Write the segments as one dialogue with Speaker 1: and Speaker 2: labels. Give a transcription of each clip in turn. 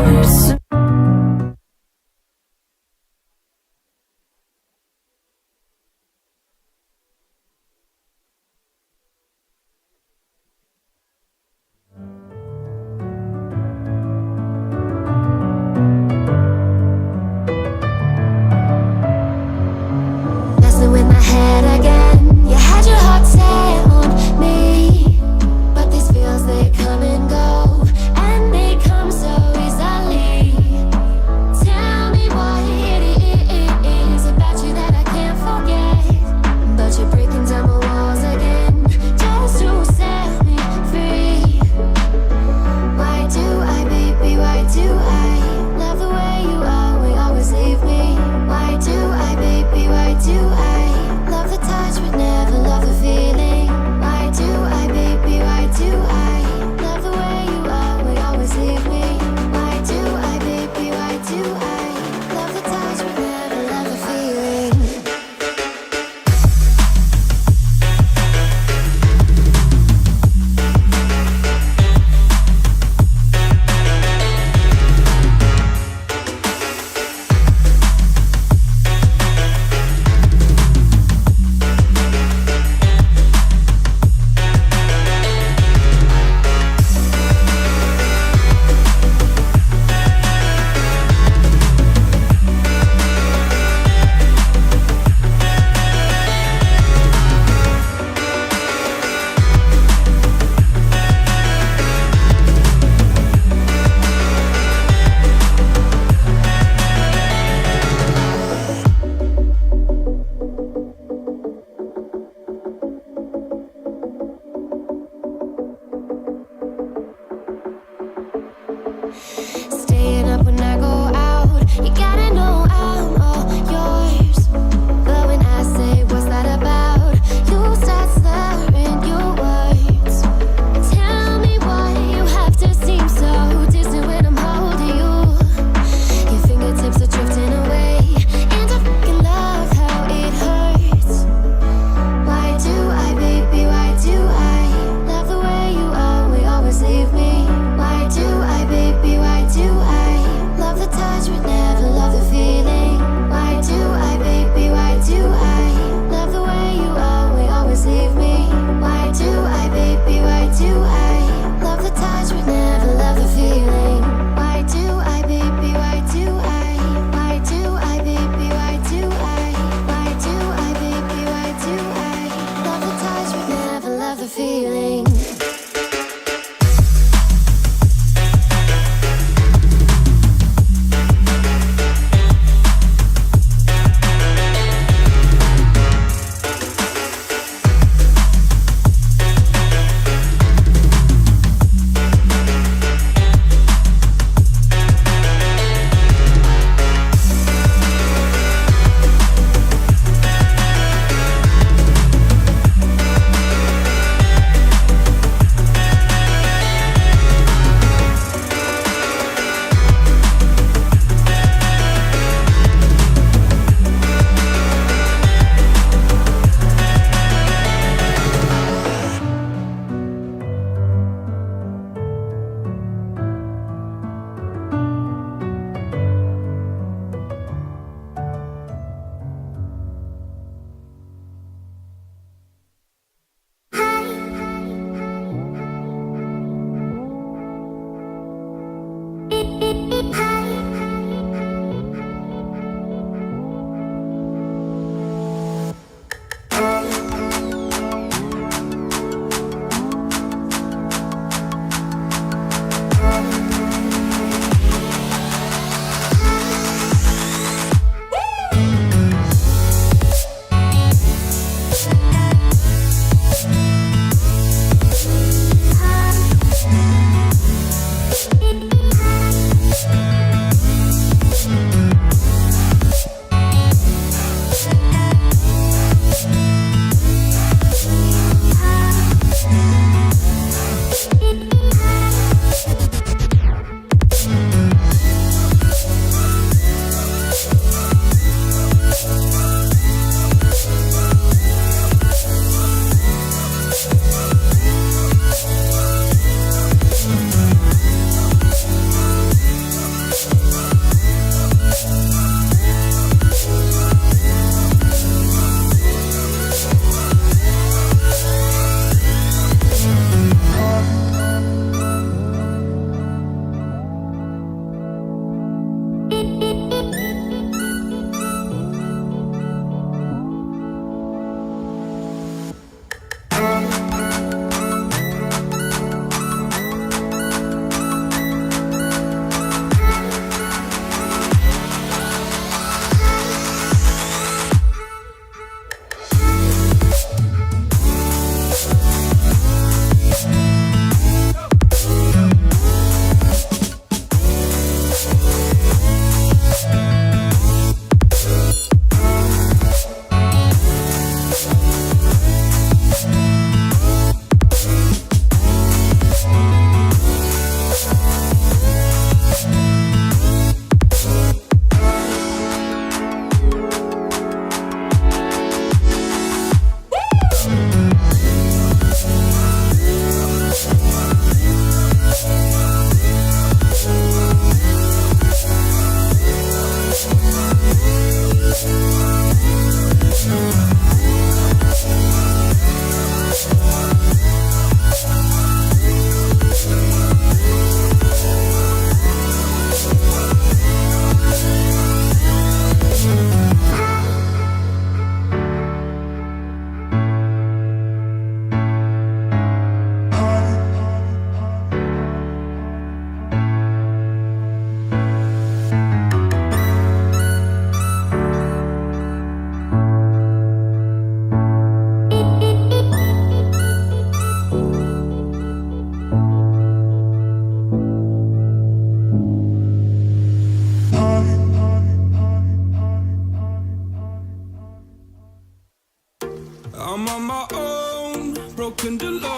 Speaker 1: hearts.
Speaker 2: Messing with my head again. You had your heart set on me, but these feels, they come and go, and they come so easily. Tell me what it is about you that I can't forget, but you're breaking down my walls again just to set me free. Why do I, baby, why do I love the way you always leave me? Why do I, baby, why do I love the touch but never love the feeling? Why do I, baby, why do I love the way you always leave me? Why do I, baby, why do I love the touch but never love the feeling? Staying up when I go out, you gotta know I'm all yours. But when I say what's that about, you start slurring your words. Tell me why you have to seem so distant when I'm holding you. Your fingertips are drifting away, and I fucking love how it hurts. Why do I, baby, why do I love the way you always leave me? Why do I, baby, why do I love the touch but never love the feeling? Why do I, baby, why do I love the way you always leave me? Why do I, baby, why do I love the touch but never love the feeling? Why do I, baby, why do why do I, baby, why do why do I, baby, why do I love the touch but never love the feeling?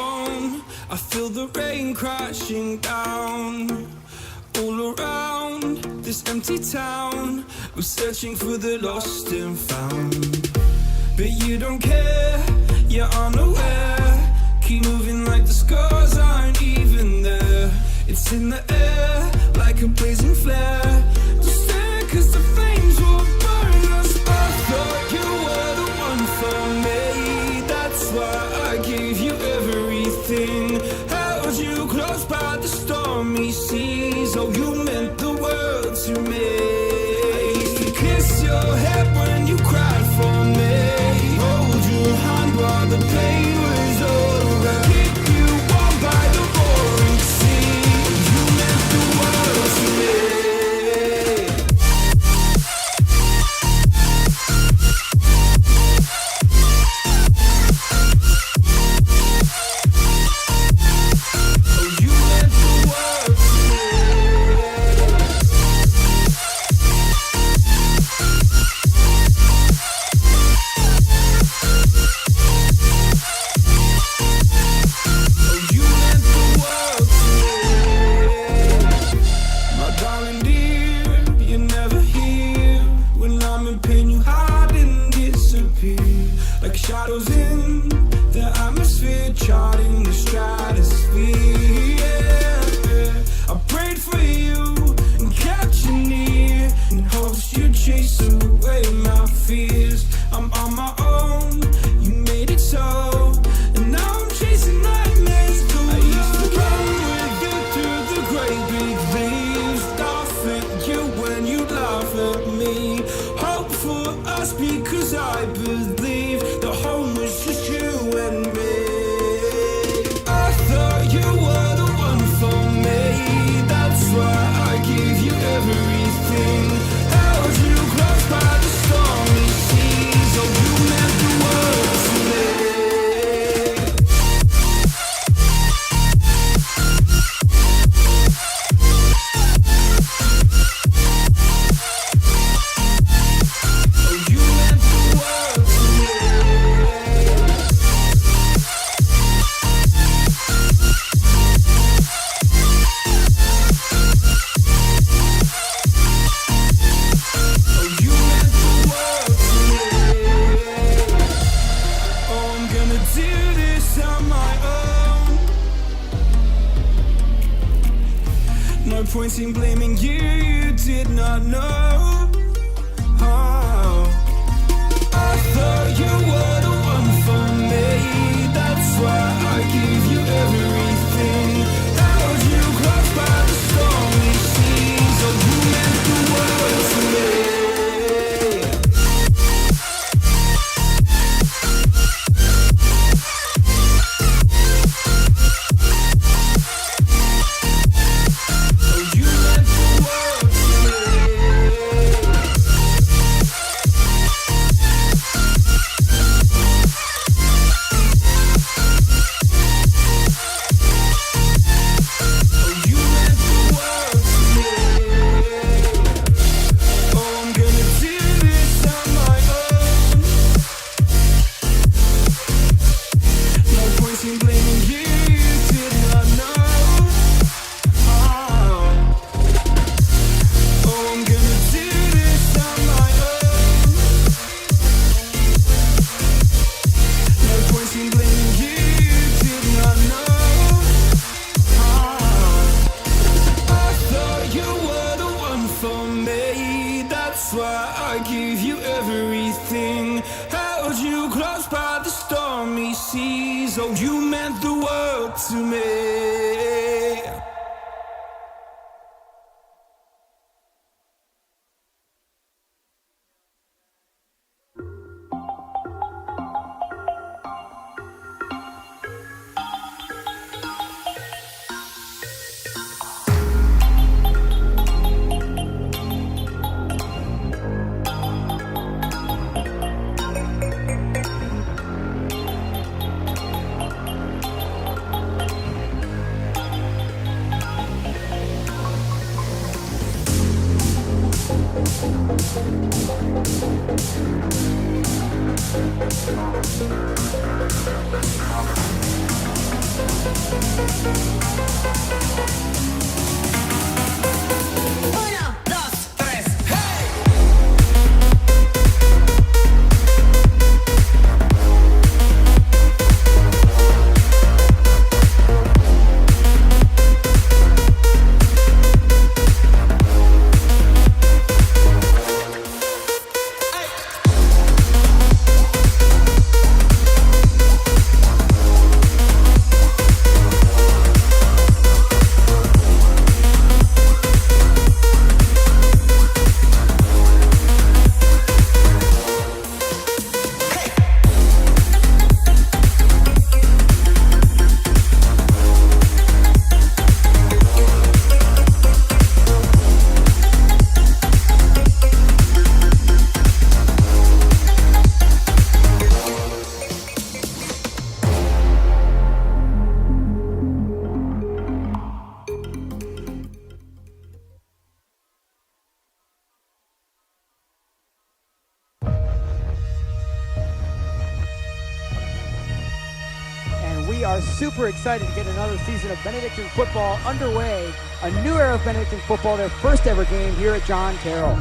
Speaker 1: alone. I feel the rain crashing down all around this empty town. We're searching for the lost and found, but you don't care, you're unaware. Keep moving like the scars aren't even there. It's in the air like a blazing flare. Just stare, cause the flames will burn us. I thought you were the one for me. That's why I gave you everything. Held you close by the stormy seas. Oh, you meant the world to me. I used to kiss your head when you cried for me. Hold your hand while the pain was over. Keep you warm by the roaring sea. You meant the world to me. Shadows in the atmosphere, charting the stratosphere. Yeah. I prayed for you and kept you near in hopes you'd chase away my fears. I'm on my own, you made it so, and now I'm chasing nightmares too. I used to run with you through the great big leaves, laugh at you when you laugh at me. Hope for us because I believe the home was just you and me. I thought you were the one for me. That's why I gave you everything. Held you close by the stormy seas. Oh, you meant the world to me. Points in blaming you, you did not know. Oh. I thought you were the one for me. That's why I gave you everything. Held you close by the stormy seas. Oh, you meant the world to me. Oh, you meant the world to me.
Speaker 3: We are super excited to get another season of Benedictine football underway. A new era of Benedictine football, their first ever game here at John Carroll.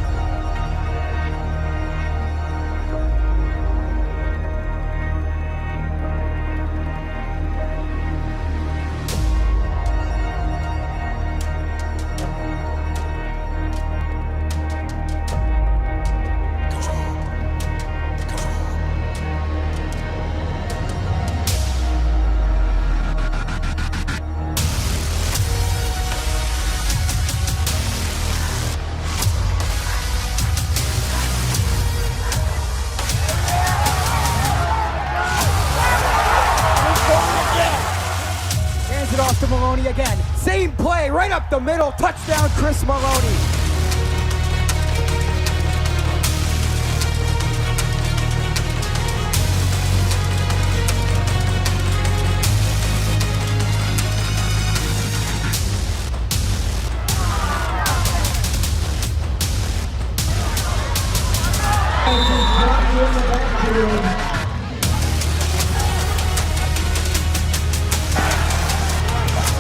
Speaker 3: To Maloney again. Same play, right up the middle. Touchdown, Chris Maloney.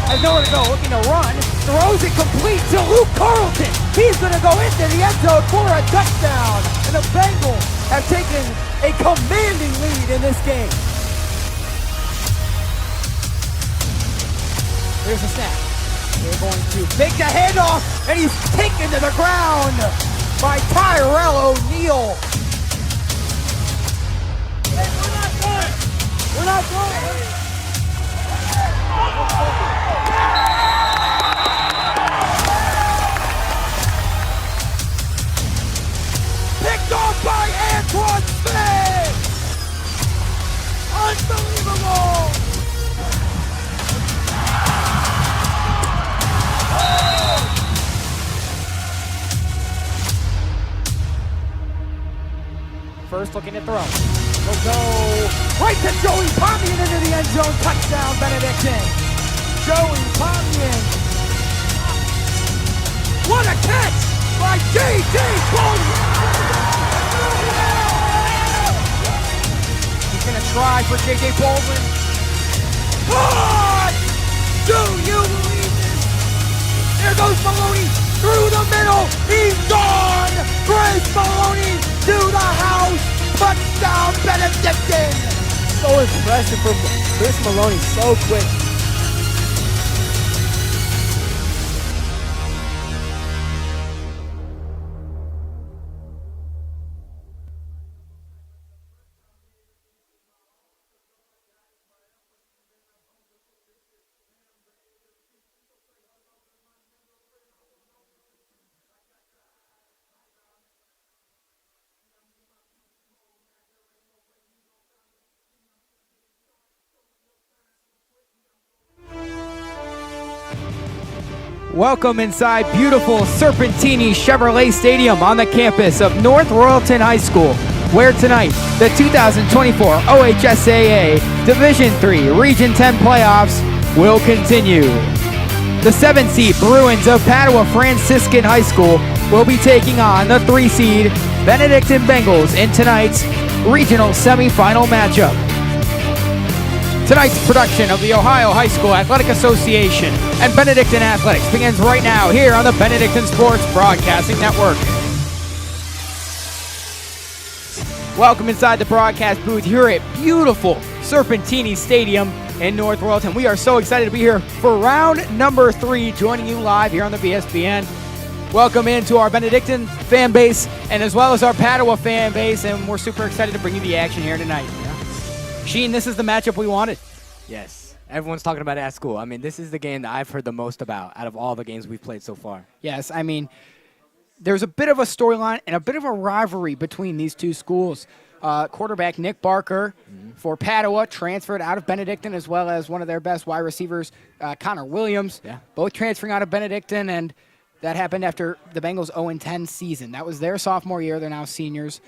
Speaker 3: Has nowhere to go, looking to run, throws it complete to Luke Carlton. He's going to go into the end zone for a touchdown. And the Bengals have taken a commanding lead in this game. Here's the snap. They're going to make the handoff, and he's taken to the ground by Tyrell O'Neal. Hey, we're not done. We're not done. Picked off by Antoine Smith! Unbelievable! First looking to throw. Will go right to Joey Pomian into the end zone. Touchdown, Benedictine. Joey Pomian. What a catch by J.J. Baldwin. He's going to try for J.J. Baldwin. What? Do you believe this? There goes Maloney through the middle. He's gone. Chris Maloney to the house. Touchdown, Benedictine. So impressive from Chris Maloney. So quick. Welcome inside beautiful Serpentini Chevrolet Stadium on the campus of North Royalton High School, where tonight the 2024 OHSAA Division III Region 10 playoffs will continue. The 7th seed Bruins of Padua Franciscan High School will be taking on the 3 seed Benedictine Bengals in tonight's regional semifinal matchup. Tonight's production of the Ohio High School Athletic Association and Benedictine Athletics begins right now here on the Benedictine Sports Broadcasting Network. Welcome inside the broadcast booth here at beautiful Serpentini Stadium in North Royalton. We are so excited to be here for round number 3, joining you live here on the BSBN. Welcome into our Benedictine fan base and as well as our Padua fan base, and we're super excited to bring you the action here tonight. Yeah. Sheen, this is the matchup we wanted.
Speaker 4: Yes, everyone's talking about it at school. I mean, this is the game that I've heard the most about out of all the games we've played so far.
Speaker 3: Yes, I mean, there's a bit of a storyline and a bit of a rivalry between these two schools. Quarterback Nick Barker for Padua transferred out of Benedictine, as well as one of their best wide receivers, Connor Williams, both transferring out of Benedictine, and that happened after the Bengals' 0-10 season. That was their sophomore year. They're now seniors.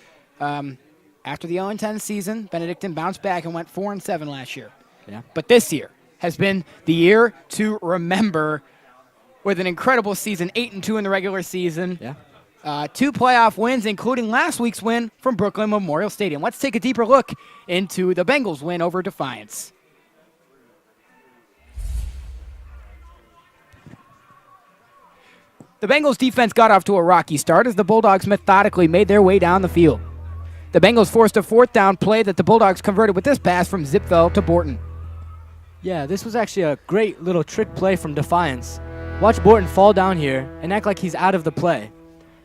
Speaker 3: After the 0-10 season, Benedictine bounced back and went 4-7 last year.
Speaker 4: Yeah.
Speaker 3: But this year has been the year to remember, with an incredible season, 8-2 in the regular season.
Speaker 4: Yeah.
Speaker 3: 2 playoff wins, including last week's win from Brooklyn Memorial Stadium. Let's take a deeper look into the Bengals' win over Defiance. The Bengals defense got off to a rocky start as the Bulldogs methodically made their way down the field. The Bengals forced a 4th down play that the Bulldogs converted with this pass from Zipfel to Borton.
Speaker 4: Yeah, this was actually a great little trick play from Defiance. Watch Borton fall down here and act like he's out of the play.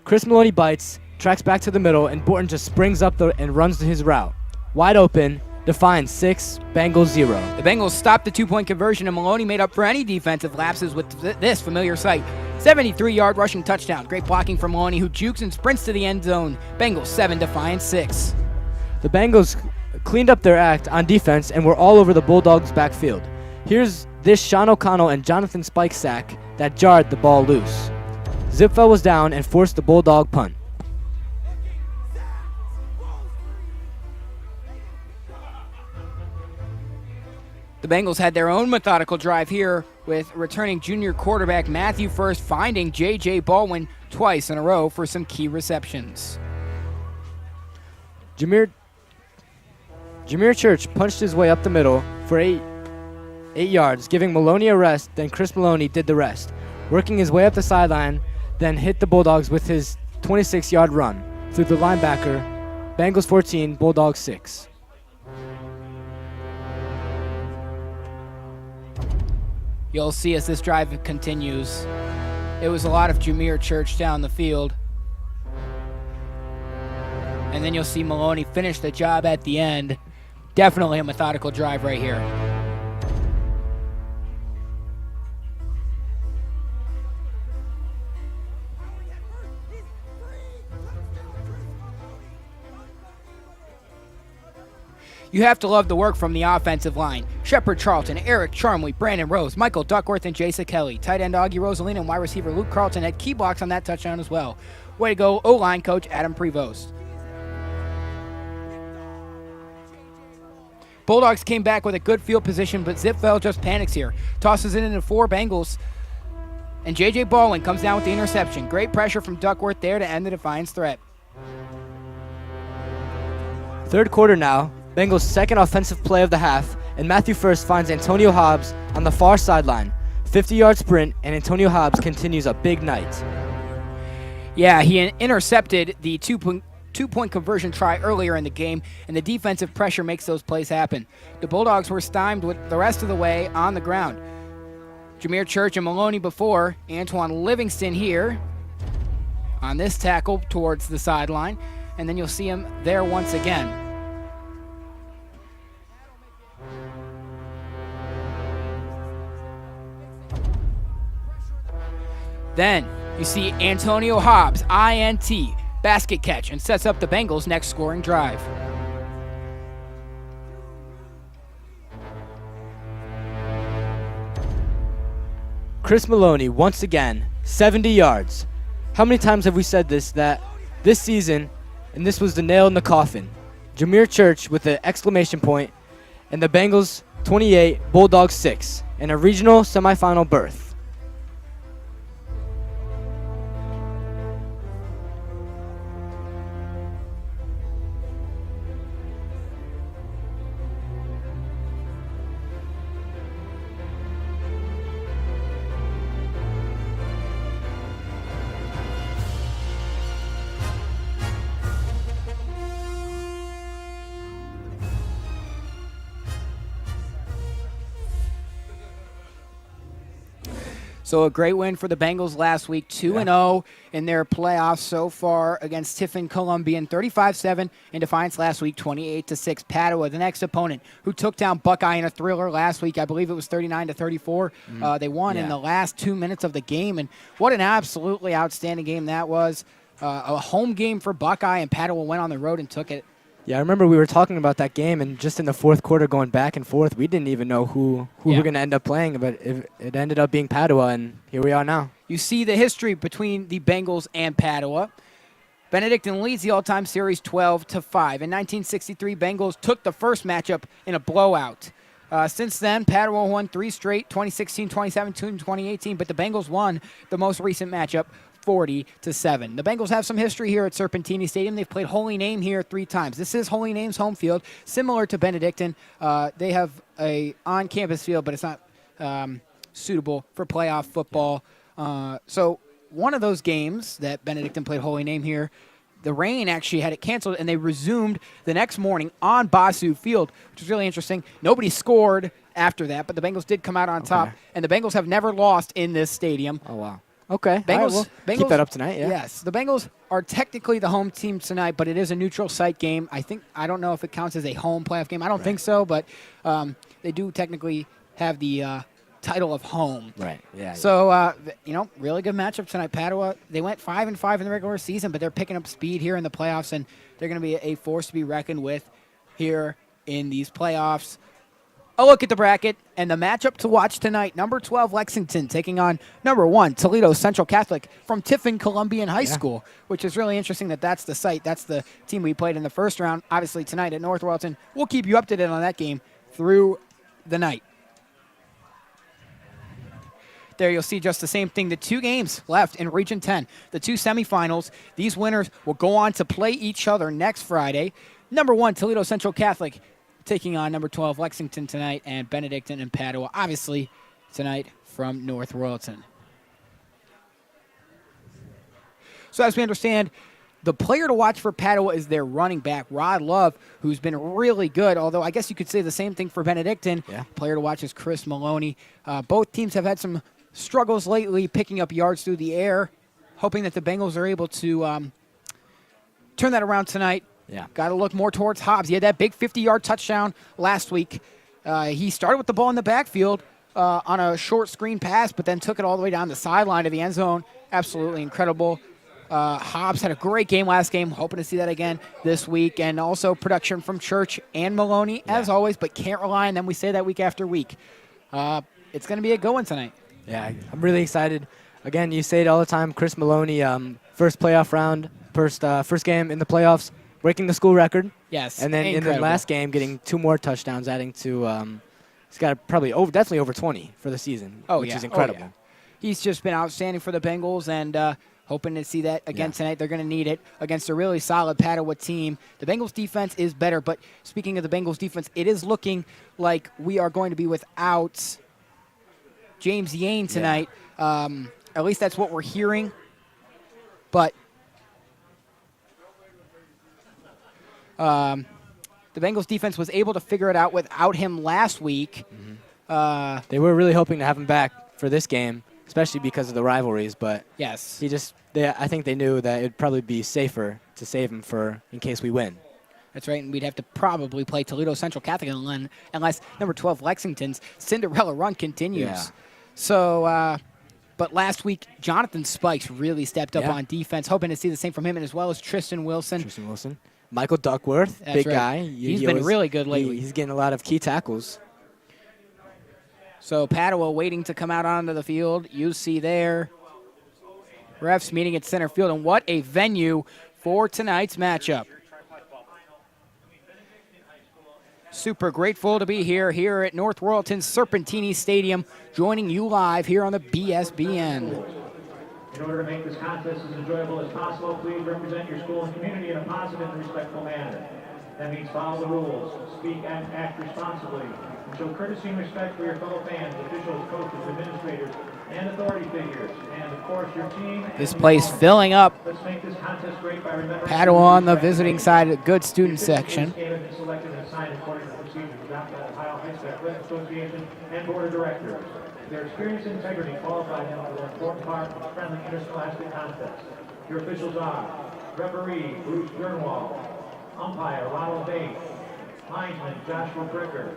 Speaker 4: Chris Maloney bites, tracks back to the middle, and Borton just springs up and runs to his route. Wide open, Defiance 6, Bengals 0.
Speaker 3: The Bengals stopped the 2-point conversion, and Maloney made up for any defensive lapses with this familiar sight. 73-yard rushing touchdown. Great blocking from Maloney, who jukes and sprints to the end zone. Bengals 7, Defiance 6.
Speaker 4: The Bengals cleaned up their act on defense and were all over the Bulldogs' backfield. Here's this Sean O'Connell and Jonathan Spike sack that jarred the ball loose. Zipfel was down and forced the Bulldog punt.
Speaker 3: The Bengals had their own methodical drive here, with returning junior quarterback Matthew First finding J.J. Baldwin twice in a row for some key receptions.
Speaker 4: Jameer Church punched his way up the middle for 8 yards, giving Maloney a rest, then Chris Maloney did the rest, working his way up the sideline, then hit the Bulldogs with his 26-yard run through the linebacker. Bengals 14, Bulldogs 6.
Speaker 3: You'll see as this drive continues, it was a lot of Jameer Church down the field. And then you'll see Maloney finish the job at the end. Definitely a methodical drive right here. You have to love the work from the offensive line. Shepard Charlton, Eric Charmley, Brandon Rose, Michael Duckworth, and Jason Kelly. Tight end Augie Rosalina and wide receiver Luke Carlton had key blocks on that touchdown as well. Way to go, O-line coach Adam Prevost. Bulldogs came back with a good field position, but Zipfel just panics here. Tosses it into 4 Bengals, and J.J. Baldwin comes down with the interception. Great pressure from Duckworth there to end the Defiance threat.
Speaker 4: Third quarter now. Bengals' second offensive play of the half, and Matthew First finds Antonio Hobbs on the far sideline. 50-yard sprint, and Antonio Hobbs continues a big night.
Speaker 3: Yeah, he intercepted the two-point conversion try earlier in the game, and the defensive pressure makes those plays happen. The Bulldogs were stymied with the rest of the way on the ground. Jameer Church and Maloney before, Antoine Livingston here on this tackle towards the sideline, and then you'll see him there once again. Then you see Antonio Hobbs, INT, basket catch, and sets up the Bengals' next scoring drive.
Speaker 4: Chris Maloney, once again, 70 yards. How many times have we said that this season, and this was the nail in the coffin? Jameer Church with an exclamation point, and the Bengals 28, Bulldogs 6, in a regional semifinal berth.
Speaker 3: So a great win for the Bengals last week, 2-0 in their playoffs so far against Tiffin Columbian, 35-7 in defiance last week, 28-6. Padua, the next opponent, who took down Buckeye in a thriller last week. I believe it was 39-34. They won in the last 2 minutes of the game, and what an absolutely outstanding game that was. A home game for Buckeye, and Padua went on the road and took it.
Speaker 4: Yeah, I remember we were talking about that game, and just in the fourth quarter going back and forth, we didn't even know who we're going to end up playing, but it ended up being Padua, and here we are now.
Speaker 3: You see the history between the Bengals and Padua. Benedictine leads the all-time series 12-5. In 1963, Bengals took the first matchup in a blowout. Since then, Padua won 3 straight, 2016, 2017, 2018, but the Bengals won the most recent matchup 40-7. The Bengals have some history here at Serpentini Stadium. They've played Holy Name here 3 times. This is Holy Name's home field, similar to Benedictine. They have a on-campus field, but it's not suitable for playoff football. So one of those games that Benedictine played Holy Name here, the rain actually had it canceled, and they resumed the next morning on Basu Field, which is really interesting. Nobody scored after that, but the Bengals did come out on top, and the Bengals have never lost in this stadium.
Speaker 4: Oh, wow. Okay.
Speaker 3: Bengals,
Speaker 4: All right,
Speaker 3: Bengals
Speaker 4: keep that up tonight, yeah.
Speaker 3: Yes. The Bengals are technically the home team tonight, but it is a neutral site game. I don't know if it counts as a home playoff game. I don't think so, but they do technically have the title of home.
Speaker 4: Right. Yeah.
Speaker 3: So, really good matchup tonight. Padua, they went 5-5 in the regular season, but they're picking up speed here in the playoffs, and they're going to be a force to be reckoned with here in these playoffs. A look at the bracket and the matchup to watch tonight. Number 12, Lexington, taking on number 1, Toledo Central Catholic from Tiffin Columbian High School, which is really interesting that that's the site. That's the team we played in the first round. Obviously, tonight at North Royalton, we'll keep you up to date on that game through the night. There you'll see just the same thing. The 2 games left in Region 10, the 2 semifinals. These winners will go on to play each other next Friday. Number 1, Toledo Central Catholic, taking on number 12, Lexington tonight, and Benedictine and Padua, obviously, tonight from North Royalton. So as we understand, the player to watch for Padua is their running back, Rod Love, who's been really good, although I guess you could say the same thing for Benedictine.
Speaker 4: Yeah.
Speaker 3: Player to watch is Chris Maloney. Both teams have had some struggles lately picking up yards through the air, hoping that the Bengals are able to turn that around tonight.
Speaker 4: Yeah.
Speaker 3: Got to look more towards Hobbs. He had that big 50-yard touchdown last week. He started with the ball in the backfield on a short screen pass, but then took it all the way down the sideline of the end zone. Absolutely incredible. Hobbs had a great game last game. Hoping to see that again this week. And also production from Church and Maloney, as always, but can't rely on them. We say that week after week. It's going to be a good one tonight.
Speaker 4: Yeah, I'm really excited. Again, you say it all the time. Chris Maloney, first playoff round, first game in the playoffs, breaking the school record.
Speaker 3: Yes,
Speaker 4: and then
Speaker 3: incredible.
Speaker 4: In the last game, getting 2 more touchdowns, adding to he's got probably definitely over 20 for the season, which is incredible.
Speaker 3: Oh, yeah. He's just been outstanding for the Bengals, and hoping to see that again tonight. They're going to need it against a really solid Padua team. The Bengals defense is better, but speaking of the Bengals defense, it is looking like we are going to be without James Yane tonight. At least that's what we're hearing. But the Bengals defense was able to figure it out without him last week.
Speaker 4: They were really hoping to have him back for this game, especially because of the rivalries. But
Speaker 3: yes,
Speaker 4: I think they knew that it'd probably be safer to save him in case we win.
Speaker 3: That's right, and we'd have to probably play Toledo Central Catholic unless number 12 Lexington's Cinderella run continues.
Speaker 4: Yeah.
Speaker 3: So, but last week, Jonathan Spikes really stepped up on defense, hoping to see the same from him, and as well as Tristan Wilson.
Speaker 4: Michael Duckworth,
Speaker 3: That's
Speaker 4: big
Speaker 3: right.
Speaker 4: guy.
Speaker 3: He's been really good lately.
Speaker 4: He's getting a lot of key tackles.
Speaker 3: So Padua waiting to come out onto the field. You see there, refs meeting at center field, and what a venue for tonight's matchup. Super grateful to be here at North Royalton's Serpentini Stadium, joining you live here on the BSBN.
Speaker 5: In order to make this contest as enjoyable as possible, please represent your school and community in a positive and respectful manner. That means follow the rules, speak and act responsibly, and show courtesy and respect for your fellow fans, officials, coaches, administrators, and authority figures. And of course, your team.
Speaker 3: This place filling up.
Speaker 5: Let's make this contest great by remembering
Speaker 3: Padua on the visiting side, a good student section.
Speaker 5: Selected and assigned according to procedures adopted by the Ohio High School Athletic Association and Board of Directors. Their experience and integrity qualify them for the important part of friendly interscholastic contests. Your officials are referee Bruce Gernwald, umpire Ronald Bates, linesman Joshua Bricker,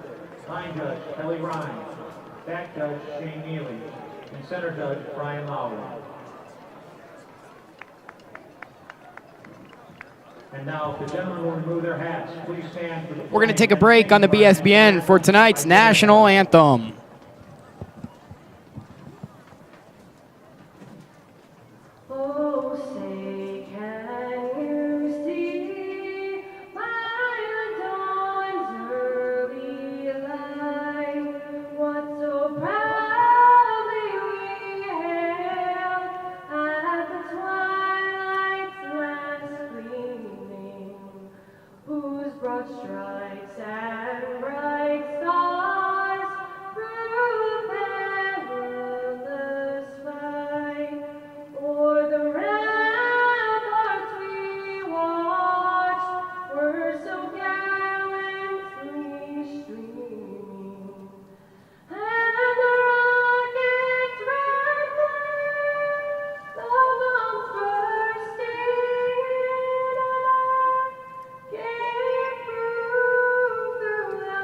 Speaker 5: line judge Kelly Ryan, back judge Shane Neely, and center judge Brian Lowry. And now, if the gentlemen will remove their hats, please stand for the
Speaker 3: We're going to take a break on the BSBN for tonight's national anthem.
Speaker 2: Oh, say, can you see by the dawn's early light what so proudly we hailed at the twilight's last gleaming, whose broad stripes and bright stars through perilous fight o'er the ramparts we watched were so gallantly streaming, and the rockets red flame, the bombs bursting in air, gave proof through the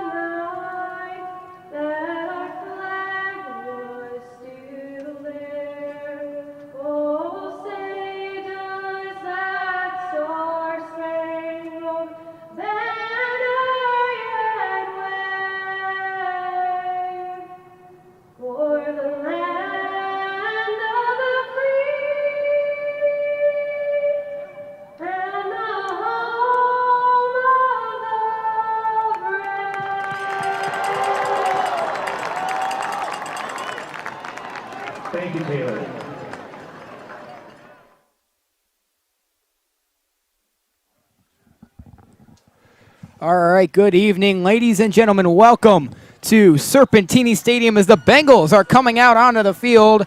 Speaker 2: night that our flag was still there. Oh, say does that star-spangled banner yet wave for the land of the free and the home of the brave?
Speaker 5: Thank you, Taylor.
Speaker 3: All right, good evening, ladies and gentlemen. Welcome to Serpentini Stadium as the Bengals are coming out onto the field.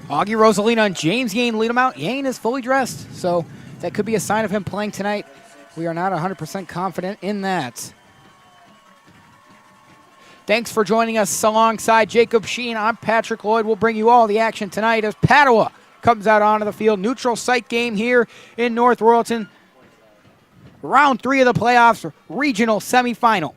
Speaker 3: Augie Rosalina and James Yane lead them out. Yane is fully dressed, so that could be a sign of him playing tonight. We are not 100% confident in that. Thanks for joining us alongside Jacob Sheen. I'm Patrick Lloyd. We'll bring you all the action tonight as Padua comes out onto the field. Neutral site game here in North Royalton. Round 3 of the playoffs, regional semifinal.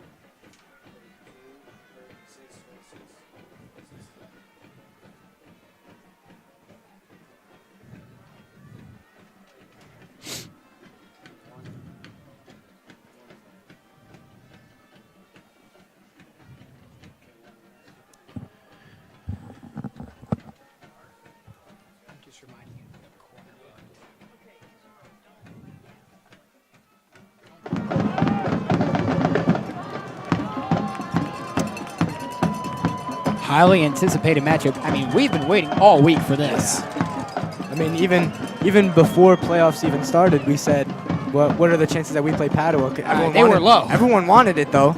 Speaker 3: Highly anticipated matchup. I mean, we've been waiting all week for this.
Speaker 4: I mean, even before playoffs even started, we said, what are the chances that we play Padua?
Speaker 3: They were low.
Speaker 4: Everyone wanted it, though.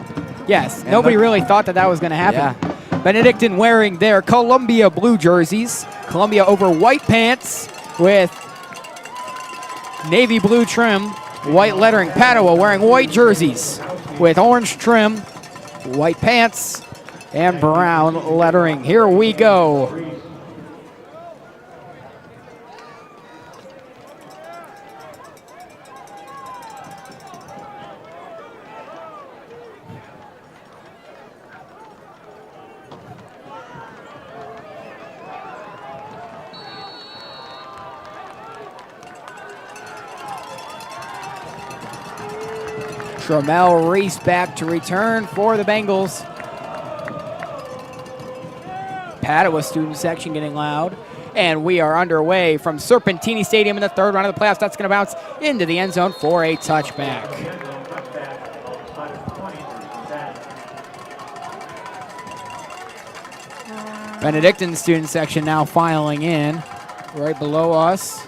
Speaker 3: Yes,
Speaker 4: And
Speaker 3: nobody
Speaker 4: look-
Speaker 3: really thought that was going to happen. Benedictine wearing their Columbia blue jerseys. Columbia over white pants with navy blue trim, white lettering. Padua wearing white jerseys with orange trim, white pants, and brown lettering. Here we go. Trammell race back to return for the Bengals. Padua student section getting loud. And we are underway from Serpentini Stadium in the third round of the playoffs. That's going to bounce into the end zone for a touchback. Benedictine student section now filing in right below us.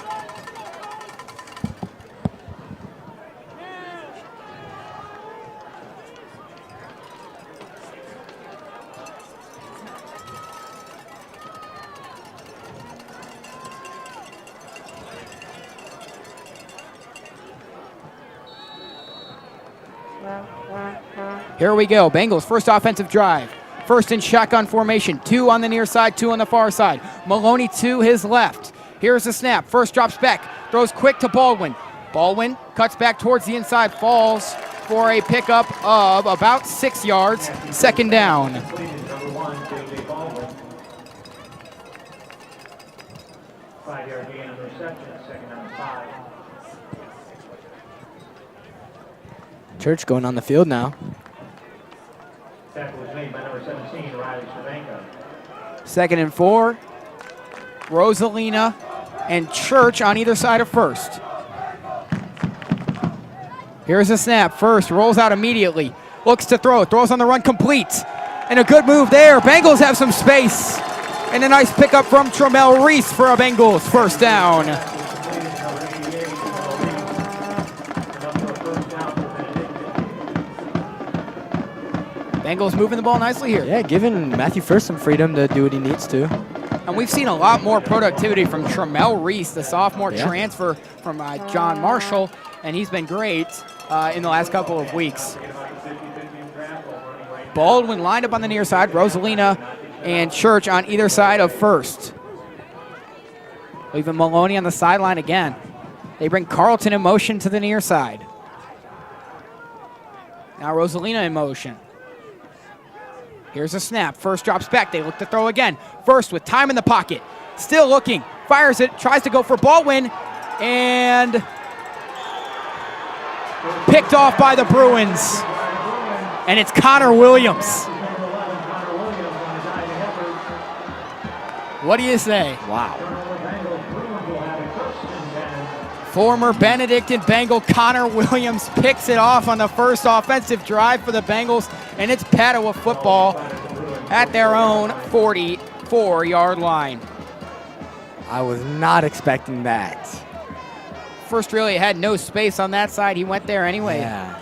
Speaker 3: Here we go. Bengals first offensive drive. First in shotgun formation. 2 on the near side, 2 on the far side. Maloney to his left. Here's the snap. First drops back. Throws quick to Baldwin. Baldwin cuts back towards the inside. Falls for a pickup of about 6 yards. Second down.
Speaker 5: Completed number 1, J.J. Baldwin. 5-yard gain on the reception, second down and 5.
Speaker 4: Church going on the field now.
Speaker 5: Tackle was made by number 17, Riley Cervenka.
Speaker 3: 2nd and 4. Rosalina and Church on either side of first. Here's a snap. First rolls out immediately. Looks to throw. Throws on the run, complete. And a good move there. Bengals have some space. And a nice pickup from Tremel Reese for a Bengals first down. Bengals moving the ball nicely here.
Speaker 4: Yeah, giving Matthew First some freedom to do what he needs to.
Speaker 3: And we've seen a lot more productivity from Tremel Reese, the sophomore transfer from John Marshall, and he's been great in the last couple of weeks. Baldwin lined up on the near side, Rosalina and Church on either side of first. Leaving Maloney on the sideline again. They bring Carlton in motion to the near side. Now Rosalina in motion. Here's a snap. First drops back. They look to throw again. First with time in the pocket. Still looking. Fires it. Tries to go for Baldwin. And picked off by the Bruins. And it's Connor Williams. What do you say?
Speaker 4: Wow.
Speaker 3: Former Benedictine Bengal Connor Williams picks it off on the first offensive drive for the Bengals, and it's Padua football at their own 44-yard line.
Speaker 4: I was not expecting that.
Speaker 3: First really had no space on that side. He went there anyway.
Speaker 4: Yeah.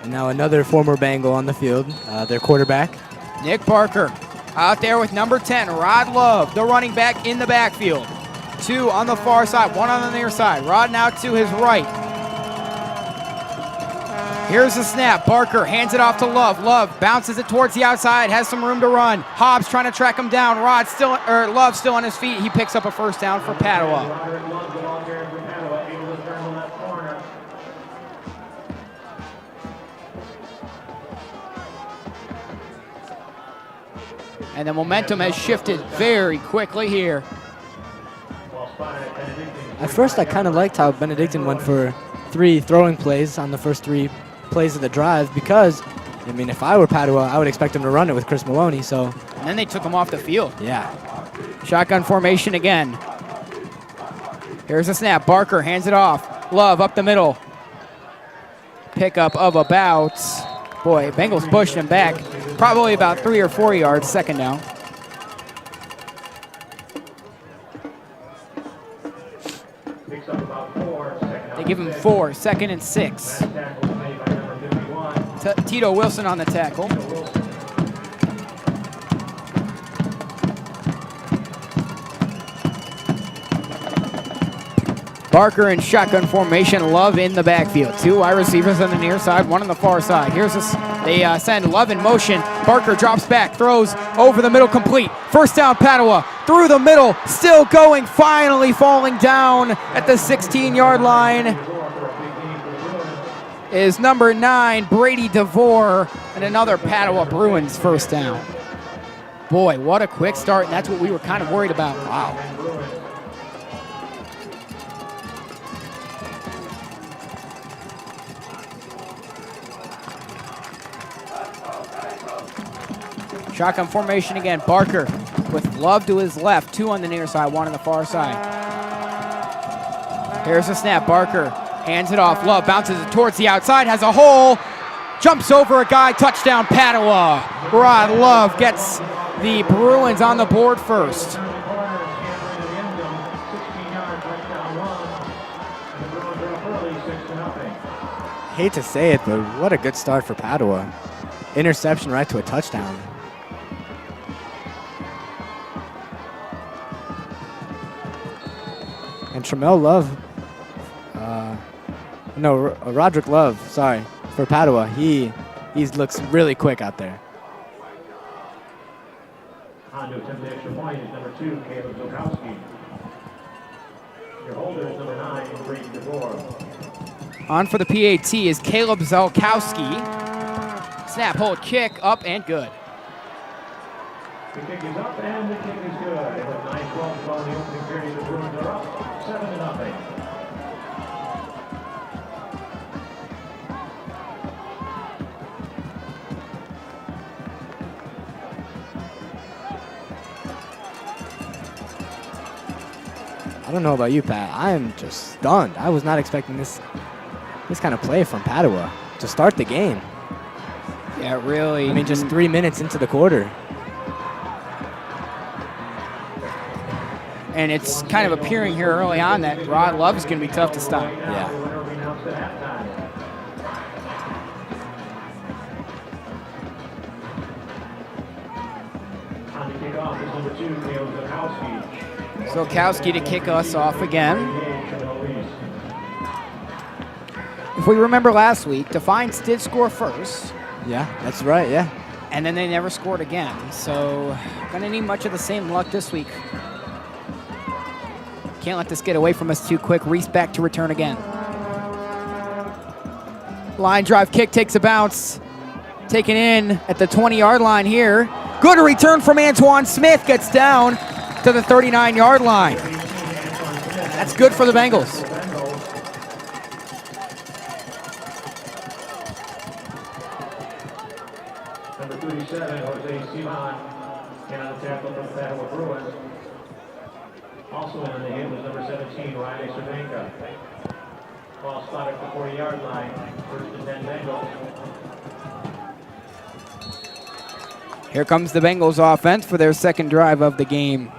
Speaker 4: And now another former Bengal on the field, their quarterback.
Speaker 3: Nick Parker out there with number 10, Rod Love, the running back in the backfield. 2 on the far side, 1 on the near side. Rod now to his right. Here's the snap. Barker hands it off to Love. Love bounces it towards the outside, has some room to run. Hobbs trying to track him down. Love still on his feet. He picks up a first down for Padua. And the momentum has shifted very quickly here.
Speaker 4: At first, I kind of liked how Benedictine went for 3 throwing plays on the first 3 plays of the drive because, I mean, if I were Padua, I would expect him to run it with Chris Maloney. So.
Speaker 3: And then they took him off the field.
Speaker 4: Yeah.
Speaker 3: Shotgun formation again. Here's a snap. Barker hands it off. Love up the middle. Pickup of about, boy, Bengals pushed him back. Probably about 3 or 4 yards, second down. They give him 4, 2nd and 6. Tito Wilson on the tackle. Barker in shotgun formation, Love in the backfield. 2 wide receivers on the near side, 1 on the far side. Here's this. They send Love in motion. Barker drops back, throws over the middle, complete. First down, Padua. Through the middle, still going, finally falling down at the 16-yard line is number 9, Brady DeVore, and another Padua Bruins first down. Boy, what a quick start, and that's what we were kind of worried about. Wow. Shotgun formation again. Barker with Love to his left. 2 on the near side, 1 on the far side. Here's the snap. Barker hands it off. Love bounces it towards the outside, has a hole, jumps over a guy, touchdown Padua. Rod Love gets the Bruins on the board first.
Speaker 4: Hate to say it, but what a good start for Padua. Interception right to a touchdown. And Tremel Love No, Roderick Love, sorry, for Padua. He looks really quick out there.
Speaker 5: On to attempt the extra point is number 2, Caleb Zokowski. Your holder is number 9, Brady DeBoer.
Speaker 3: On for the PAT is Caleb Zalkowski. Snap, hold, kick, up, and good.
Speaker 5: The kick is up and the kick is good. And with 9-12 to go in the opening period, the Bruins are up 7-0.
Speaker 4: I don't know about you, Pat. I am just stunned. I was not expecting this kind of play from Padua to start the game.
Speaker 3: Yeah, really.
Speaker 4: I mean, just 3 minutes into the quarter.
Speaker 3: And it's kind of appearing here early on that Rod Love is going to be tough to stop.
Speaker 4: Yeah.
Speaker 5: On the kickoff is number 2, Caleb Zokowski.
Speaker 3: Zalkowski to kick us off again. If we remember last week, Defiance did score first,
Speaker 4: Yeah, that's right, yeah.
Speaker 3: and then they never scored again. So, gonna need much of the same luck this week. Can't let this get away from us too quick. Reese back to return again. Line drive kick takes a bounce. Taken in at the 20-yard line here. Good return from Antoine Smith. Gets down to the 39-yard line. That's good for the Bengals.
Speaker 5: Number 37, Jose Simon, and on the tackle from the Padua Bruins. Also in on the hit was number 17, Riley Cervenka. Ball spotted at the 40-yard line. First and 10 Bengals.
Speaker 3: Here comes the Bengals offense for their second drive of the game.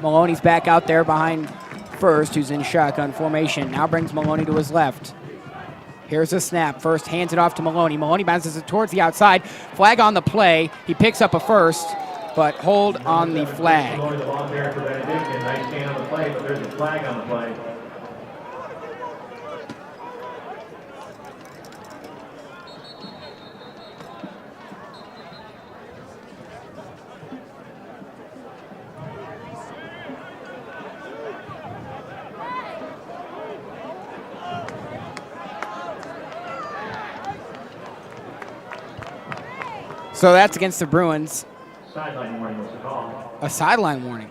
Speaker 3: Maloney's back out there behind First, who's in shotgun formation. Now brings Maloney to his left. Here's a snap. First hands it off to Maloney. Maloney bounces it towards the outside. Flag on the play. He picks up a first, but hold on the flag.
Speaker 5: Going the ball there for Benedictine. Nice gain on the play, but there's a flag on the play.
Speaker 3: So that's against the Bruins.
Speaker 5: Sideline warning was the call.
Speaker 3: A sideline warning.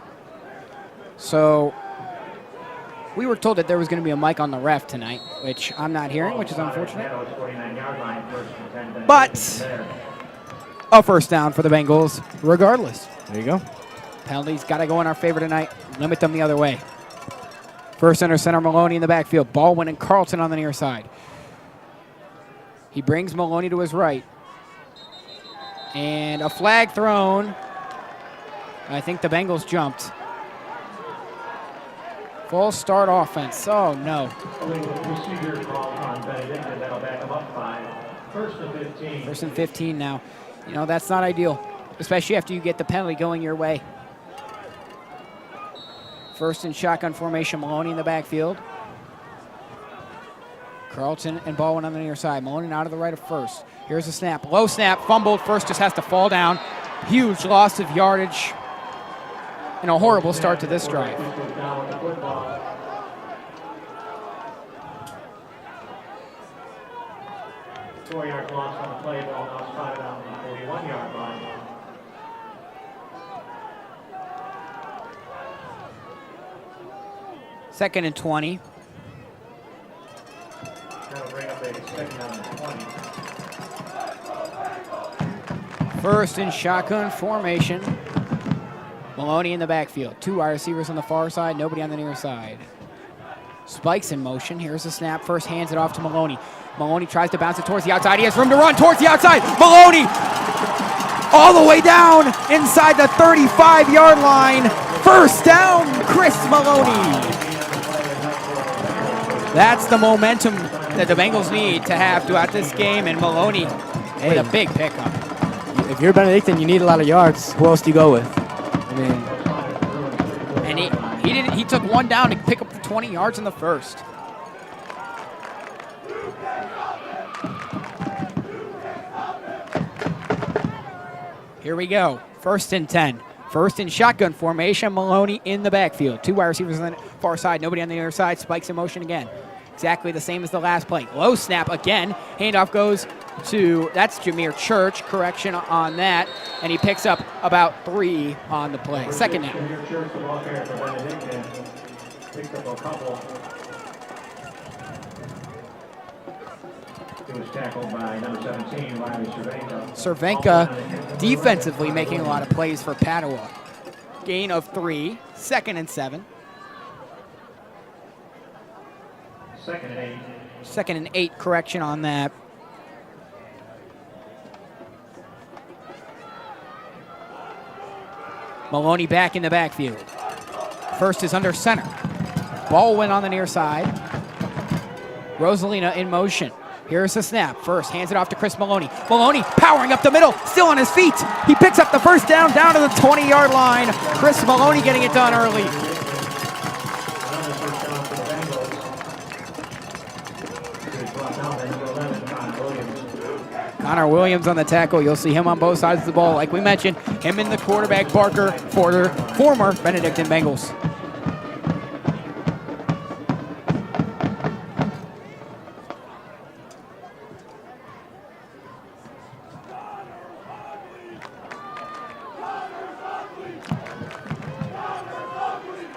Speaker 3: So we were told that there was going to be a mic on the ref tonight, which I'm not hearing, which is unfortunate. But a first down for the Bengals regardless.
Speaker 4: There you go.
Speaker 3: Penalties got to go in our favor tonight. Limit them the other way. First under center, Maloney in the backfield. Baldwin and Carlton on the near side. He brings Maloney to his right. And a flag thrown. I think the Bengals jumped. Full start offense. Oh, no.
Speaker 5: Procedure call on Benedictine. That'll back him up 5. First and 15.
Speaker 3: First and 15 now. You know, that's not ideal, especially after you get the penalty going your way. First in shotgun formation, Maloney in the backfield. Carlton and Baldwin on the near side. Maloney out of the right of First. Here's a snap. Low snap, fumbled. First just has to fall down. Huge loss of yardage. And a horrible start to this drive.
Speaker 5: 4-yard loss on the play. Ball now spotted on the 41-yard line.
Speaker 3: Second and 20.
Speaker 5: That'll bring up a second down and 20.
Speaker 3: First in shotgun formation. Maloney in the backfield. 2 wide receivers on the far side, nobody on the near side. Spikes in motion. Here's the snap. First hands it off to Maloney. Maloney tries to bounce it towards the outside. He has room to run towards the outside. Maloney all the way down inside the 35-yard line. First down, Chris Maloney. That's the momentum that the Bengals need to have throughout this game, and Maloney with a big pickup.
Speaker 4: If you're Benedictine, you need a lot of yards. Who else do you go with? I mean,
Speaker 3: And he took one down to pick up the 20 yards in the first. Here we go. 1st and 10. First in shotgun formation, Maloney in the backfield. 2 wide receivers on the far side, nobody on the other side. Spikes in motion again. Exactly the same as the last play. Low snap again. Handoff goes to, that's Jameer Church. Correction on that. And he picks up about 3 on the play. 2nd down.
Speaker 5: Jameer Church, the ball carrier for Benedictine, picked up a couple. He was tackled by number 17, Riley Cervenka.
Speaker 3: Cervenka defensively making a lot of plays for Padua. Gain of 3, 2nd and 7.
Speaker 5: 2nd and 8.
Speaker 3: 2nd and 8, correction on that. Maloney back in the backfield. First is under center. Ball went on the near side. Rosalina in motion. Here's the snap. First, hands it off to Chris Maloney. Maloney powering up the middle, still on his feet. He picks up the first down to the 20-yard line. Chris Maloney getting it done early.
Speaker 5: Another first down for the Bengals. Here's brought down by number 11, Connor Williams.
Speaker 3: Connor Williams on the tackle. You'll see him on both sides of the ball. Like we mentioned, him and the quarterback, Barker, former Benedictine Bengals.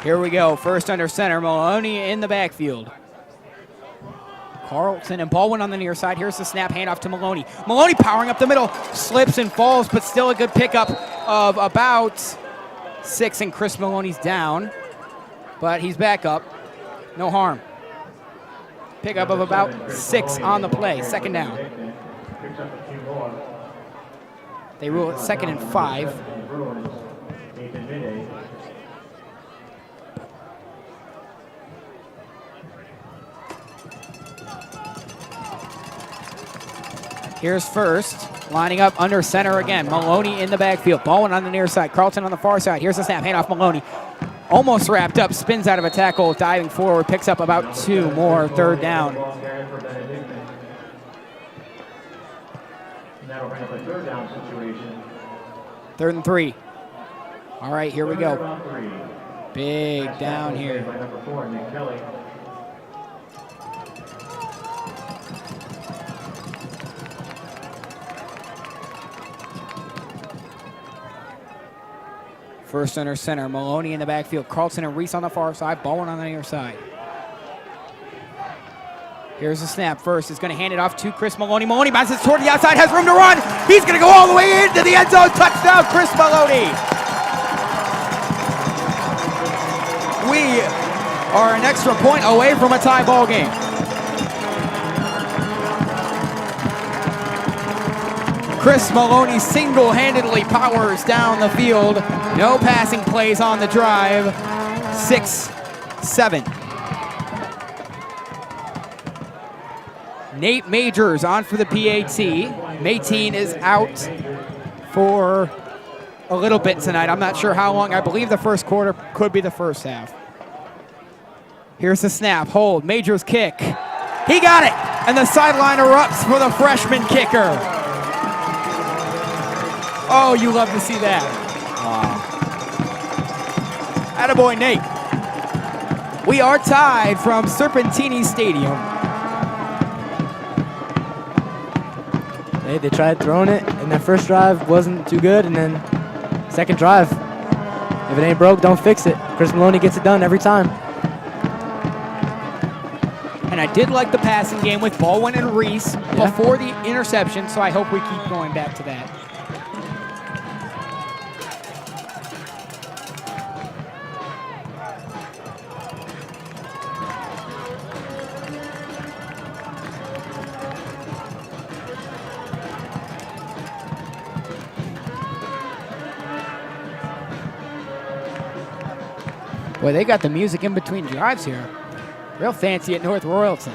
Speaker 3: Here we go. First under center. Maloney in the backfield. Carlton and Baldwin on the near side. Here's the snap, handoff to Maloney. Maloney powering up the middle, slips and falls, but still a good pickup of about 6, and Chris Maloney's down, but he's back up. No harm. Pickup of about 6 on the play. 2nd down.
Speaker 5: Picks up a few more.
Speaker 3: They rule it 2nd and 5.
Speaker 5: Bruins, Nathan Midday.
Speaker 3: Here's first, lining up under center again. Maloney in the backfield. Baldwin on the near side. Carlton on the far side. Here's the snap, handoff Maloney. Almost wrapped up, spins out of a tackle, diving forward, picks up about 2 more. 3rd down.
Speaker 5: That'll bring up a 3rd down situation.
Speaker 3: 3rd and 3. All right, here we go.
Speaker 5: 3.
Speaker 3: Big down here.
Speaker 5: By number 4, Nick Kelly.
Speaker 3: First under center, Maloney in the backfield. Carlton and Reese on the far side, Baldwin on the near side. Here's the snap. First is going to hand it off to Chris Maloney. Maloney bounces toward the outside, has room to run. He's going to go all the way into the end zone. Touchdown, Chris Maloney. We are an extra point away from a tie ball game. Chris Maloney single-handedly powers down the field. No passing plays on the drive. 6-7. Nate Majors on for the PAT. Mayteen is out for a little bit tonight. I'm not sure how long. I believe the first quarter could be the first half. Here's the snap. Hold. Majors kick. He got it. And the sideline erupts for the freshman kicker. Oh, you love to see that. Wow. Attaboy, Nate. We are tied from Serpentini Stadium.
Speaker 4: Hey, they tried throwing it, and that first drive wasn't too good, and then second drive, if it ain't broke, don't fix it. Chris Maloney gets it done every time.
Speaker 3: And I did like the passing game with Baldwin and Reese before the interception, so I hope we keep going back to that. Boy, they got the music in between drives here. Real fancy at North Royalton.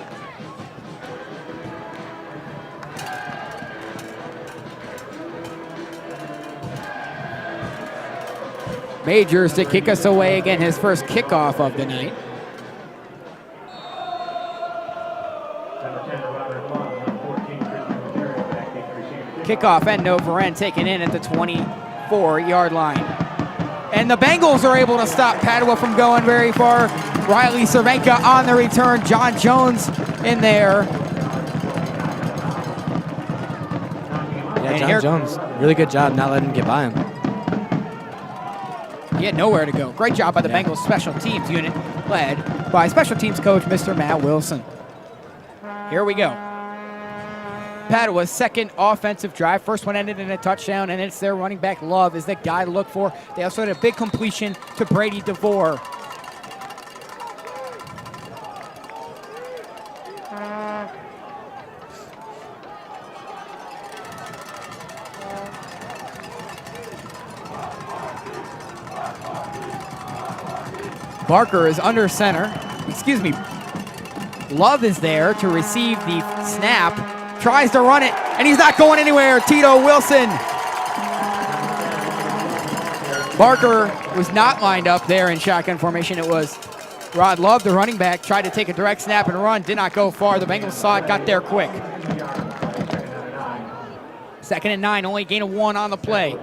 Speaker 3: Majors to kick us away again, his first kickoff of the night. Kickoff end over end taken in at the 24-yard line. And the Bengals are able to stop Padua from going very far. Riley Cervenka on the return. John Jones in there.
Speaker 4: Yeah, John Jones, really good job not letting him get by him.
Speaker 3: He had nowhere to go. Great job by the Bengals special teams unit, led by special teams coach Mr. Matt Wilson. Here we go. Padua's second offensive drive. First one ended in a touchdown, and it's their running back Love is the guy to look for. They also had a big completion to Brady DeVore. Barker is under center. Excuse me. Love is there to receive the snap. Tries to run it, and he's not going anywhere. Tito Wilson. Barker was not lined up there in shotgun formation. It was Rod Love, the running back, tried to take a direct snap and run. Did not go far. The Bengals saw it, got there quick. 2nd and 9, only gain of 1 on the play.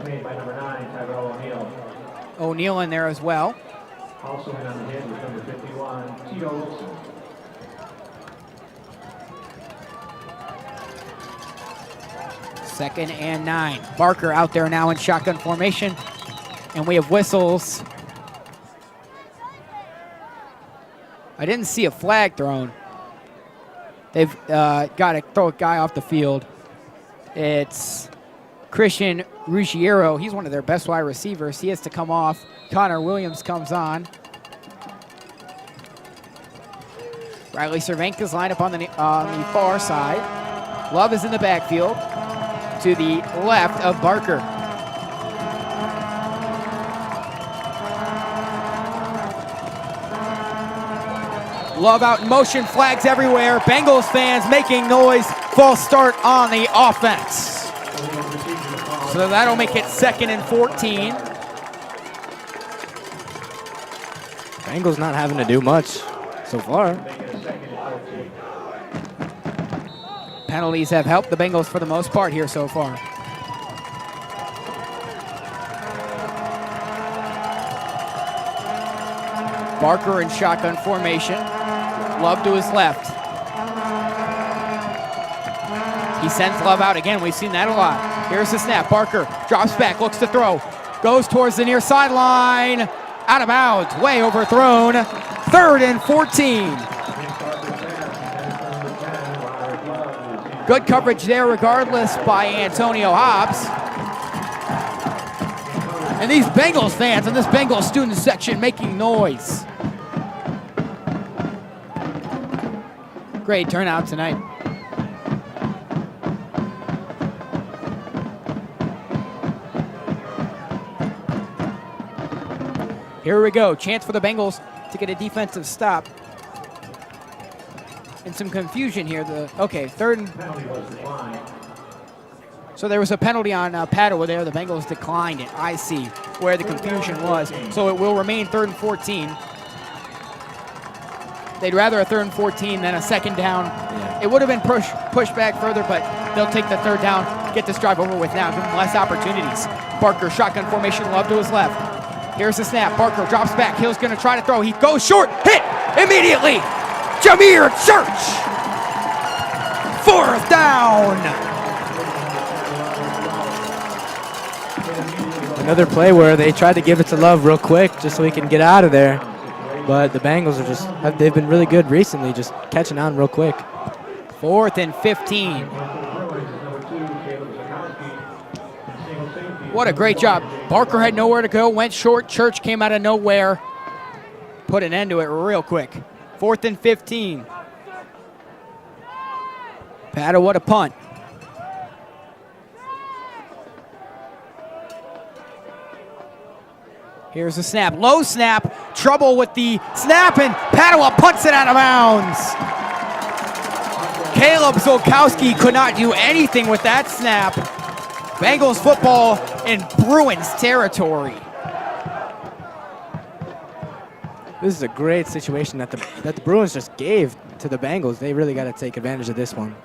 Speaker 3: O'Neal in there as well.
Speaker 5: Also in on the hit was number 51, Tito Wilson.
Speaker 3: Second and 9. Barker out there now in shotgun formation. And we have whistles. I didn't see a flag thrown. They've got to throw a guy off the field. It's Christian Ruggiero. He's one of their best wide receivers. He has to come off. Connor Williams comes on. Riley Cervenka's lined up on the far side. Love is in the backfield to the left of Barker. Love out in motion, flags everywhere. Bengals fans making noise. False start on the offense. So that'll make it 2nd and 14.
Speaker 4: Bengals not having to do much so far.
Speaker 3: Penalties have helped the Bengals for the most part here so far. Barker in shotgun formation. Love to his left. He sends Love out again. We've seen that a lot. Here's the snap. Barker drops back, looks to throw. Goes towards the near sideline. Out of bounds, way overthrown. 3rd and 14. Good coverage there regardless by Antonio Hobbs. And these Bengals fans in this Bengals student section making noise. Great turnout tonight. Here we go. Chance for the Bengals to get a defensive stop. And some confusion here. 3rd and... So there was a penalty on Padua there. The Bengals declined it. I see where the confusion was. So it will remain 3rd and 14. They'd rather a 3rd and 14 than a 2nd down. Yeah. It would have been pushed back further, but they'll take the 3rd down, get this drive over with now, give them less opportunities. Barker, shotgun formation, Love to his left. Here's the snap. Barker drops back. Hill's going to try to throw. He goes short. Hit immediately. Jameer Church. 4th down.
Speaker 4: Another play where they tried to give it to Love real quick just so he can get out of there. But the Bengals are they've been really good recently, just catching on real quick.
Speaker 3: 4th and 15. What a great job. Barker had nowhere to go, went short. Church came out of nowhere. Put an end to it real quick. 4th and 15. Padua to punt. Here's the snap. Low snap. Trouble with the snap, and Padua punts it out of bounds. Caleb Zolkowski could not do anything with that snap. Bengals football in Bruins territory.
Speaker 4: This is a great situation that the Bruins just gave to the Bengals. They really got to take advantage of this one.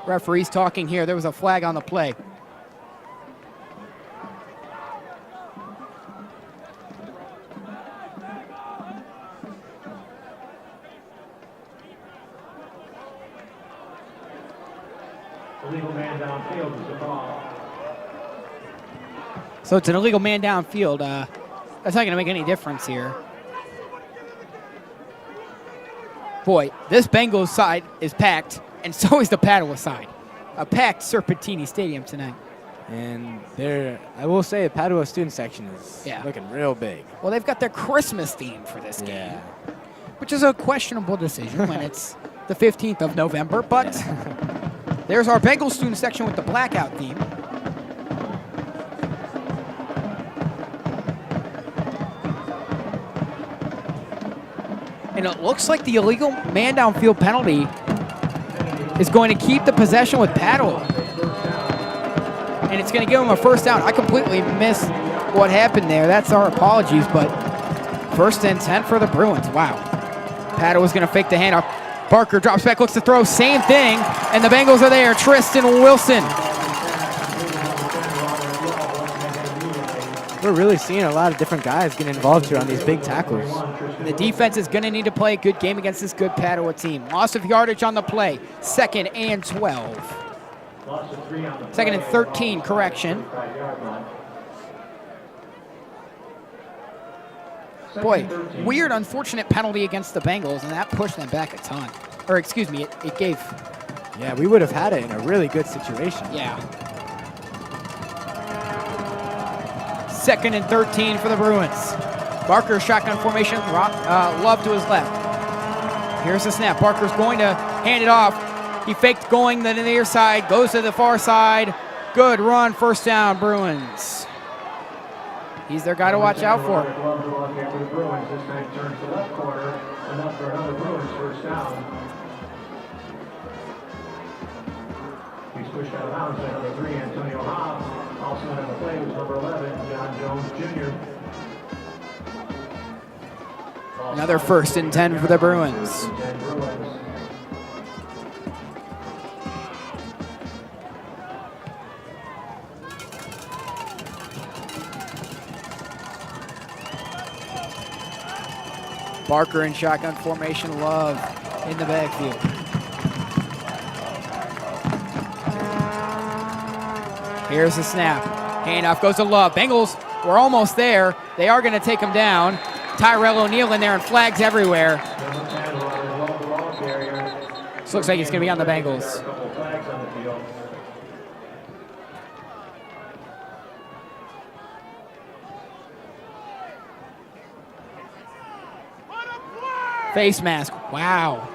Speaker 3: Referee's talking here. There was a flag on the play.
Speaker 5: Illegal man downfield is the call.
Speaker 3: So it's an illegal man downfield. That's not going to make any difference here. Boy, this Bengals side is packed, and so is the Padua side. A packed Serpentini Stadium tonight.
Speaker 4: And I will say, the Padua student section is
Speaker 3: Yeah.
Speaker 4: looking real big.
Speaker 3: Well, they've got their Christmas theme for this game,
Speaker 4: Yeah.
Speaker 3: which is a questionable decision when it's the 15th of November, but there's our Bengals student section with the blackout theme. And it looks like the illegal man downfield penalty is going to keep the possession with Padua. And it's going to give them a first down. I completely missed what happened there. That's our apologies, but first and 10 for the Bruins. Wow. Padua's going to fake the handoff. Barker drops back, looks to throw, same thing, and the Bengals are there. Tristan Wilson.
Speaker 4: We're really seeing a lot of different guys getting involved here on these big tackles.
Speaker 3: And the defense is going to need to play a good game against this good Padua team. Loss of yardage on the play. 2nd and 12. 2nd and 13, correction. Boy, weird, unfortunate penalty against the Bengals, and that pushed them back a ton. Or excuse me, it gave.
Speaker 4: Yeah, we would have had it in a really good situation.
Speaker 3: Yeah. 2nd and 13 for the Bruins. Barker shotgun formation, Love to his left. Here's the snap. Barker's going to hand it off. He faked going to the near side, goes to the far side. Good run, first down, Bruins. He's their guy to watch out for.
Speaker 5: Bruins this time turns to left corner, enough for another Bruins first down. He's pushed out of bounds by number 3, Antonio Hobbs. Also on the play was number 11, John Jones Jr.
Speaker 3: Another 1st and 10 for the Bruins. Barker in shotgun formation, Love in the backfield. Here's the snap. Handoff goes to Love. Bengals were almost there. They are going to take him down. Tyrell O'Neal in there and flags everywhere. This looks like he's going to be on the Bengals. Face mask. Wow.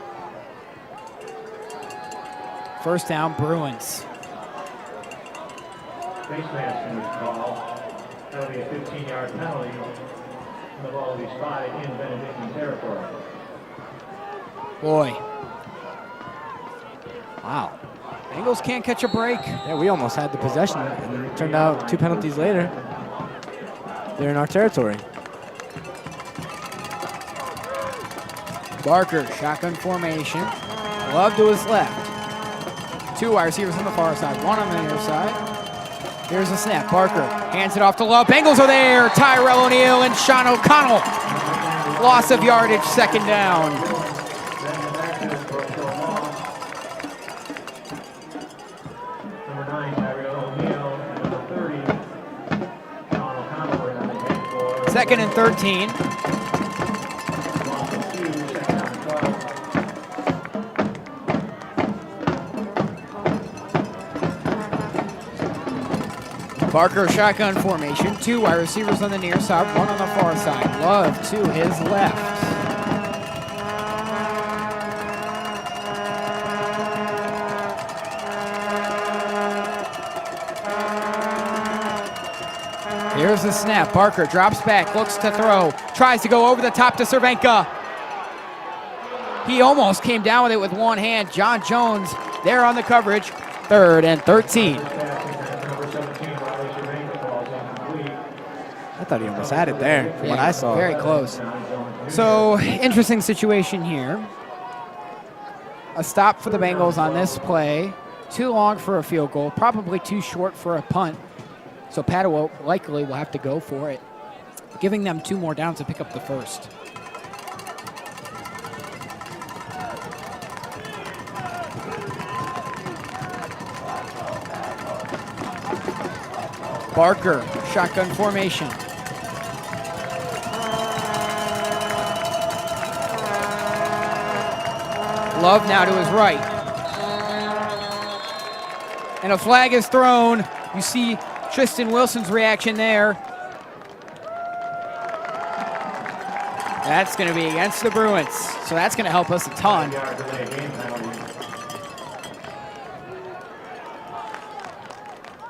Speaker 3: First down, Bruins.
Speaker 5: Face mask in this call. That'll be a 15-yard penalty. The ball will be spotted in Benedictine territory.
Speaker 3: Boy. Wow. Bengals can't catch a break.
Speaker 4: Yeah, we almost had the possession, and it turned out 2 penalties later, they're in our territory.
Speaker 3: Barker, shotgun formation. Love to his left. 2 wide receivers on the far side, 1 on the near side. Here's the snap. Barker hands it off to Love. Bengals are there. Tyrell O'Neal and Sean O'Connell. Loss of yardage, 2nd down.
Speaker 5: Number 9, Tyrell O'Neal, and number 30, Sean O'Connell were on the head for
Speaker 3: 2nd and 13.
Speaker 5: loss of 2, 2nd down and 12.
Speaker 3: Barker, shotgun formation. 2 wide receivers on the near side, 1 on the far side. Love to his left. Here's the snap. Barker drops back, looks to throw, tries to go over the top to Cervenka. He almost came down with it with one hand. John Jones there on the coverage. 3rd and 13.
Speaker 4: I thought he almost had it there from what I saw.
Speaker 3: Very close. So, interesting situation here. A stop for the Bengals on this play. Too long for a field goal, probably too short for a punt. So Padua likely will have to go for it, giving them 2 more downs to pick up the first. Barker, shotgun formation. Love now to his right. And a flag is thrown. You see Tristan Wilson's reaction there. That's going to be against the Bruins, so that's going to help us a ton.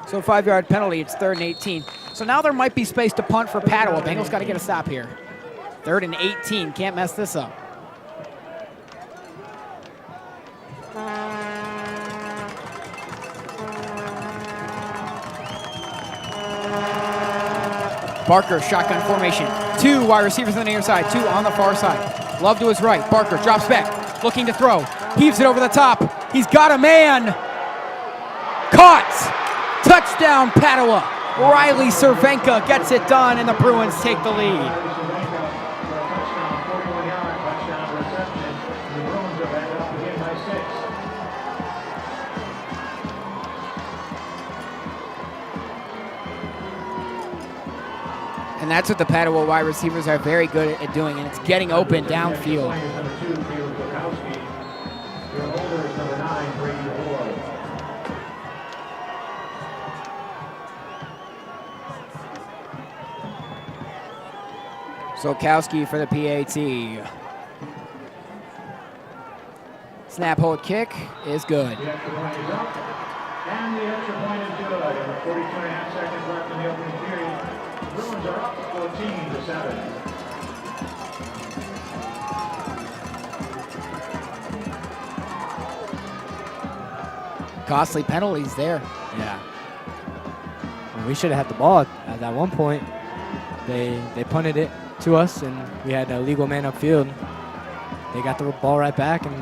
Speaker 3: So 5-yard penalty, it's 3rd and 18. So now there might be space to punt for Padua. Bengals got to get a stop here. 3rd and 18, can't mess this up. Barker, shotgun formation. 2 wide receivers on the near side, 2 on the far side. Love to his right. Barker drops back, looking to throw. Heaves it over the top. He's got a man. Caught. Touchdown, Padua. Riley Cervenka gets it done, and the Bruins take the lead. And that's what the Padua wide receivers are very good at doing, and it's getting open downfield. Solkowski for the PAT. Snap, hold, kick is good.
Speaker 5: The extra point is up, and the extra point is good. With 42.5 seconds left in the opening period, the Bruins are up 14-7.
Speaker 3: Costly penalties there.
Speaker 4: Yeah. We should have had the ball at that one point. They punted it to us, and we had a legal man upfield. They got the ball right back and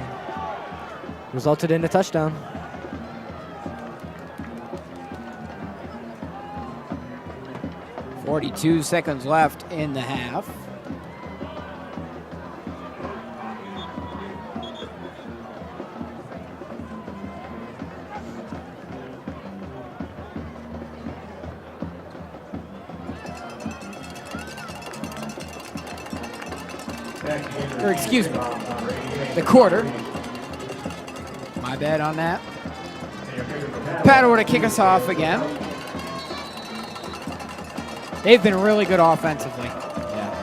Speaker 4: resulted in a touchdown.
Speaker 3: .42 seconds left in the half. Or excuse me, the quarter. My bad on that. Padua to kick us off again. They've been really good offensively.
Speaker 4: Yeah.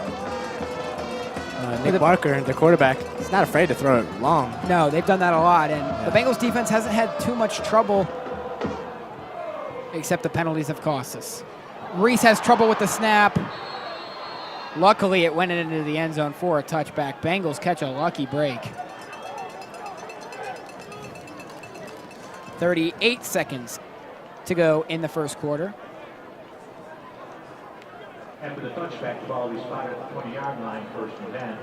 Speaker 4: Nick Barker, the quarterback, is not afraid to throw it long.
Speaker 3: No, they've done that a lot, and the Bengals defense hasn't had too much trouble, except the penalties have cost us. Reese has trouble with the snap. Luckily, it went into the end zone for a touchback. Bengals catch a lucky break. 38 seconds to go in the first quarter.
Speaker 5: After the touchback, the ball will be spotted at the 20-yard line, 1st and 10.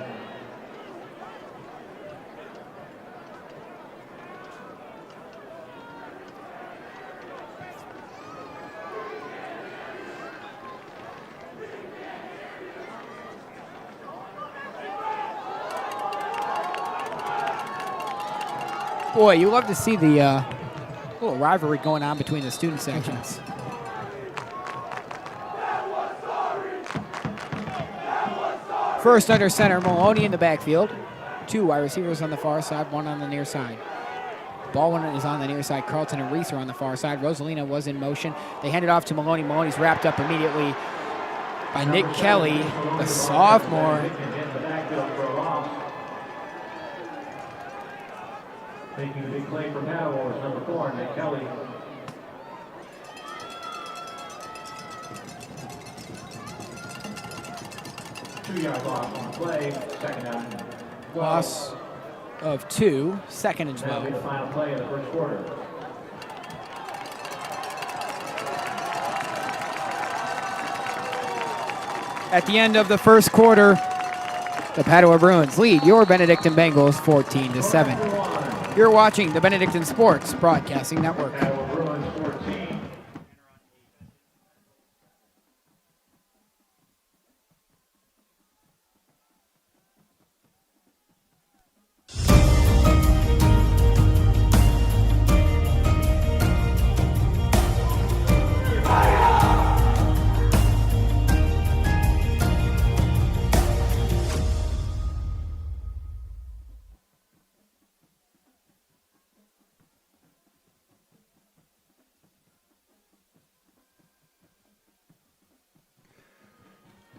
Speaker 3: Boy, you love to see the little rivalry going on between the student sections. First under center, Maloney in the backfield. 2 wide receivers on the far side, 1 on the near side. Baldwin is on the near side. Carlton and Reese are on the far side. Rosalina was in motion. They hand it off to Maloney. Maloney's wrapped up immediately by Nick Kelly, the sophomore.
Speaker 5: Making the big play for Padua was number 4, Nick Kelly. Two-yard loss on the play, 2nd down.
Speaker 3: Loss of 2, 2nd and
Speaker 5: That'll be the
Speaker 3: 12.
Speaker 5: final play of the first quarter.
Speaker 3: At the end of the first quarter, the Padua Bruins lead your Benedictine Bengals 14-7. You're watching the Benedictine Sports Broadcasting Network.
Speaker 5: Padua Bruins 14.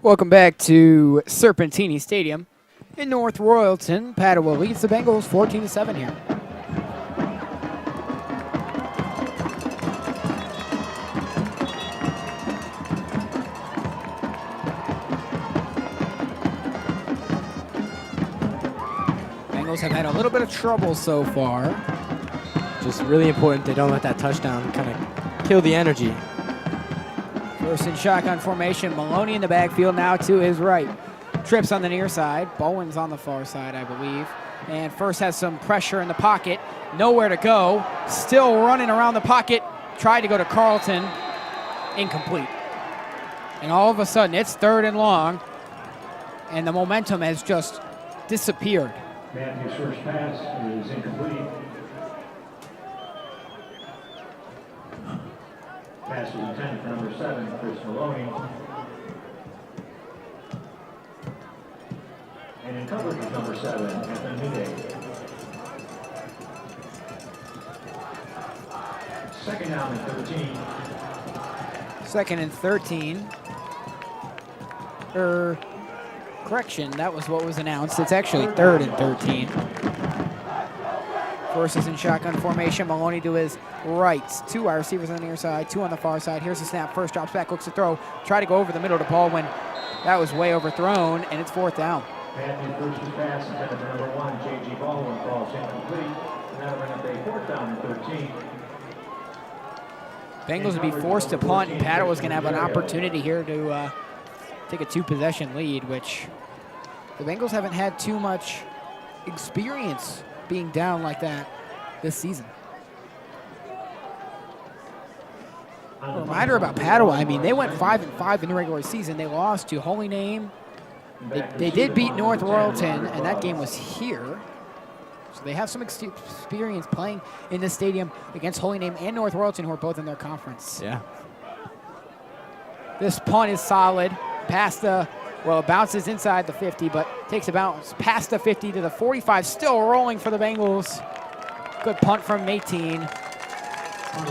Speaker 3: Welcome back to Serpentini Stadium in North Royalton. Padua leads the Bengals 14-7 here. Bengals have had a little bit of trouble so far.
Speaker 4: Just really important they don't let that touchdown kind of kill the energy.
Speaker 3: First in shotgun formation, Maloney in the backfield now to his right. Trips on the near side, Bowen's on the far side, I believe. And First has some pressure in the pocket, nowhere to go. Still running around the pocket, tried to go to Carlton, incomplete. And all of a sudden, it's 3rd and long, and the momentum has just disappeared.
Speaker 5: Matthew's first pass is incomplete. Pass is intended for number 7, Chris Maloney. And in coverage is number 7, Anthony. Second down and 13.
Speaker 3: 2nd and 13. Correction, that was what was announced. It's actually 3rd and 13. First is in shotgun formation. Maloney to his right. 2 wide receivers on the near side, 2 on the far side. Here's the snap. First drops back, looks to throw. Try to go over the middle to Baldwin. That was way overthrown, and it's 4th down.
Speaker 5: Matthew Bruce's pass intended for number 1, J.G. Baldwin, falls incomplete. And that'll bring up a 4th down and 13.
Speaker 3: Bengals would be forced to punt, and Padua's going to have an opportunity here to take a 2-possession lead, which the Bengals haven't had too much experience being down like that this season. A reminder about Padua, I mean, they went 5-5 in the regular season. They lost to Holy Name. They did beat North Royalton, and that game was here. So they have some experience playing in this stadium against Holy Name and North Royalton, who are both in their conference.
Speaker 4: Yeah.
Speaker 3: This punt is solid. Past the, well, it bounces inside the 50, but takes a bounce past the 50 to the 45. Still rolling for the Bengals. Good punt from 18.
Speaker 5: Touchdown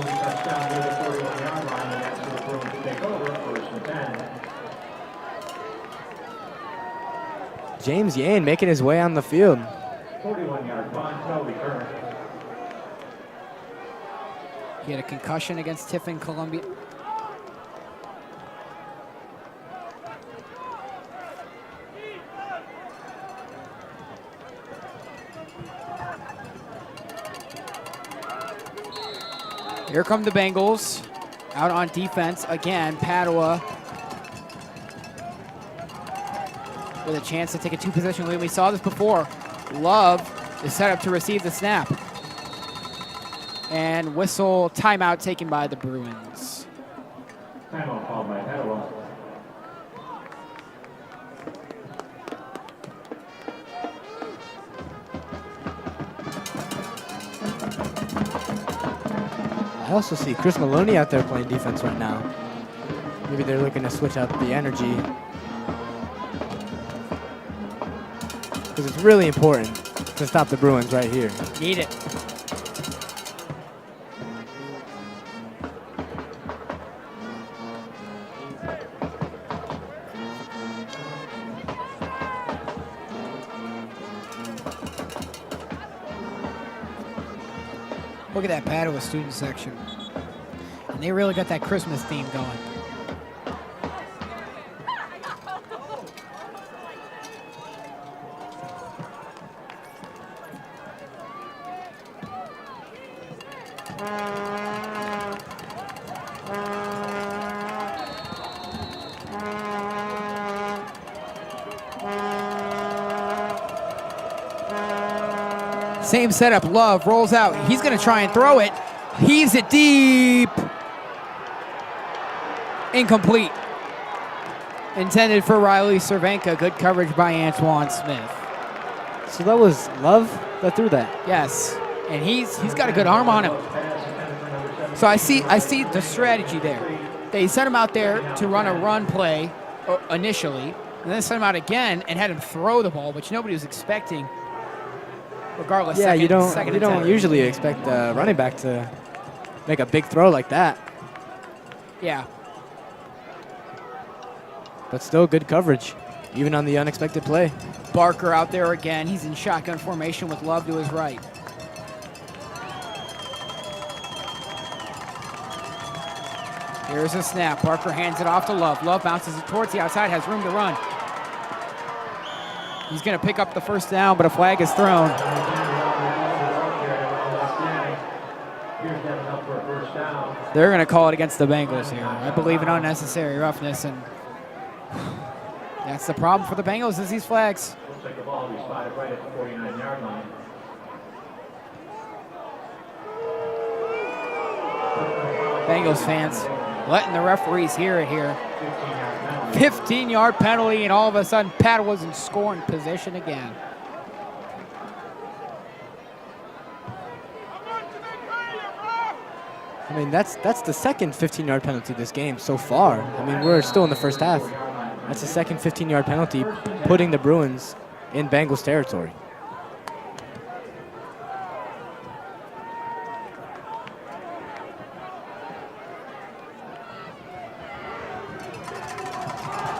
Speaker 5: near the 41-yard line, and that's for the Bruins to take over, 1st and 10.
Speaker 4: James Yane making his way on the field.
Speaker 5: 41-yard punt, no return.
Speaker 3: He had a concussion against Tiffin Columbia. Here come the Bengals out on defense again. Padua with a chance to take a 2-possession lead. We saw this before. Love is set up to receive the snap. And whistle timeout taken by the Bruins.
Speaker 5: Timeout called by Padua.
Speaker 4: I also see Chris Maloney out there playing defense right now. Maybe they're looking to switch up the energy. Because it's really important to stop the Bruins right here.
Speaker 3: Need it. Look at that Padua student section. And they really got that Christmas theme going. Same setup. Love rolls out. He's going to try and throw it. Heaves it deep. Incomplete. Intended for Riley Cervenka. Good coverage by Antoine Smith.
Speaker 4: So that was Love that threw that.
Speaker 3: Yes, and he's got a good arm on him. So I see the strategy there. They sent him out there to run a run play initially, and then sent him out again and had him throw the ball, which nobody was expecting. Regardless,
Speaker 4: Yeah, you don't
Speaker 3: attempt.
Speaker 4: usually expect a running back to make a big throw like that.
Speaker 3: Yeah.
Speaker 4: But still good coverage, even on the unexpected play.
Speaker 3: Barker out there again. He's in shotgun formation with Love to his right. Here's a snap. Barker hands it off to Love. Love bounces it towards the outside, has room to run. He's going to pick up the first down, but a flag is thrown. They're going to call it against the Bengals here. I believe in unnecessary roughness, and that's the problem for the Bengals is these flags.
Speaker 5: Looks like the ball will be spotted right at the 49-yard line.
Speaker 3: Bengals fans letting the referees hear it here. 15-yard penalty, and all of a sudden Padua's in scoring position again.
Speaker 4: I mean, that's the second 15-yard penalty this game so far. I mean, we're still in the first half. That's the second 15-yard penalty, putting the Bruins in Bengals territory.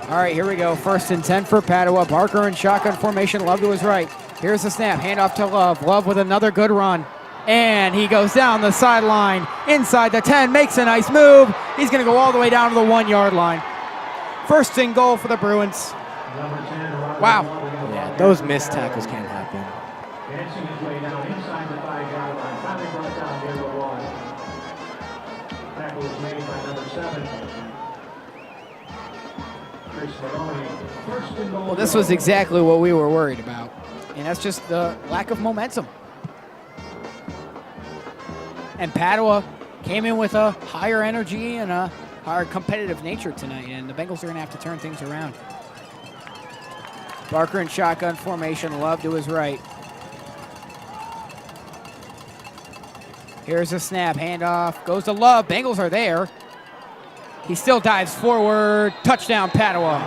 Speaker 3: All right, here we go. 1st and 10 for Padua. Barker in shotgun formation. Love to his right. Here's the snap. Handoff to Love. Love with another good run. And he goes down the sideline. Inside the 10. Makes a nice move. He's going to go all the way down to the 1-yard line. 1st and goal for the Bruins. Wow.
Speaker 4: Yeah, those missed tackles can't happen.
Speaker 5: Dancing his way down inside the 5-yard line. Finally brought down near the 1. Tackle was made by number 7.
Speaker 3: Well, this was exactly what we were worried about. And that's just the lack of momentum. And Padua came in with a higher energy and a higher competitive nature tonight. And the Bengals are going to have to turn things around. Barker in shotgun formation. Love to his right. Here's a snap. Handoff. Goes to Love. Bengals are there. He still dives forward. Touchdown, Padua.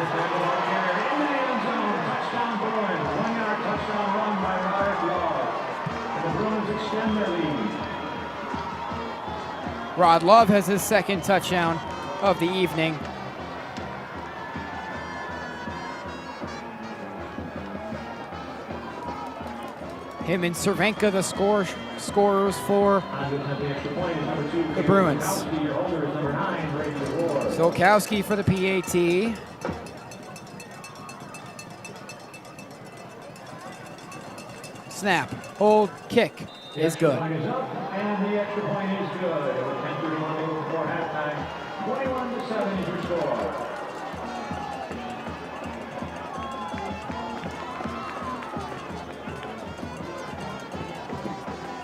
Speaker 3: Rod Love has his 2nd touchdown of the evening. Him and Cervenka, the scorers for the Bruins. Solkowski for the PAT. Snap, hold, kick is good.
Speaker 5: And the extra point is good. 10:31 to go before halftime. 21-7 is your score.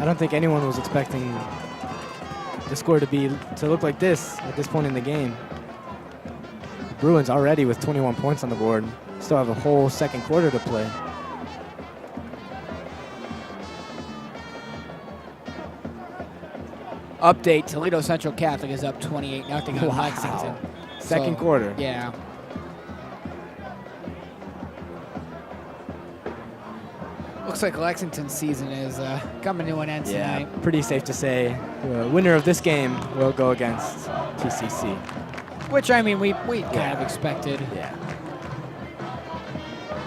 Speaker 4: I don't think anyone was expecting the score to look like this at this point in the game. Bruins already with 21 points on the board. Still have a whole 2nd quarter to play.
Speaker 3: Update, Toledo Central Catholic is up 28-0 on Lexington.
Speaker 4: 2nd quarter.
Speaker 3: Yeah. Looks like Lexington's season is coming to an end tonight.
Speaker 4: Yeah, pretty safe to say the winner of this game will go against TCC.
Speaker 3: Which, I mean, we kind of expected.
Speaker 4: Yeah.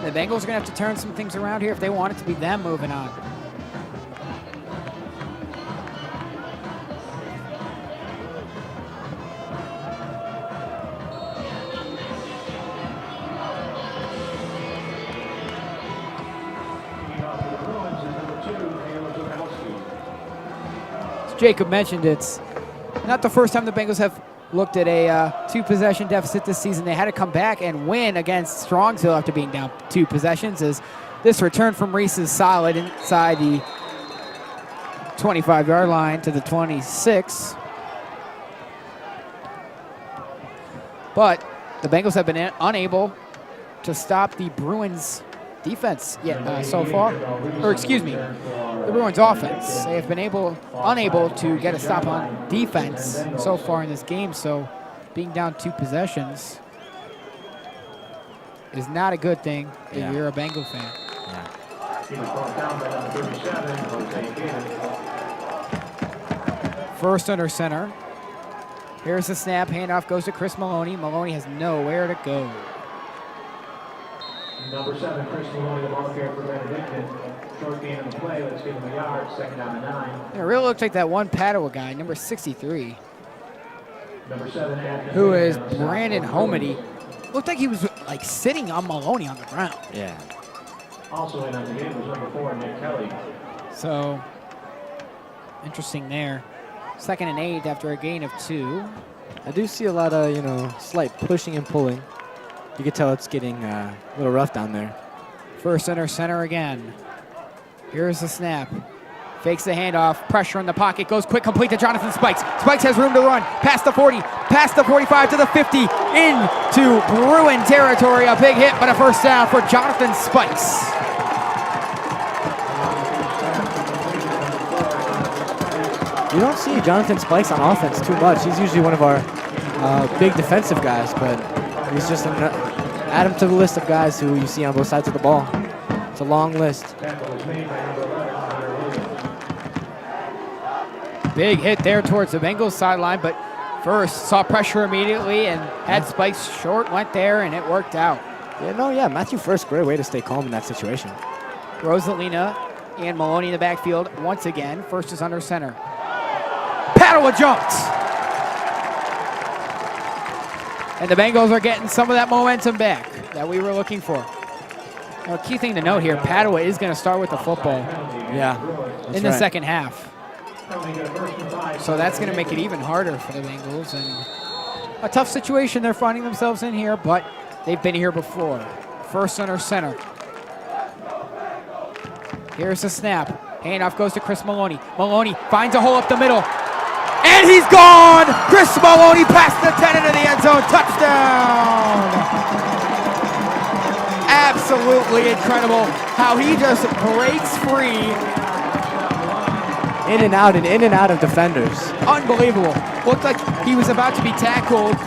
Speaker 3: The Bengals are going to have to turn some things around here if they want it to be them moving on. Jacob mentioned, it's not the first time the Bengals have looked at a 2-possession deficit this season. They had to come back and win against Strongsville after being down 2 possessions. As this return from Reese is solid inside the 25-yard line to the 26. But the Bengals have been unable to stop the Bruins defense yet so far. Or excuse me, the Bruins offense. They have been unable to get a stop on defense so far in this game. So being down 2 possessions is not a good thing if you're a Bengal fan. First under center. Here's the snap. Handoff goes to Chris Maloney. Maloney has nowhere to go.
Speaker 5: Number 7, Chris Maloney, the ball carrier for Benedictine. Short gain in the play. Let's give him a yard. 2nd down and 9.
Speaker 3: It really looks like that one Padua guy, number 63,
Speaker 5: Number 7, anthem.
Speaker 3: who is Brandon Homedy. Looked like he was like sitting on Maloney on the ground.
Speaker 4: Yeah.
Speaker 5: Also in on the game was number 4, Nick Kelly.
Speaker 3: So interesting there. 2nd and 8 after a gain of 2.
Speaker 4: I do see a lot of, slight pushing and pulling. You can tell it's getting a little rough down there.
Speaker 3: First under center again. Here's the snap. Fakes the handoff. Pressure in the pocket. Goes quick, complete to Jonathan Spikes. Spikes has room to run. Past the 40. Past the 45 to the 50. Into Bruin territory. A big hit, but a first down for Jonathan Spikes.
Speaker 4: You don't see Jonathan Spikes on offense too much. He's usually one of our big defensive guys, but he's just add him to the list of guys who you see on both sides of the ball. It's a long list.
Speaker 3: Big hit there towards the Bengals sideline, but first saw pressure immediately and had Spikes short, went there, and it worked out.
Speaker 4: Matthew First, great way to stay calm in that situation.
Speaker 3: Rosalina and Maloney in the backfield once again. First is under center. Padua jumped. And the Bengals are getting some of that momentum back that we were looking for. Now, a key thing to note here, Padua is going to start with the football in the second half. So that's going to make it even harder for the Bengals. And a tough situation they're finding themselves in here, but they've been here before. First under center. Here's the snap. Handoff goes to Chris Maloney. Maloney finds a hole up the middle. And he's gone! Chris Maloney past the 10 into the end zone. Touchdown! Absolutely incredible how he just breaks free.
Speaker 4: In and out of defenders.
Speaker 3: Unbelievable. Looked like he was about to be tackled,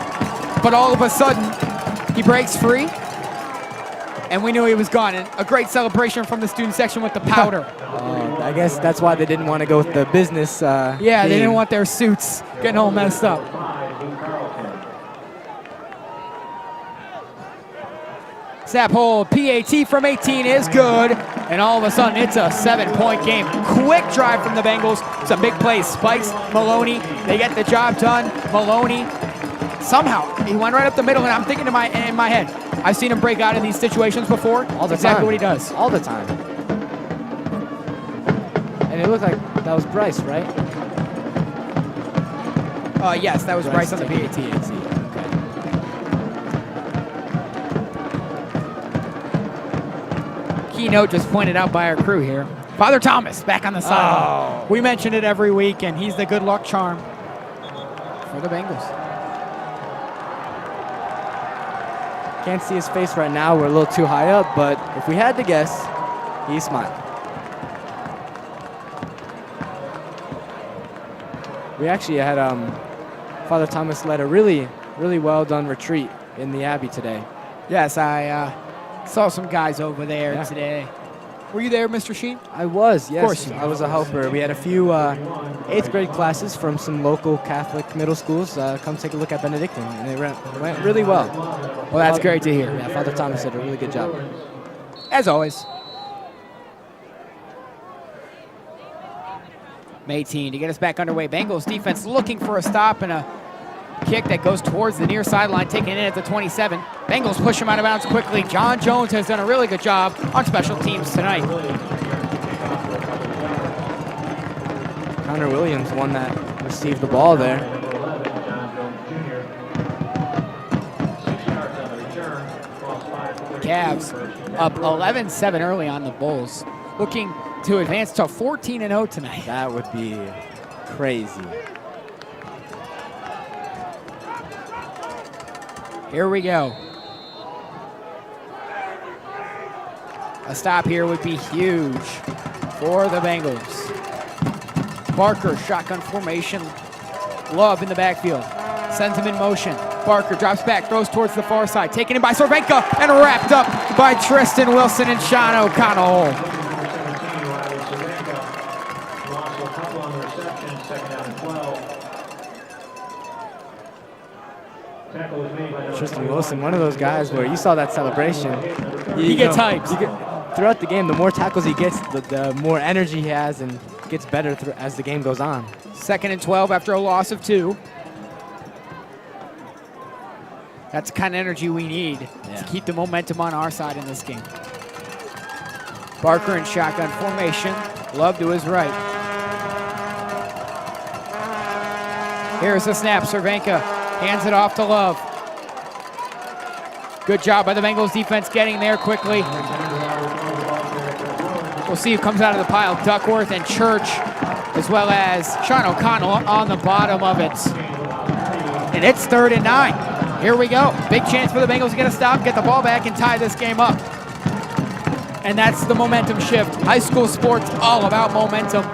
Speaker 3: but all of a sudden, he breaks free. And we knew he was gone. And a great celebration from the student section with the powder.
Speaker 4: I guess that's why they didn't want to go with the business
Speaker 3: they
Speaker 4: theme.
Speaker 3: didn't want their suits getting all messed up. Snap hold, PAT from 18 is good. And all of a sudden, it's a 7-point game. Quick drive from the Bengals. Some big plays. Spikes, Maloney, they get the job done. Maloney, somehow, he went right up the middle, and I'm thinking in my head, I've seen him break out of these situations before.
Speaker 4: All the
Speaker 3: exactly
Speaker 4: time.
Speaker 3: what he does.
Speaker 4: All the time. And it looked like that was Bryce, right?
Speaker 3: Yes, that was Bryce on the PAT. Keynote just pointed out by our crew here. Father Thomas back on the sideline. We mention it every week, and he's the good luck charm for the Bengals.
Speaker 4: Can't see his face right now. We're a little too high up, but if we had to guess, he's smiling. We actually had Father Thomas led a really, really well done retreat in the Abbey today.
Speaker 3: Yes, I saw some guys over there today. Were you there, Mr. Sheen?
Speaker 4: I was, yes.
Speaker 3: Of course.
Speaker 4: I was a helper. We had a few 8th grade classes from some local Catholic middle schools come take a look at Benedictine, and it went really well.
Speaker 3: Well, that's great to hear.
Speaker 4: Yeah, Father Thomas did a really good job.
Speaker 3: As always. Mayteen to get us back underway. Bengals defense looking for a stop and a kick that goes towards the near sideline, taken in at the 27. Bengals push him out of bounds quickly. John Jones has done a really good job on special teams tonight.
Speaker 4: Connor Williams, the one that received the ball there.
Speaker 3: Cavs up 11-7 early on the Bulls. looking to advance to 14-0 tonight.
Speaker 4: That would be crazy.
Speaker 3: Here we go. A stop here would be huge for the Bengals. Barker, shotgun formation. Love in the backfield. Sends him in motion. Barker drops back, throws towards the far side. Taken in by Cervenka and wrapped up by Tristan Wilson and Sean O'Connell.
Speaker 5: Lost a couple on the reception, second down and 12. Tackle was made by number
Speaker 4: Tristan Wilson, one of those guys where you saw that celebration.
Speaker 3: He gets hyped.
Speaker 4: Throughout the game, the more tackles he gets, the more energy he has and gets better as the game goes on.
Speaker 3: 2nd and 12 after a loss of 2. That's the kind of energy we need to keep the momentum on our side in this game. Barker in shotgun formation. Love to his right. Here's the snap. Cervenka hands it off to Love. Good job by the Bengals defense getting there quickly. We'll see who comes out of the pile. Duckworth and Church, as well as Sean O'Connell on the bottom of it. And it's 3rd and 9. Here we go. Big chance for the Bengals to get a stop, get the ball back, and tie this game up. And that's the momentum shift. High school sports, all about momentum.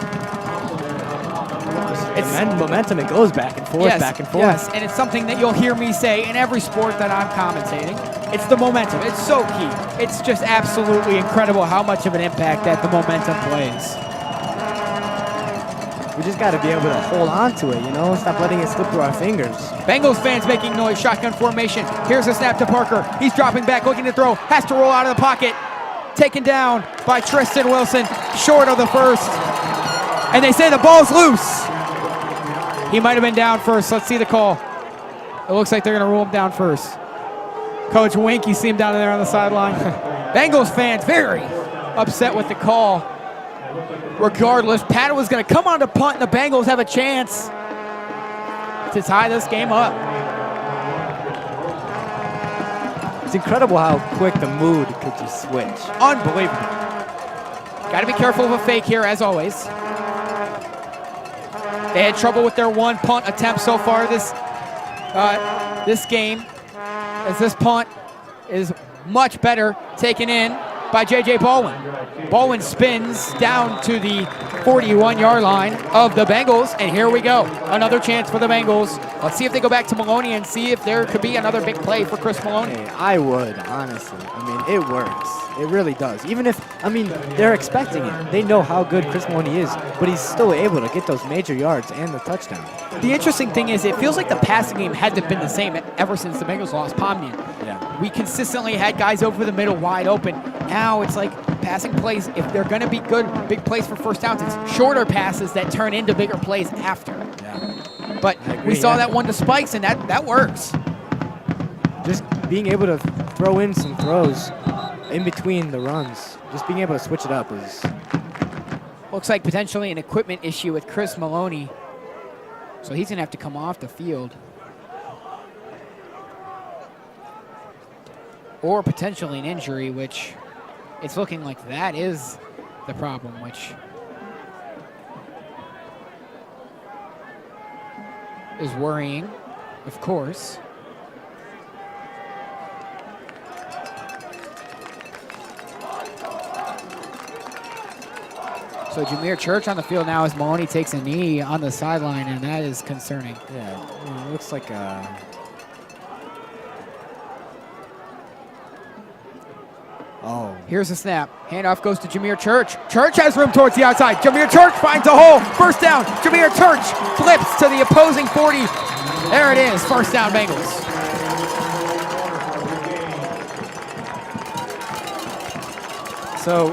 Speaker 4: It's momentum, it goes back and forth, back and forth.
Speaker 3: Yes, and it's something that you'll hear me say in every sport that I'm commentating. It's the momentum. It's so key. It's just absolutely incredible how much of an impact that the momentum plays.
Speaker 4: We just got to be able to hold on to it, you know, stop letting it slip through our fingers.
Speaker 3: Bengals fans making noise, shotgun formation. Here's a snap to Parker. He's dropping back, looking to throw, has to roll out of the pocket. Taken down by Tristan Wilson, short of the first. And they say the ball's loose. He might have been down first. Let's see the call. It looks like they're going to rule him down first. Coach Wink, you see him down there on the sideline. Bengals fans very upset with the call. Regardless, Padua's going to come on to punt, and the Bengals have a chance to tie this game up.
Speaker 4: It's incredible how quick the mood could just switch.
Speaker 3: Unbelievable. Got to be careful of a fake here, as always. They had trouble with their one punt attempt so far this game, as this punt is much better taken in by J.J. Baldwin. Baldwin spins down to the 41-yard line of the Bengals, and here we go. Another chance for the Bengals. Let's see if they go back to Maloney and see if there could be another big play for Chris Maloney.
Speaker 4: Hey, I would, honestly. I mean, it works. It really does. Even if, I mean, they're expecting it. They know how good Chris Maloney is, but he's still able to get those major yards and the touchdown.
Speaker 3: The interesting thing is it feels like the passing game hasn't been the same ever since the Bengals lost Pomnian.
Speaker 4: Yeah.
Speaker 3: We consistently had guys over the middle wide open. Now it's like passing plays, if they're going to be good, big plays for first downs, it's shorter passes that turn into bigger plays after.
Speaker 4: Yeah.
Speaker 3: But we saw that one to Spikes, and that works.
Speaker 4: Just being able to throw in some throws in between the runs, just being able to switch it up is...
Speaker 3: Looks like potentially an equipment issue with Chris Maloney. So he's going to have to come off the field. Or potentially an injury, which it's looking like that is the problem, which is worrying, of course. So Jameer Church on the field now as Maloney takes a knee on the sideline, and that is concerning.
Speaker 4: Yeah, I mean, it looks like
Speaker 3: Oh. Here's the snap. Handoff goes to Jameer Church. Church has room towards the outside. Jameer Church finds a hole. First down. Jameer Church flips to the opposing 40. There it is. First down, Bengals. So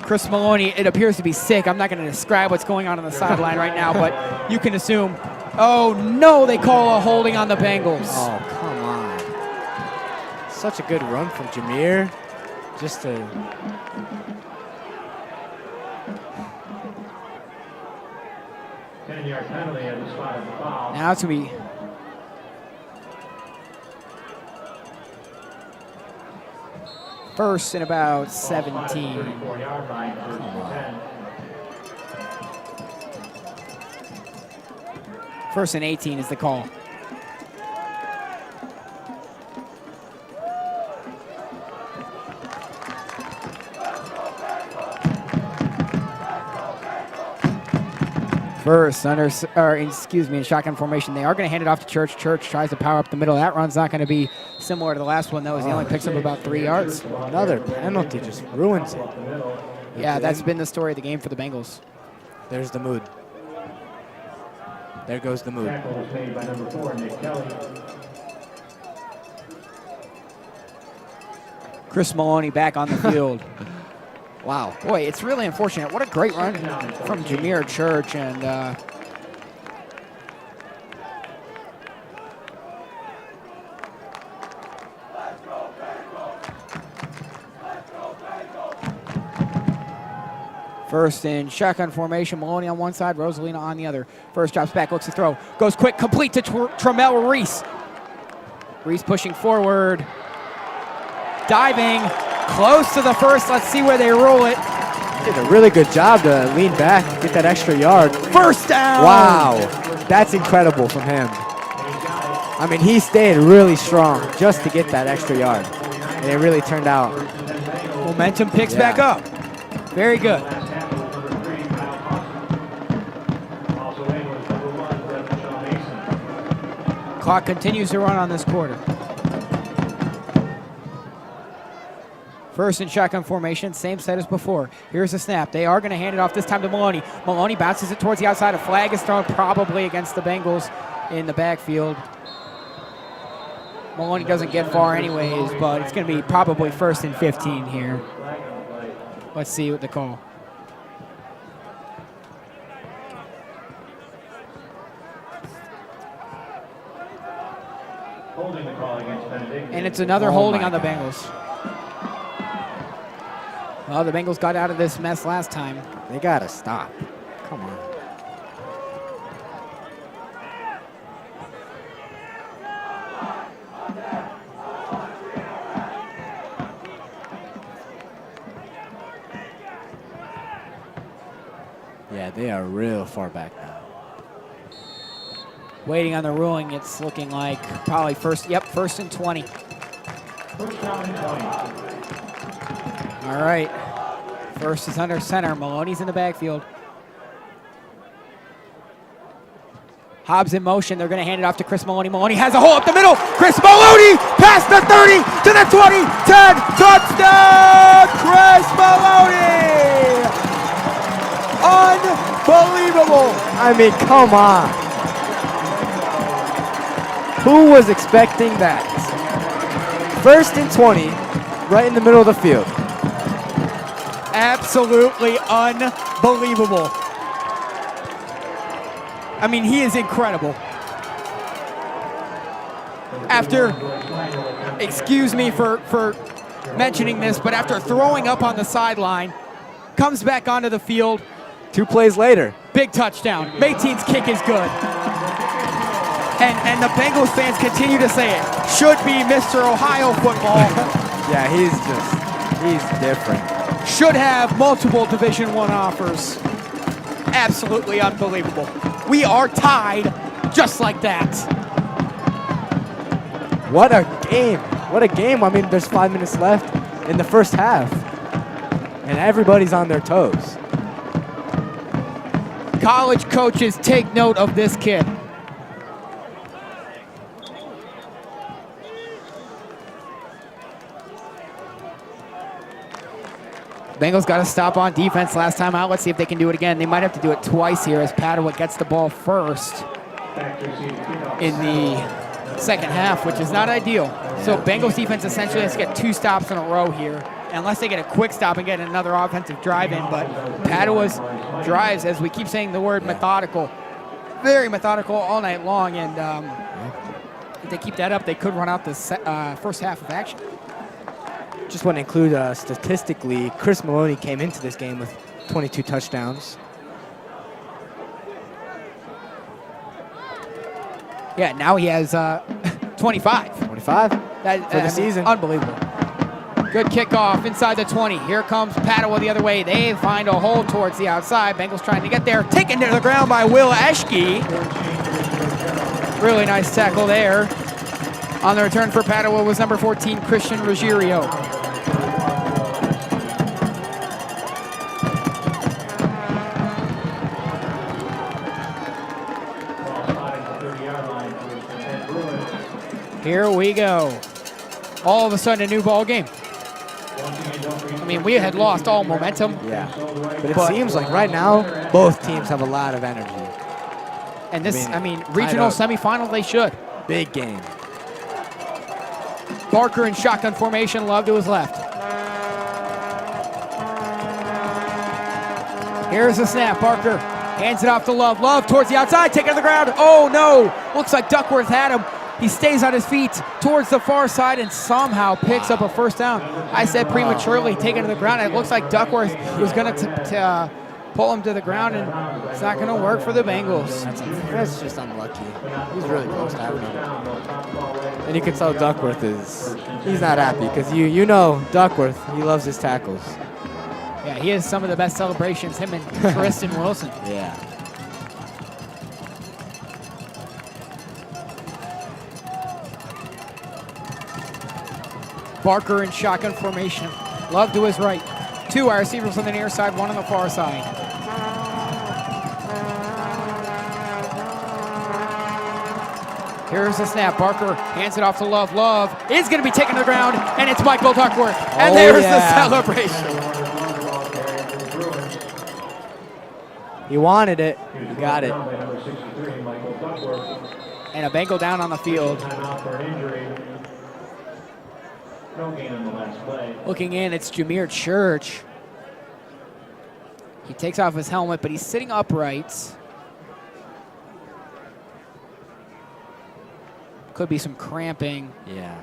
Speaker 3: Chris Maloney, it appears to be sick. I'm not going to describe what's going on the sideline right now, but you can assume. Oh, no, they call a holding on the Bengals.
Speaker 4: Oh, come on. Such a good run from Jameer. Just to...
Speaker 3: Now it's going to be... First and about 17.
Speaker 5: 34-yard line, first and 10.
Speaker 3: First and 18 is the call. First, in shotgun formation. They are going to hand it off to Church. Church tries to power up the middle. That run's not going to be similar to the last one, though, as he only picks up about 3 yards.
Speaker 4: Another penalty just ruins it.
Speaker 3: Yeah, that's been the story of the game for the Bengals.
Speaker 4: There's the mood. There goes the mood.
Speaker 5: Tackle was made by number 4, Nick Kelly.
Speaker 3: Chris Maloney back on the field. Wow. Boy, it's really unfortunate. What a great run from Jameer Church. And first in shotgun formation, Maloney on one side, Rosalina on the other. First drops back, looks to throw. Goes quick, complete to Tremel Reese. Reese pushing forward. Diving. Close to the first. Let's see where they roll it.
Speaker 4: Did a really good job to lean back, get that extra yard.
Speaker 3: First down.
Speaker 4: Wow. That's incredible from him. I mean, he stayed really strong just to get that extra yard. And it really turned out.
Speaker 3: Momentum picks back up. Very good. Clock continues to run on this quarter. First in shotgun formation, same set as before. Here's the snap. They are going to hand it off this time to Maloney. Maloney bounces it towards the outside. A flag is thrown probably against the Bengals in the backfield. Maloney doesn't get far anyways, but it's going to be probably first and 15 here. Let's see what the call.
Speaker 5: Holding the call against Benedictine.
Speaker 3: And it's another holding on the Bengals. Well, the Bengals got out of this mess last time.
Speaker 4: They got to stop. Come on. Yeah, they are real far back now.
Speaker 3: Waiting on the ruling, it's looking like probably first and 20.
Speaker 5: First down and 20.
Speaker 3: All right. First is under center. Maloney's in the backfield. Hobbs in motion. They're going to hand it off to Chris Maloney. Maloney has a hole up the middle. Chris Maloney past the 30 to the 20. 10. Touchdown, Chris Maloney. Unbelievable.
Speaker 4: I mean, come on. Who was expecting that? First and 20, right in the middle of the field.
Speaker 3: Absolutely unbelievable. I mean, he is incredible. After, excuse me for mentioning this, but after throwing up on the sideline, comes back onto the field.
Speaker 4: 2 plays later.
Speaker 3: Big touchdown. Mayteen's kick is good. And the Bengals fans continue to say it. Should be Mr. Ohio football.
Speaker 4: Yeah, he's different.
Speaker 3: Should have multiple Division I offers. Absolutely unbelievable. We are tied just like that.
Speaker 4: What a game. What a game. I mean, there's 5 minutes left in the first half. And everybody's on their toes.
Speaker 3: College coaches, take note of this kid. Bengals got to stop on defense last time out. Let's see if they can do it again. They might have to do it twice here as Padua gets the ball first in the second half, which is not ideal. So Bengals defense essentially has to get 2 stops in a row here, unless they get a quick stop and get another offensive drive in. But Padua's drives, as we keep saying the word methodical, very methodical all night long. And if they keep that up, they could run out the first half of action.
Speaker 4: Just want to include statistically, Chris Maloney came into this game with 22 touchdowns.
Speaker 3: Yeah, now he has 25.
Speaker 4: 25
Speaker 3: That,
Speaker 4: for the season.
Speaker 3: Unbelievable. Good kickoff inside the 20. Here comes Padua the other way. They find a hole towards the outside. Bengals trying to get there. Taken to the ground by Will Eschke. Really nice tackle there. On the return for Padua was number 14, Christian Ruggiero. Here we go. All of a sudden, a new ball game. I mean, we had lost all momentum.
Speaker 4: Yeah. But it seems like right now, both teams have a lot of energy.
Speaker 3: And this, regional semifinal, they should.
Speaker 4: Big game.
Speaker 3: Barker in shotgun formation, Love to his left. Here's the snap. Barker hands it off to Love. Love towards the outside, taken to the ground. Oh, no. Looks like Duckworth had him. He stays on his feet towards the far side and somehow picks up a first down. I said prematurely taken to the ground. It looks like Duckworth was going to pull him to the ground, and it's not going to work for the Bengals.
Speaker 4: That's just unlucky. He's really close to having him. And you can tell Duckworth he's not happy because you know Duckworth, he loves his tackles.
Speaker 3: Yeah, he has some of the best celebrations, him and Tristan Wilson.
Speaker 4: Yeah.
Speaker 3: Barker in shotgun formation. Love to his right. Two wide receivers on the near side, one on the far side. Here's the snap. Barker hands it off to Love. Love is going to be taken to the ground, and it's Michael Duckworth. And there's the celebration.
Speaker 4: He wanted it. He got it.
Speaker 3: And a Bengal down on the field.
Speaker 5: No gain on the last play.
Speaker 3: Looking in, it's Jameer Church. He takes off his helmet, but he's sitting upright. Could be some cramping.
Speaker 4: Yeah.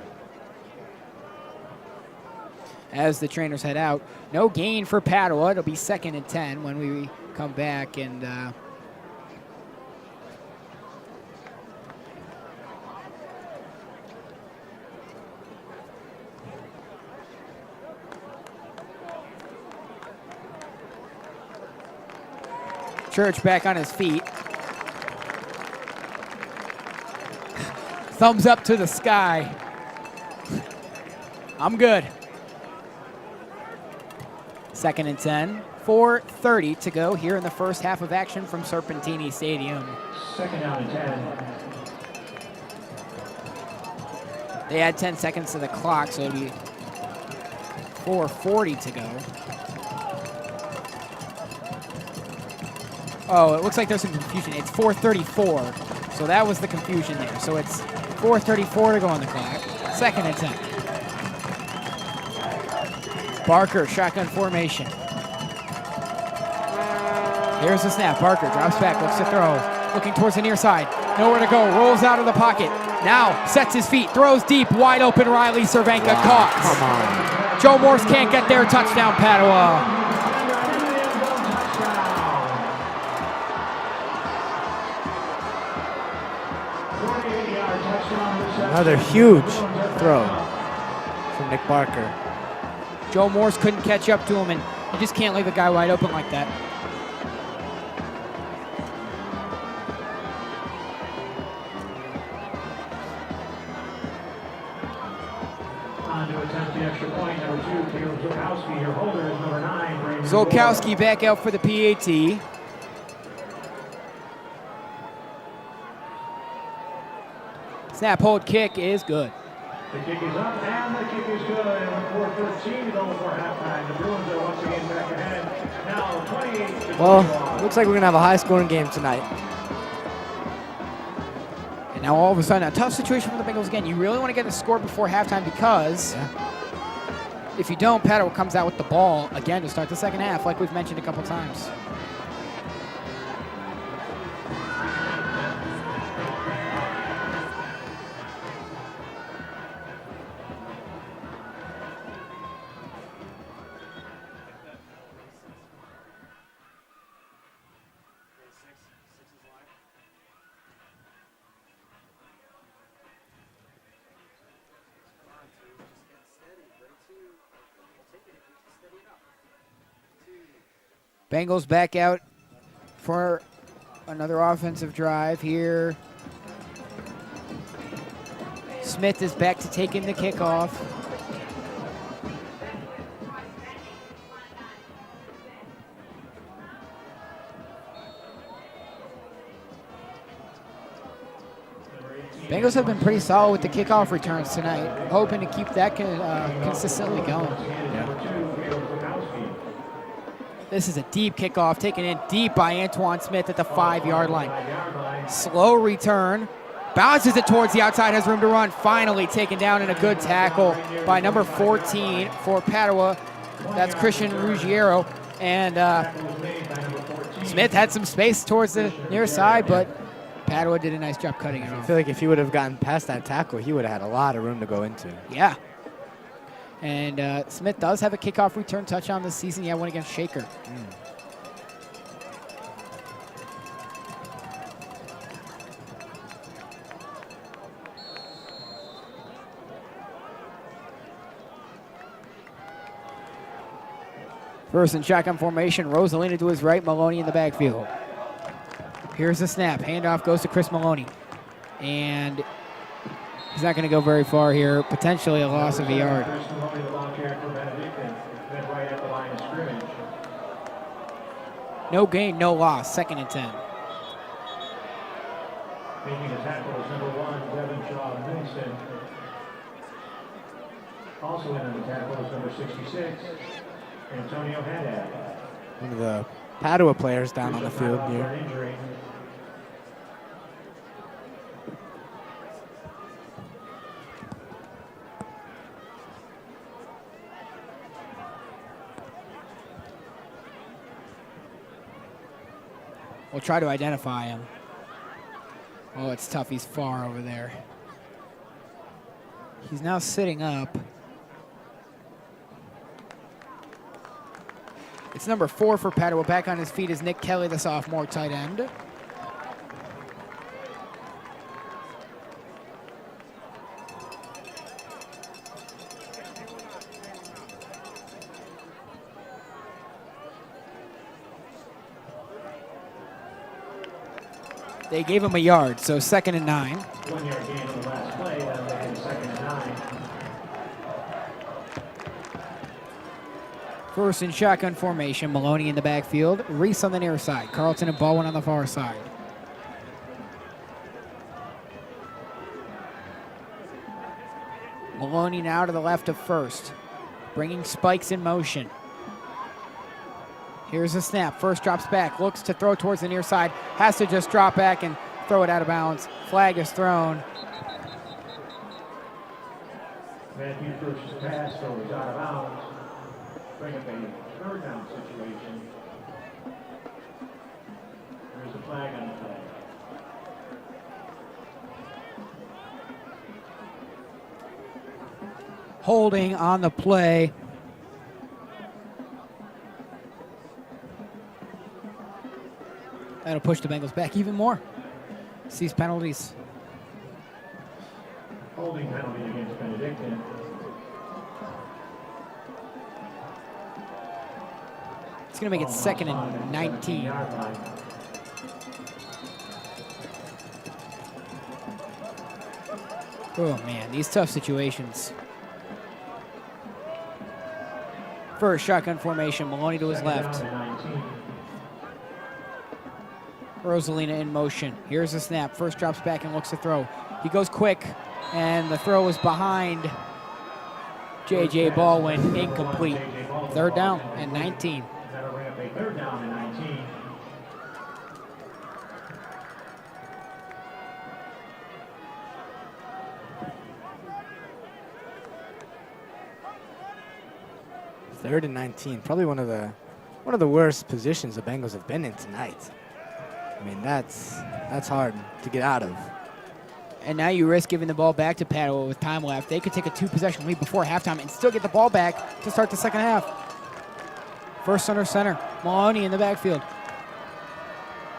Speaker 3: As the trainers head out. No gain for Padua. It'll be 2nd and 10 when we come back. And Church back on his feet. Thumbs up to the sky. I'm good. 2nd and 10. 4:30 to go here in the first half of action from Serpentini Stadium.
Speaker 5: 2nd down and 10.
Speaker 3: They add 10 seconds to the clock, so it'll be 4:40 to go. Oh, it looks like there's some confusion. It's 4:34, so that was the confusion there. So it's 4:34 to go on the clock. 2nd and 10. Barker, shotgun formation. Here's the snap. Barker drops back, looks to throw. Looking towards the near side. Nowhere to go. Rolls out of the pocket. Now sets his feet. Throws deep. Wide open. Riley Cervenka caught.
Speaker 4: Come on.
Speaker 3: Joe Morse can't get there. Touchdown, Padua.
Speaker 4: Another huge throw from Nick Barker.
Speaker 3: Joe Morse couldn't catch up to him, and you just can't leave a guy wide open like that.
Speaker 5: On to attempt the extra point, number 2, Caleb Zolkowski. Your holder is number 9, Brandon
Speaker 3: Zolkowski back out for the PAT. Snap, hold, kick is good.
Speaker 5: The kick is up and the kick is good. And with 4:13 to go before halftime, the Bruins are once again back ahead. Now 28.
Speaker 4: Well, looks like we're gonna have a high-scoring game tonight.
Speaker 3: And now all of a sudden, a tough situation for the Bengals again. You really want to get the score before halftime because if you don't, Padua comes out with the ball again to start the second half, like we've mentioned a couple times. Bengals back out for another offensive drive here. Smith is back to taking the kickoff. Bengals have been pretty solid with the kickoff returns tonight, hoping to keep that consistently going. This is a deep kickoff, taken in deep by Antoine Smith at the 5-yard line. Slow return, bounces it towards the outside, has room to run. Finally taken down in a good tackle by number 14 for Padua. That's Christian Ruggiero. And Smith had some space towards the near side, but Padua did a nice job cutting it
Speaker 4: I
Speaker 3: off.
Speaker 4: feel like if he would have gotten past that tackle, he would have had a lot of room to go into.
Speaker 3: Yeah. And Smith does have a kickoff return touchdown this season. Yeah, one against Shaker. First and shotgun formation. Rosalina to his right, Maloney in the backfield. Here's the snap. Handoff goes to Chris Maloney. And he's not going to go very far here. Potentially a loss of a yard.
Speaker 5: Chris Maloney, the long carry for Benedictine, then right at the line of scrimmage.
Speaker 3: No gain, no loss. 2nd and 10.
Speaker 5: Making the tackle is number 1, Devonshaw Livingston. Also in on the tackle is number 66, Antonio Haddad.
Speaker 4: One of the Padua players down on the field here.
Speaker 5: Injury.
Speaker 3: We'll try to identify him. Oh, it's tough. He's far over there. He's now sitting up. It's number 4 for Padua. Back on his feet is Nick Kelly, the sophomore tight end. They gave him a yard, so 2nd and 9.
Speaker 5: 1 yard gain on the last play, that'll make it 2nd and 9.
Speaker 3: First and shotgun formation. Maloney in the backfield. Reese on the near side. Carlton and Bowen on the far side. Maloney now to the left of first, bringing Spikes in motion. Here's a snap. First drops back. Looks to throw towards the near side. Has to just drop back and throw it out of bounds. Flag is thrown.
Speaker 5: Matthew Bruce's pass goes out of bounds. Bring up a 3rd down situation. There's a flag on the play.
Speaker 3: Holding on the play. That'll push the Bengals back even more. Sees penalties.
Speaker 5: Holding penalty against Benedictine.
Speaker 3: It's going to make it 2nd and 19. Oh, man, these tough situations. First shotgun formation. Maloney to his left. Rosalina in motion. Here's the snap. First drops back and looks to throw. He goes quick, and the throw is behind J.J. Baldwin. Incomplete. 3rd down and 19.
Speaker 5: That'll bring up a 3rd down and 19.
Speaker 4: Third and 19. Probably one of the worst positions the Bengals have been in tonight. I mean, that's hard to get out of.
Speaker 3: And now you risk giving the ball back to Padua with time left. They could take a 2-possession lead before halftime and still get the ball back to start the 2nd half. First under center. Maloney in the backfield.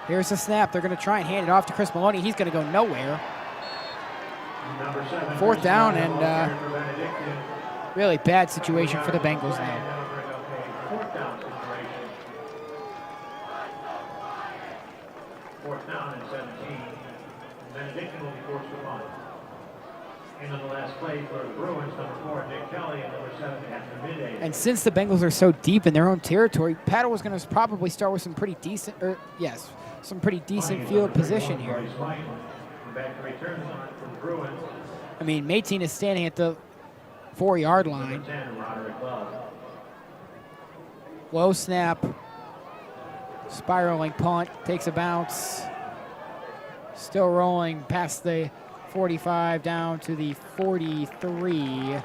Speaker 3: Here's the snap. They're going to try and hand it off to Chris Maloney. He's going to go nowhere. 4th down and really bad situation for the Bengals now.
Speaker 5: Fourth down and 17. Benedictine will be forced to punt. And on the last play for the Bruins, number 4, Nick Kelly, and number 7, after midday.
Speaker 3: And since the Bengals are so deep in their own territory, Padua was going to probably start with some pretty decent, some pretty decent field position here.
Speaker 5: Back to return for the Bruins.
Speaker 3: I mean, Mayteen is standing at the 4-yard line.
Speaker 5: Number 10, Roderick Love.
Speaker 3: Low snap, spiraling punt, takes a bounce. Still rolling past the 45 down to the 43.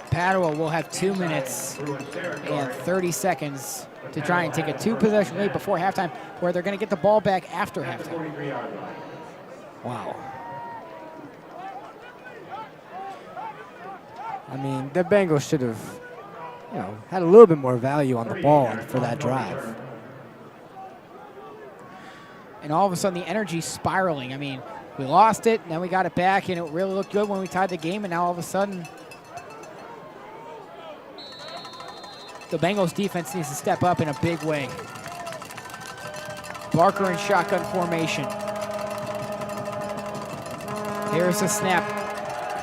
Speaker 3: Padua will have 2 minutes and 30 seconds to try and take a 2-possession lead before halftime, where they're going to get the ball back after halftime. Wow.
Speaker 4: I mean, the Bengals should have, had a little bit more value on the ball for that drive.
Speaker 3: And all of a sudden, the energy's spiraling. I mean, we lost it, then we got it back, and it really looked good when we tied the game, and now all of a sudden, the Bengals defense needs to step up in a big way. Barker in shotgun formation. Here's the snap.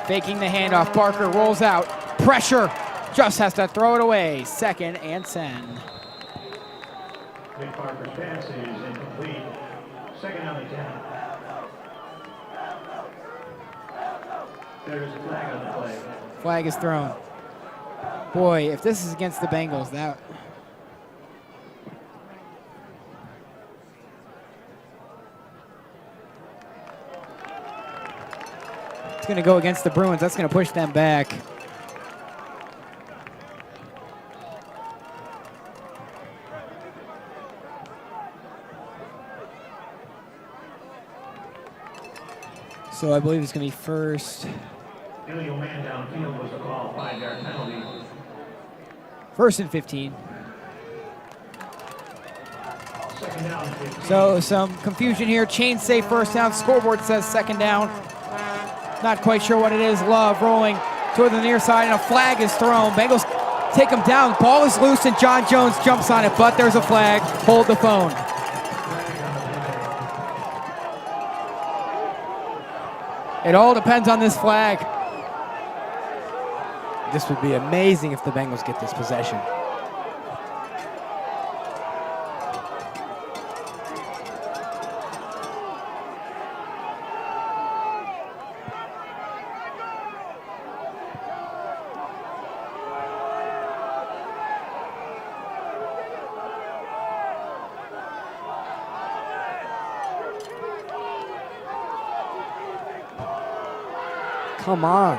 Speaker 3: Faking the handoff. Barker rolls out. Pressure. Just has to throw it away. 2nd and 10.
Speaker 5: Nick Parker's pass is incomplete. 2nd down and 10. There's a flag on the play.
Speaker 3: Flag is thrown. Boy, if this is against the Bengals, that... It's going to go against the Bruins. That's going to push them back. So I believe it's going to be first.
Speaker 5: Illegal man downfield was a call, 5-yard penalty.
Speaker 3: 1st and 15.
Speaker 5: 2nd down and 15.
Speaker 3: So some confusion here. Chain say 1st down. Scoreboard says 2nd down. Not quite sure what it is. Love rolling toward the near side, and a flag is thrown. Bengals take him down. Ball is loose, and John Jones jumps on it, but there's a flag. Hold the phone. It all depends on this flag.
Speaker 4: This would be amazing if the Bengals get this possession. Come on.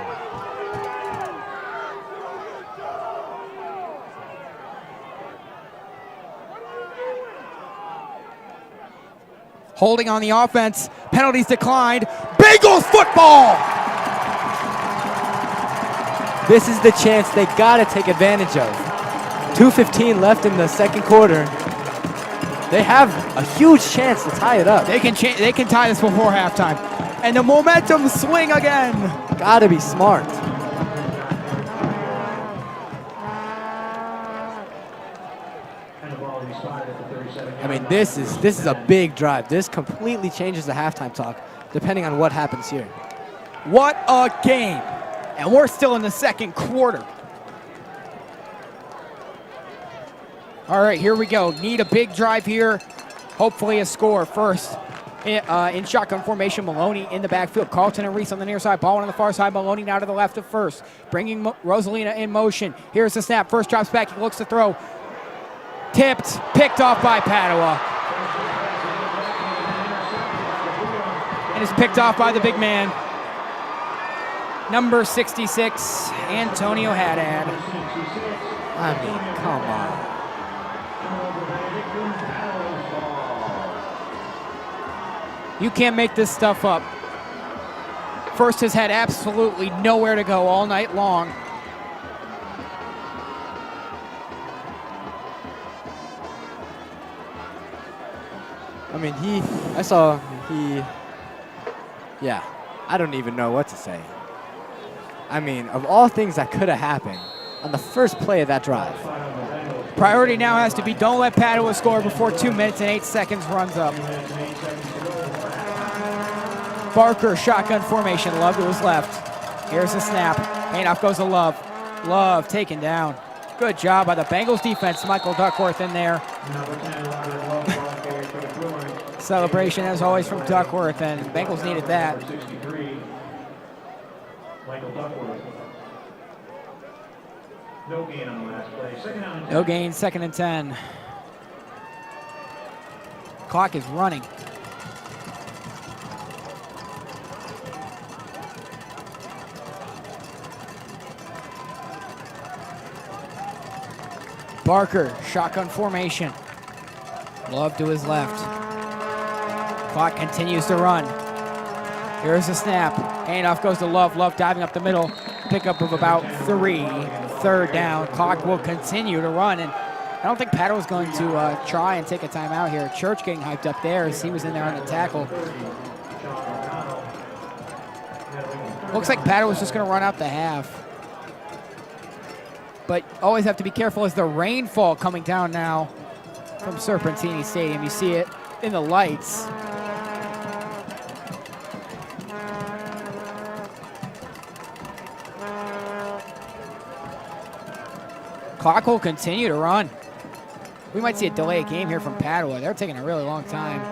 Speaker 3: Holding on the offense. Penalties declined. Bengals football!
Speaker 4: This is the chance they got to take advantage of. 2:15 left in the 2nd quarter. They have a huge chance to tie it up.
Speaker 3: They can tie this before halftime. And the momentum swing again.
Speaker 4: Gotta be smart. I mean, this is a big drive. This completely changes the halftime talk, depending on what happens here.
Speaker 3: What a game. And we're still in the 2nd quarter. All right, here we go. Need a big drive here. Hopefully a score. First, in shotgun formation, Maloney in the backfield. Carlton and Reese on the near side. Ball on the far side. Maloney now to the left of first. Bringing Rosalina in motion. Here's the snap. First drops back. He looks to throw. Tipped. Picked off by Padua. And is picked off by the big man. Number 66, Antonio Haddad.
Speaker 4: I mean, come on.
Speaker 3: You can't make this stuff up. First has had absolutely nowhere to go all night long.
Speaker 4: I mean, I don't even know what to say. I mean, of all things that could have happened, on the first play of that drive.
Speaker 3: Priority now has to be don't let Padua score before 2 minutes and 8 seconds runs up. Barker, shotgun formation, Love to his left. Here's the snap. Handoff goes to Love. Love taken down. Good job by the Bengals defense. Michael Duckworth in there. Celebration as always from Duckworth, and Bengals needed that.
Speaker 5: Michael Duckworth. No gain on the last play. Second down and 10.
Speaker 3: No gain, 2nd and 10. Clock is running. Barker, shotgun formation. Love to his left. Clock continues to run. Here's the snap. Handoff goes to Love. Love diving up the middle. Pickup of about 3. 3rd down. Clock will continue to run. And I don't think Padua's going to try and take a timeout here. Church getting hyped up there as he was in there on the tackle. Looks like Padua's just going to run out the half. But always have to be careful as the rainfall coming down now from Serpentini Stadium. You see it in the lights. Clock will continue to run. We might see a delayed game here from Padua. They're taking a really long time.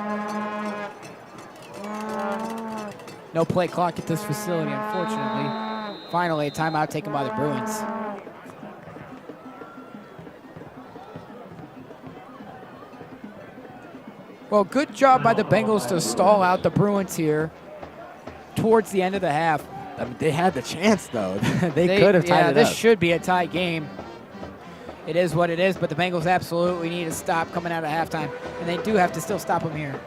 Speaker 3: No play clock at this facility, unfortunately. Finally, a timeout taken by the Bruins. Well, good job by the Bengals to stall out the Bruins here towards the end of the half.
Speaker 4: I mean, they had the chance, though. they could have tied it up.
Speaker 3: This should be a tie game. It is what it is, but the Bengals absolutely need to stop coming out of halftime, and they do have to still stop them here.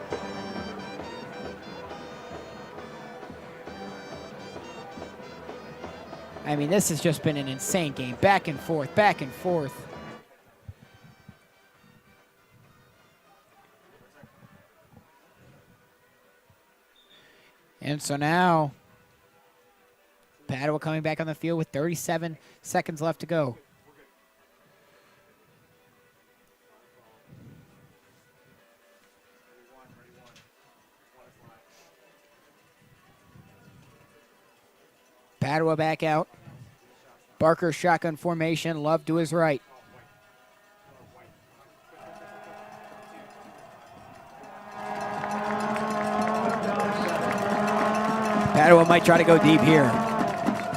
Speaker 3: I mean, this has just been an insane game. Back and forth, back and forth. And so now, Padua coming back on the field with 37 seconds left to go. Padua back out. Barker shotgun formation. Love to his right. Padua might try to go deep here.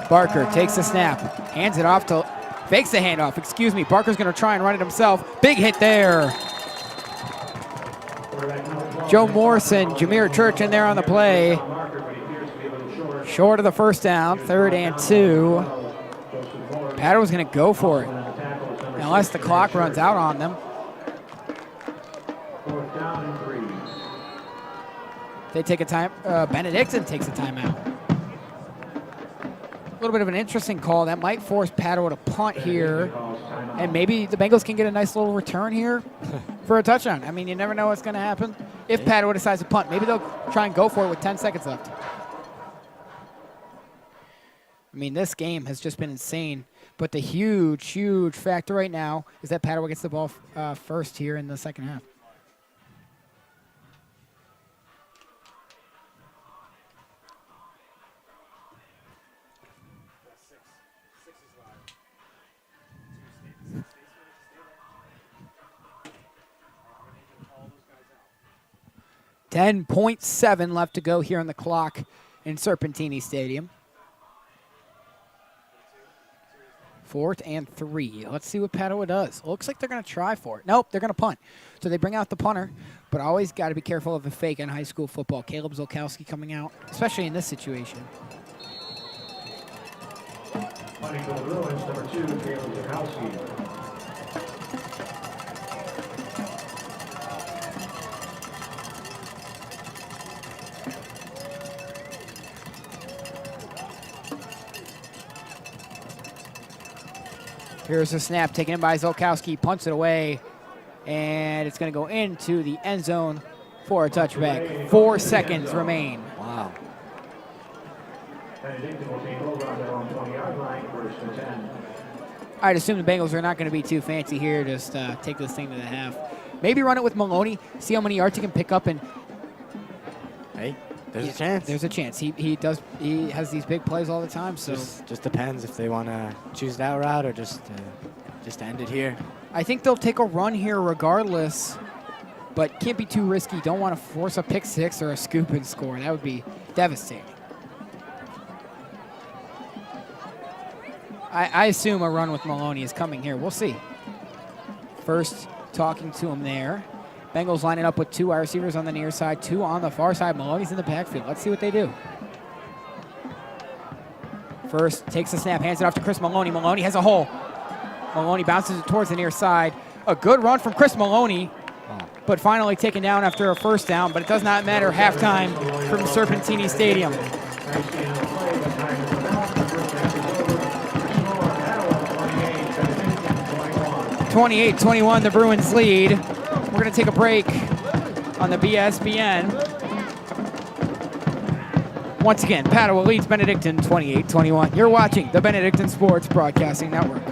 Speaker 3: Barker takes the snap. Hands it off to... Fakes the handoff. Excuse me. Barker's going to try and run it himself. Big hit there. Joe Morrison, Jameer Church in there on the play. Short of the first down, 3rd and 2. Padua's going to go for it, unless the clock runs out on them. They take a time. Benedictine takes a timeout. A little bit of an interesting call. That might force Padua to punt here. And maybe the Bengals can get a nice little return here for a touchdown. I mean, you never know what's going to happen. If Padua decides to punt, maybe they'll try and go for it with 10 seconds left. I mean, this game has just been insane. But the huge, huge factor right now is that Padua gets the ball first here in the second half. .7 left to go here on the clock in Serpentini Stadium. 4th and 3. Let's see what Padua does. Looks like they're going to try for it. Nope, they're going to punt. So they bring out the punter, but always got to be careful of a fake in high school football. Caleb Zolkowski coming out, especially in this situation.
Speaker 5: Punting for the Bruins, number 2, Caleb Zolkowski.
Speaker 3: Here's a snap taken in by Zolkowski, punts it away, and it's going to go into the end zone for a touchback. 4 seconds remain.
Speaker 4: Wow.
Speaker 5: Benedictine will take over on their own 20-yard line, 1st and 10.
Speaker 3: I'd assume the Bengals are not going to be too fancy here. Just take this thing to the half. Maybe run it with Maloney. See how many yards he can pick up. And
Speaker 4: hey, there's a chance.
Speaker 3: There's a chance. He has these big plays all the time. So
Speaker 4: just depends if they want to choose that route or just end it here.
Speaker 3: I think they'll take a run here regardless, but can't be too risky. Don't want to force a pick six or a scoop and score. That would be devastating. I assume a run with Maloney is coming here. We'll see. First, talking to him there. Bengals lining up with 2 wide receivers on the near side, 2 on the far side. Maloney's in the backfield. Let's see what they do. First, takes the snap, hands it off to Chris Maloney. Maloney has a hole. Maloney bounces it towards the near side. A good run from Chris Maloney, but finally taken down after a first down, but it does not matter. Halftime from Serpentini Stadium. 28-21, the Bruins lead. We're going to take a break on the BSBN. Once again, Padua leads Benedictine 28-21. You're watching the Benedictine Sports Broadcasting Network.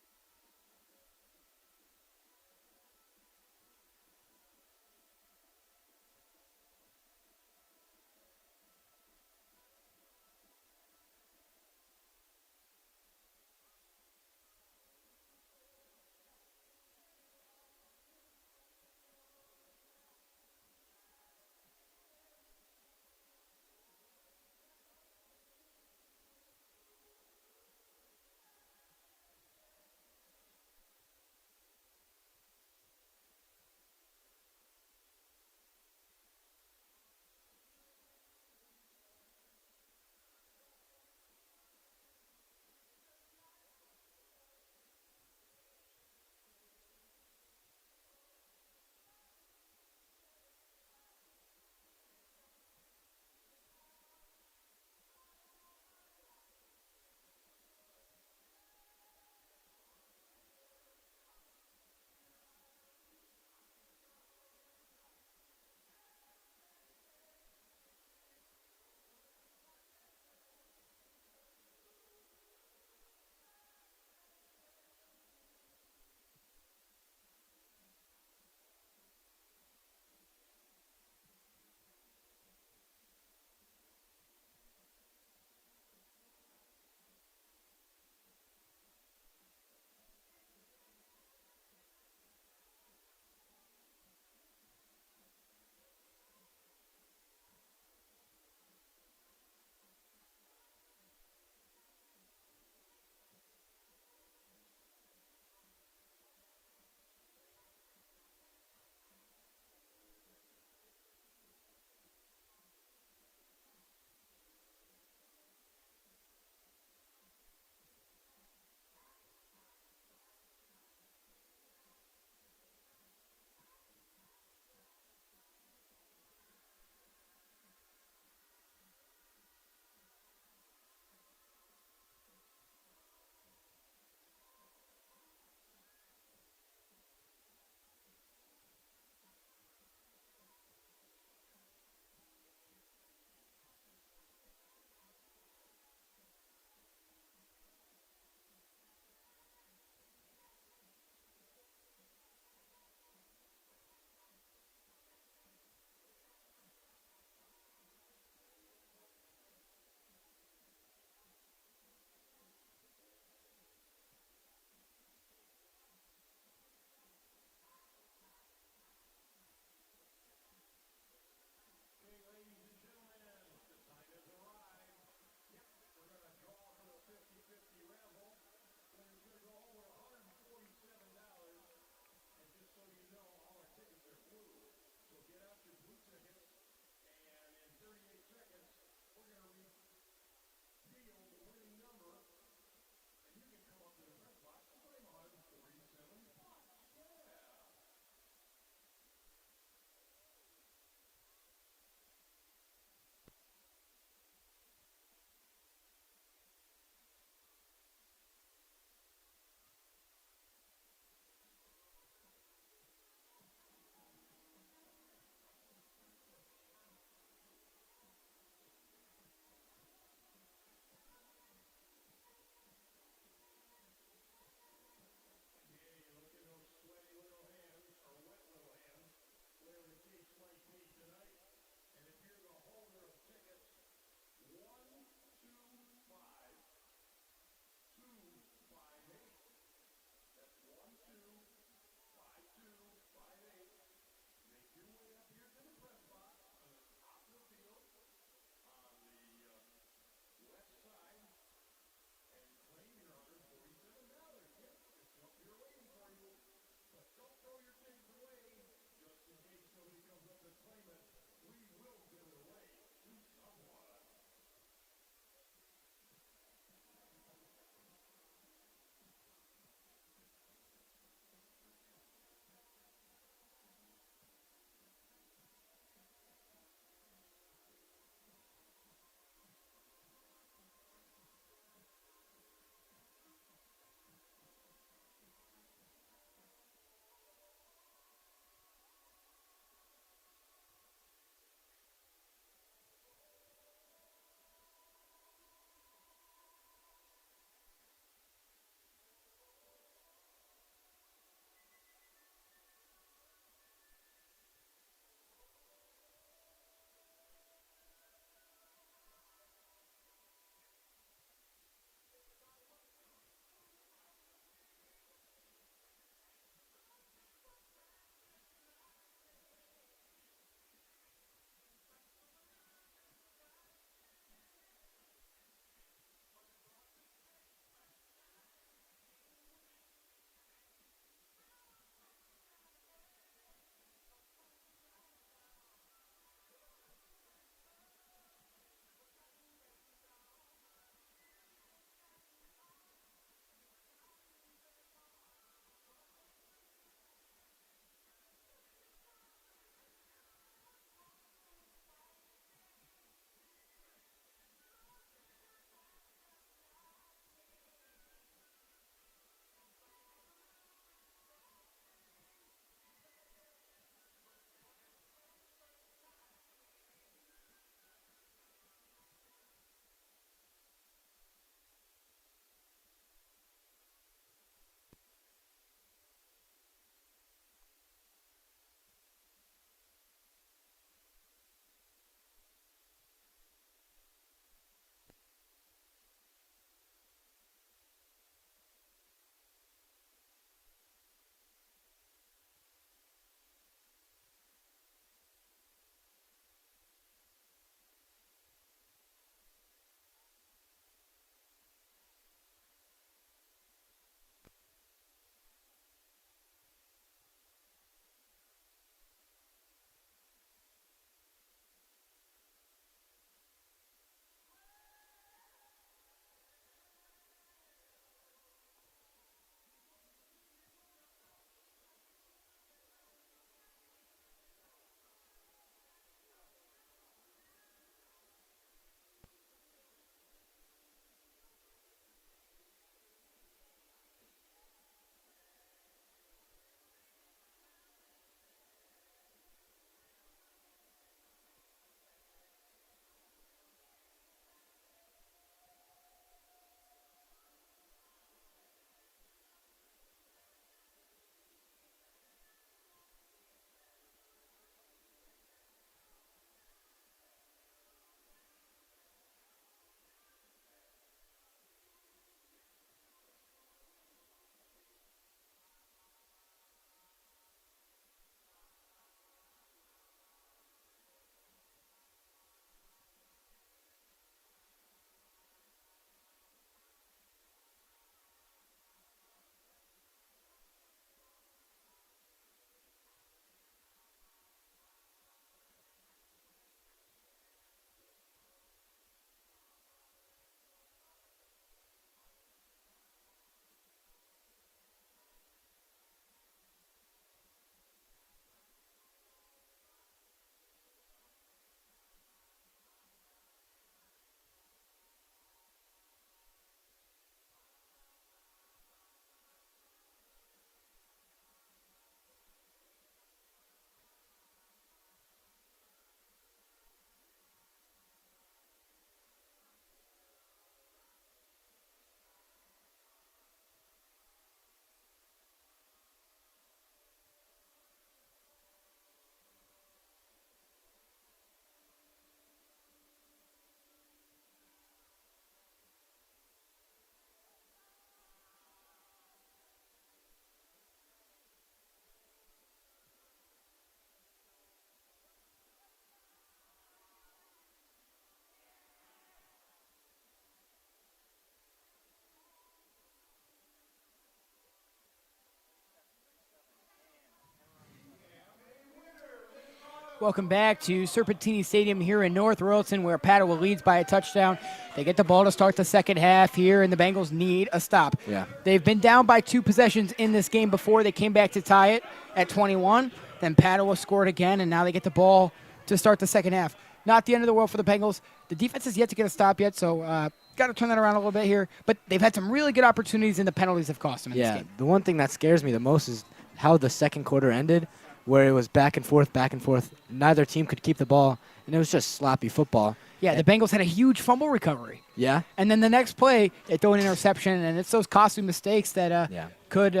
Speaker 3: Welcome back to Serpentini Stadium here in North Royalton, where Padua leads by a touchdown. They get the ball to start the second half here, and the Bengals need a stop.
Speaker 4: Yeah.
Speaker 3: They've been down by 2 possessions in this game before. They came back to tie it at 21. Then Padua scored again, and now they get the ball to start the second half. Not the end of the world for the Bengals. The defense has yet to get a stop yet, so got to turn that around a little bit here. But they've had some really good opportunities, and the penalties have cost them in this game.
Speaker 4: The one thing that scares me the most is how the second quarter ended, where it was back and forth, back and forth. Neither team could keep the ball, and it was just sloppy football.
Speaker 3: Yeah, the Bengals had a huge fumble recovery.
Speaker 4: Yeah?
Speaker 3: And then the next play, they throw an interception, and it's those costly mistakes that could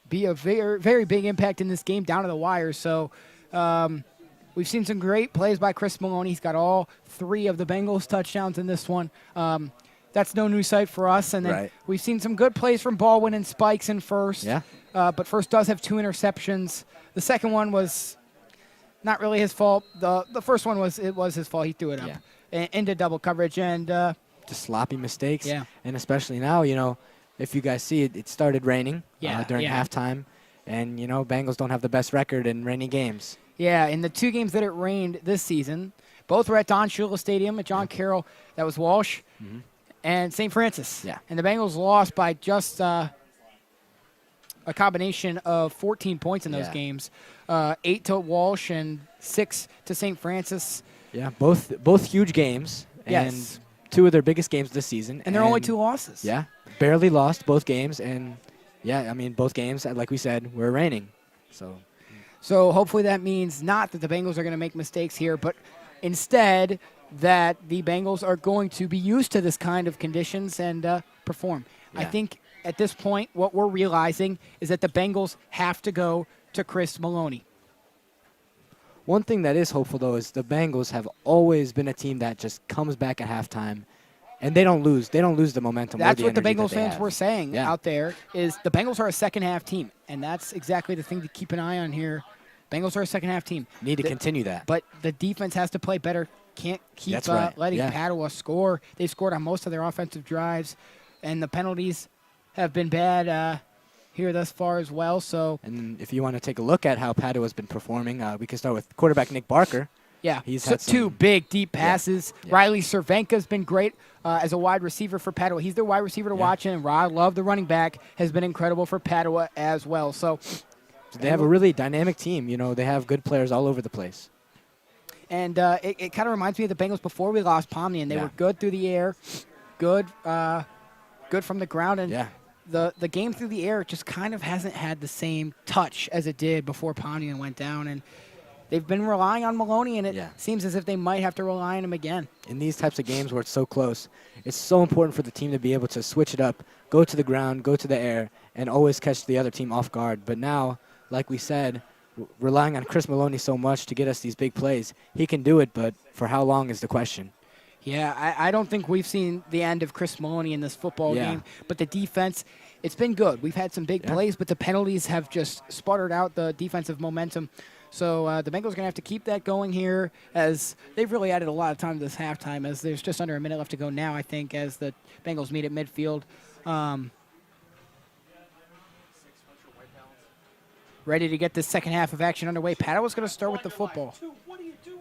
Speaker 3: be a very, very big impact in this game down to the wire. So we've seen some great plays by Chris Maloney. He's got all 3 of the Bengals touchdowns in this one. That's no new sight for us. And then we've seen some good plays from Baldwin and Spikes in First.
Speaker 4: Yeah.
Speaker 3: But First does have 2 interceptions. The second one was not really his fault. The first one was his fault. He threw it up into double coverage. And
Speaker 4: just sloppy mistakes.
Speaker 3: Yeah.
Speaker 4: And especially now, if you guys see it started raining during halftime. And, Bengals don't have the best record in rainy games.
Speaker 3: Yeah, in the 2 games that it rained this season, both were at Don Shula Stadium at John Carroll. That was Walsh and St. Francis.
Speaker 4: Yeah.
Speaker 3: And the Bengals lost by just a combination of 14 points in those games. 8 to Walsh and 6 to St. Francis.
Speaker 4: Yeah, both huge games.
Speaker 3: Yes.
Speaker 4: And 2 of their biggest games this season.
Speaker 3: And they're only 2 losses.
Speaker 4: Yeah, barely lost both games. And, both games, like we said, were raining.
Speaker 3: So hopefully that means not that the Bengals are going to make mistakes here, but instead that the Bengals are going to be used to this kind of conditions and perform. I think at this point what we're realizing is that the Bengals have to go to Chris Maloney.
Speaker 4: One thing that is hopeful, though, is the Bengals have always been a team that just comes back at halftime, and they don't lose. They don't lose the momentum.
Speaker 3: That's what the
Speaker 4: energy
Speaker 3: Bengals
Speaker 4: that they
Speaker 3: fans
Speaker 4: have.
Speaker 3: were saying out there is the Bengals are a second-half team, and that's exactly the thing to keep an eye on here. Bengals are a second-half team.
Speaker 4: Need to continue that.
Speaker 3: But the defense has to play better. Can't keep letting Padua score. They've scored on most of their offensive drives, and the penalties have been bad here thus far as well. So,
Speaker 4: and if you want to take a look at how Padua's been performing, we can start with quarterback Nick Barker.
Speaker 3: Yeah,
Speaker 4: he's
Speaker 3: had
Speaker 4: 2
Speaker 3: big, deep passes. Yeah. Riley Cervenka's been great as a wide receiver for Padua. He's their wide receiver to watch, and Rod Love, the running back, has been incredible for Padua as well. So
Speaker 4: they have a really dynamic team. They have good players all over the place.
Speaker 3: And it kind of reminds me of the Bengals before we lost Pomney, and they were good through the air, good from the ground, and the game through the air just kind of hasn't had the same touch as it did before Pomney went down. And they've been relying on Maloney, and it seems as if they might have to rely on him again.
Speaker 4: In these types of games where it's so close, it's so important for the team to be able to switch it up, go to the ground, go to the air, and always catch the other team off guard. But now, like we said, relying on Chris Maloney so much to get us these big plays, he can do it, but for how long is the question.
Speaker 3: Yeah, I don't think we've seen the end of Chris Maloney in this football game, but the defense, it's been good. We've had some big plays, but the penalties have just sputtered out the defensive momentum. So the Bengals are going to have to keep that going here, as they've really added a lot of time to this halftime, as there's just under a minute left to go now, I think, as the Bengals meet at midfield. Ready to get this second half of action underway. Padua's going to start with the football.
Speaker 5: What are you doing?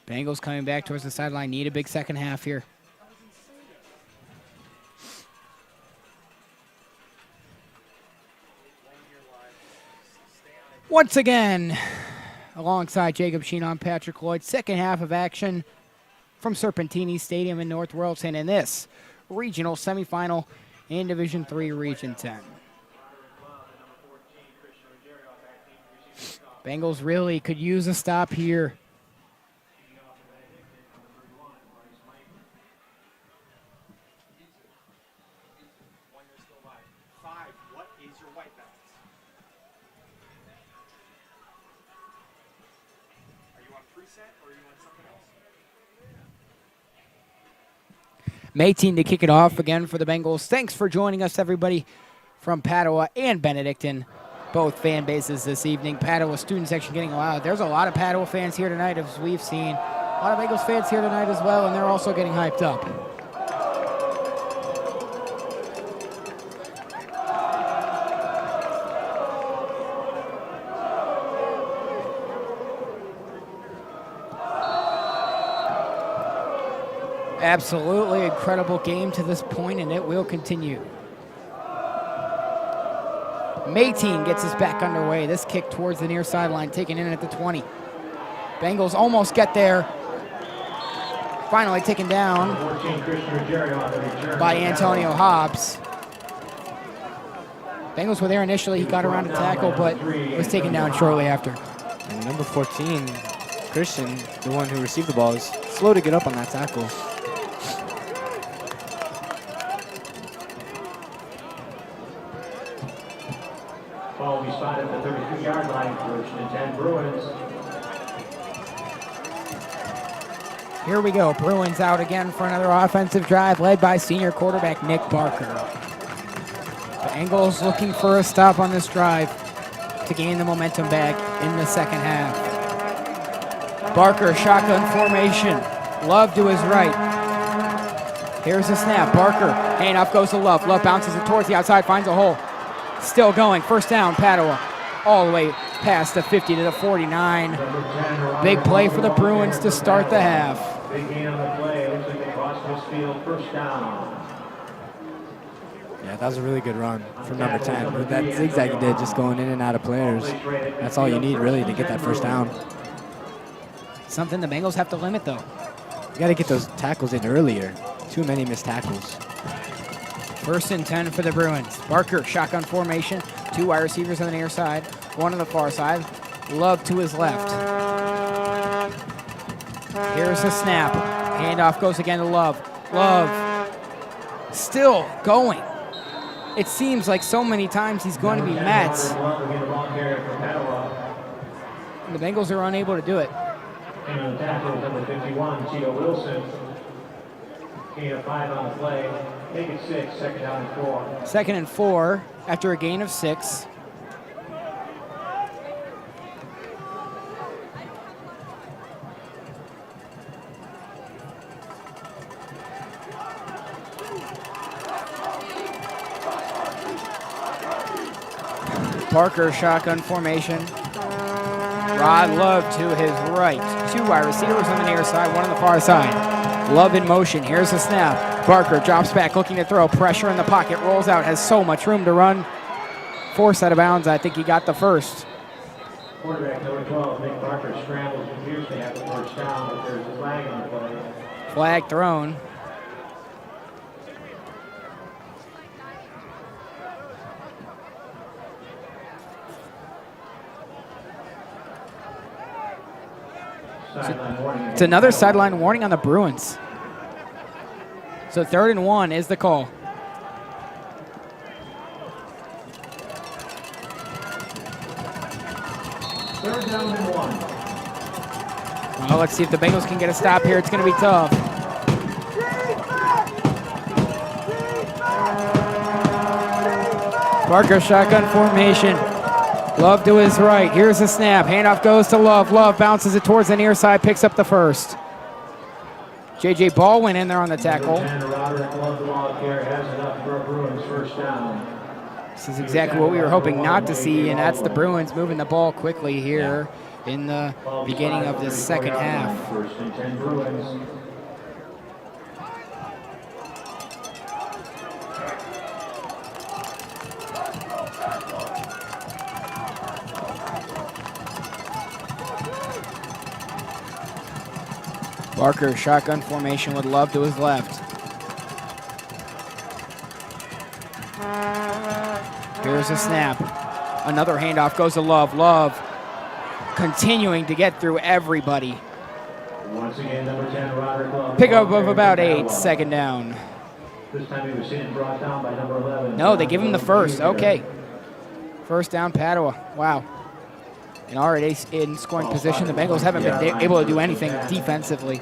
Speaker 3: Bengals coming back towards the sideline. Need a big second half here. Once again, alongside Jacob Sheen, I'm Patrick Lloyd. Second half of action from Serpentini Stadium in North Royalton in this regional semifinal in Division III, Region 10. Bengals really could use a stop here. Mayteen to kick it off again for the Bengals. Thanks for joining us, everybody, from Padua and Benedictine, both fan bases this evening. Padua student section getting loud. There's a lot of Padua fans here tonight, as we've seen. A lot of Bengals fans here tonight as well, and they're also getting hyped up. Absolutely incredible game to this point, and it will continue. Mayteen gets us back underway. This kick towards the near sideline, taken in at the 20. Bengals almost get there. Finally taken down by Antonio Hobbs. Bengals were there initially. He got around to tackle, but was taken down shortly after.
Speaker 4: And number 14, Christian, the one who received the ball, is slow to get up on that tackle.
Speaker 5: Ball will be spotted at the 33-yard line, first and 10 Bruins.
Speaker 3: Here we go. Bruins out again for another offensive drive led by senior quarterback Nick Barker. The Bengals looking for a stop on this drive to gain the momentum back in the second half. Barker, shotgun formation. Love to his right. Here's the snap. Barker, handoff goes to Love. Love bounces it towards the outside, finds a hole. Still going. First down, Padua. All the way past the 50 to the 49. Big play for the Bruins to start the half.
Speaker 5: Big gain on the play. Looks like they crossed this field, first down.
Speaker 4: Yeah, that was a really good run from number 10. With that zigzag he did, just going in and out of players. That's all you need, really, to get that first down.
Speaker 3: Something the Bengals have to limit, though.
Speaker 4: You got to get those tackles in earlier. Too many missed tackles.
Speaker 3: First and 10 for the Bruins. Barker, shotgun formation. Two wide receivers on the near side, one on the far side. Love to his left. Here's the snap. Handoff goes again to Love. Love still going. It seems like so many times he's going to be met. And the Bengals are unable to do it.
Speaker 5: And on the tackle, number 51, Tito Wilson. Gain of 5 on the play. Make it 6, second down and 4.
Speaker 3: Second and 4 after a gain of 6. Parker, shotgun formation. Rod Love to his right. Two wide receivers on the near side, one on the far side. Love in motion. Here's the snap. Barker drops back, looking to throw. Pressure in the pocket. Rolls out. Has so much room to run. Forced out of bounds. I think he got the first.
Speaker 5: Quarterback number 12, Nick Barker, scrambles and appears to have the first down, but there's a flag on the play.
Speaker 3: Flag thrown. It's another sideline warning on the Bruins. So 3rd and 1 is the call.
Speaker 5: Third down and 1.
Speaker 3: Well, let's see if the Bengals can get a stop here. It's going to be tough. Barker, shotgun formation. Love to his right. Here's the snap. Handoff goes to Love. Love bounces it towards the near side, picks up the first. J.J. Ball went in there on the tackle. This is exactly what we were hoping not to see, and that's the Bruins moving the ball quickly here in the beginning of the second half.
Speaker 5: First and 10 Bruins.
Speaker 3: Barker, shotgun formation with Love to his left. Here's a snap. Another handoff goes to Love. Love continuing to get through everybody.
Speaker 5: Once again, number 10, Roderick Love.
Speaker 3: Pickup of about 8, second down.
Speaker 5: This time he was seen and brought down by number 11.
Speaker 3: No, they give him the first. Okay. First down, Padua. Wow. And already in scoring position. The Bengals haven't been able to do anything defensively.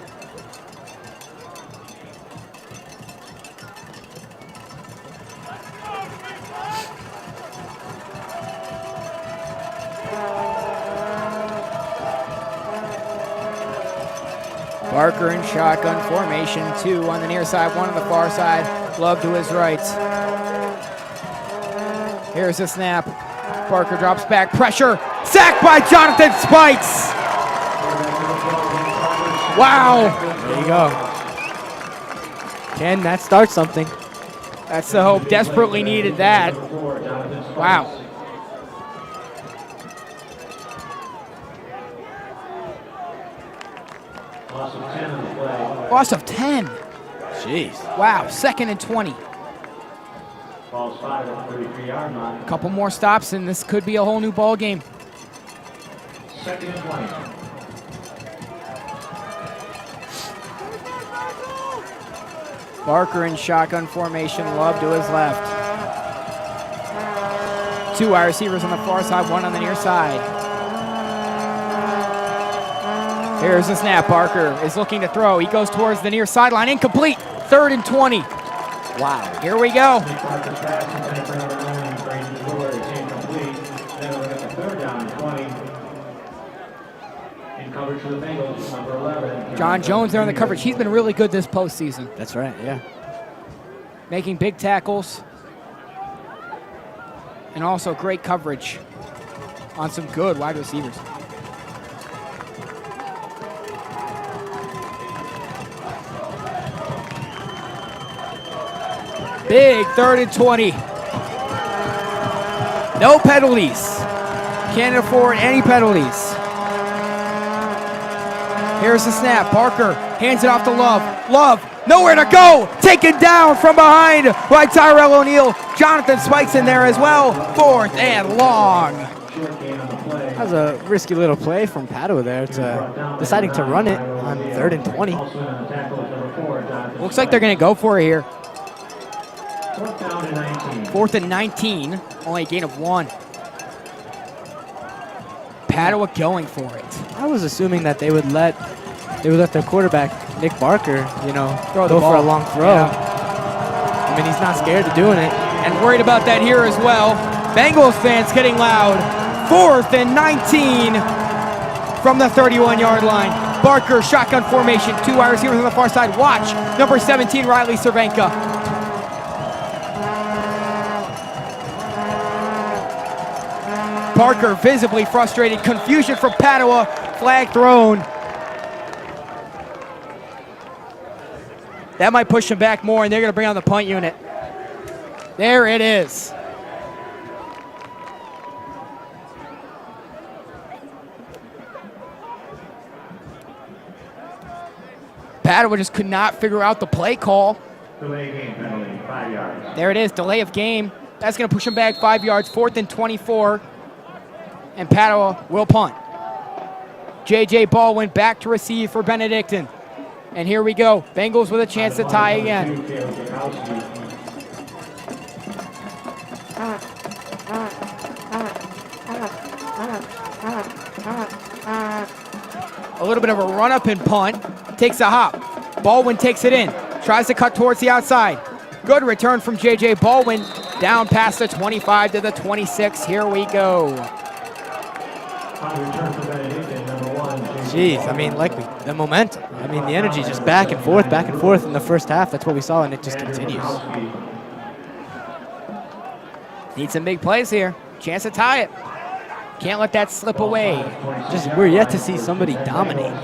Speaker 3: Barker in shotgun formation. 2 on the near side, 1 on the far side. Love to his right. Here's the snap. Barker drops back. Pressure. Sacked by Jonathan Spikes. Wow.
Speaker 4: There you go. Can that start something?
Speaker 3: That's the hope. Desperately needed that. Wow. Loss of 10.
Speaker 4: Jeez.
Speaker 3: Wow. 2nd and 20.
Speaker 5: Ball spotted at the 33-yard line.
Speaker 3: Couple more stops, and this could be a whole new ball game.
Speaker 5: 2nd and 20.
Speaker 3: Barker in shotgun formation. Love to his left. 2 wide receivers on the far side, 1 on the near side. Here's the snap. Barker is looking to throw. He goes towards the near sideline. Incomplete. 3rd and 20. Wow. Here we go.
Speaker 5: Barker's pass intended for number 9, Brady Brewer. It's incomplete. Then we're at the 3rd down and 20. In coverage for the Bengals, number 11.
Speaker 3: John Jones there on the coverage. He's been really good this postseason.
Speaker 4: That's right, yeah.
Speaker 3: Making big tackles. And also great coverage on some good wide receivers. Big 3rd and 20. No penalties. Can't afford any penalties. Here's the snap. Barker hands it off to Love. Love, nowhere to go. Taken down from behind by Tyrell O'Neal. Jonathan Spikes in there as well. 4th and long.
Speaker 4: That was a risky little play from Padua there, deciding to run it on 3rd and 20.
Speaker 3: Looks like they're going to go for it here.
Speaker 5: 4th down and 19.
Speaker 3: 4th and 19. Only a gain of 1. Padua going for it.
Speaker 4: I was assuming that they would let their quarterback, Nick Barker,
Speaker 3: Throw the
Speaker 4: go
Speaker 3: ball.
Speaker 4: for a long throw.
Speaker 3: Yeah.
Speaker 4: I mean, he's not scared of doing it.
Speaker 3: And worried about that here as well. Bengals fans getting loud. 4th and 19 from the 31-yard line. Barker, shotgun formation. 2 wide receivers on the far side. Watch, number 17, Riley Cervenka. Barker visibly frustrated. Confusion from Padua. Flag thrown. That might push him back more, and they're going to bring on the punt unit. There it is. Padua just could not figure out the play call.
Speaker 5: Delay game penalty, 5 yards.
Speaker 3: There it is, delay of game. That's going to push him back 5 yards, 4th and 24. And Padua will punt. J.J. Baldwin back to receive for Benedictine. And here we go. Bengals with a chance to tie again. A little bit of a run-up and punt. Takes a hop. Baldwin takes it in. Tries to cut towards the outside. Good return from J.J. Baldwin. Down past the 25 to the 26. Here we go.
Speaker 4: Jeez, I mean, the momentum. I mean, the energy just back and forth in the first half. That's what we saw, and it just continues.
Speaker 3: Need some big plays here. Chance to tie it. Can't let that slip away.
Speaker 4: We're yet to see somebody dominate.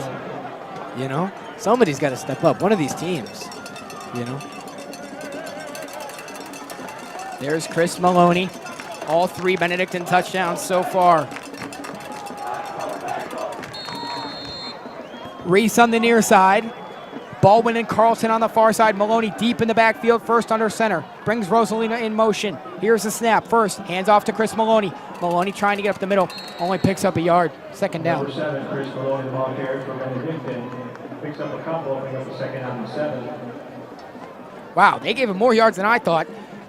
Speaker 4: Somebody's got to step up. One of these teams.
Speaker 3: There's Chris Maloney. All 3 Benedictine touchdowns so far. Reese on the near side. Baldwin and Carlson on the far side. Maloney deep in the backfield, first under center. Brings Rosalina in motion. Here's the snap. First, hands off to Chris Maloney. Maloney trying to get up the middle. Only picks up a yard. 2nd down.
Speaker 5: Number 7, Chris Maloney, the ball carrier for Benedictine. Picks up a couple, picking up the 2nd down and 7.
Speaker 3: Wow, they gave him more yards than I thought.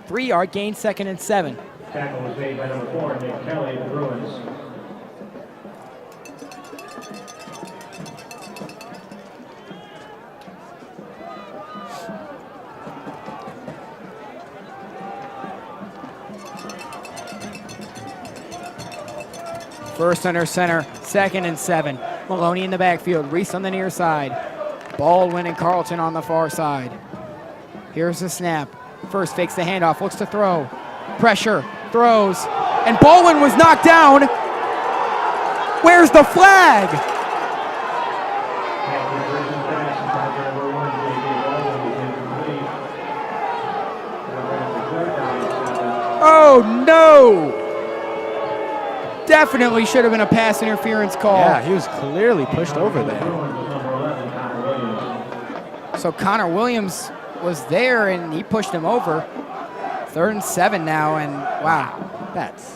Speaker 3: 3-yard gain, 2nd and 7.
Speaker 5: Tackle was made by number 4, Nick Kelly, the Bruins.
Speaker 3: First under center, 2nd and 7. Maloney in the backfield. Reese on the near side. Baldwin and Carlton on the far side. Here's the snap. First fakes the handoff, looks to throw. Pressure, throws, and Baldwin was knocked down. Where's the flag? Oh no! Definitely should have been a pass interference call.
Speaker 4: Yeah, he was clearly pushed over there.
Speaker 3: So Connor Williams was there and he pushed him over. 3rd and 7 now, and wow,
Speaker 4: That's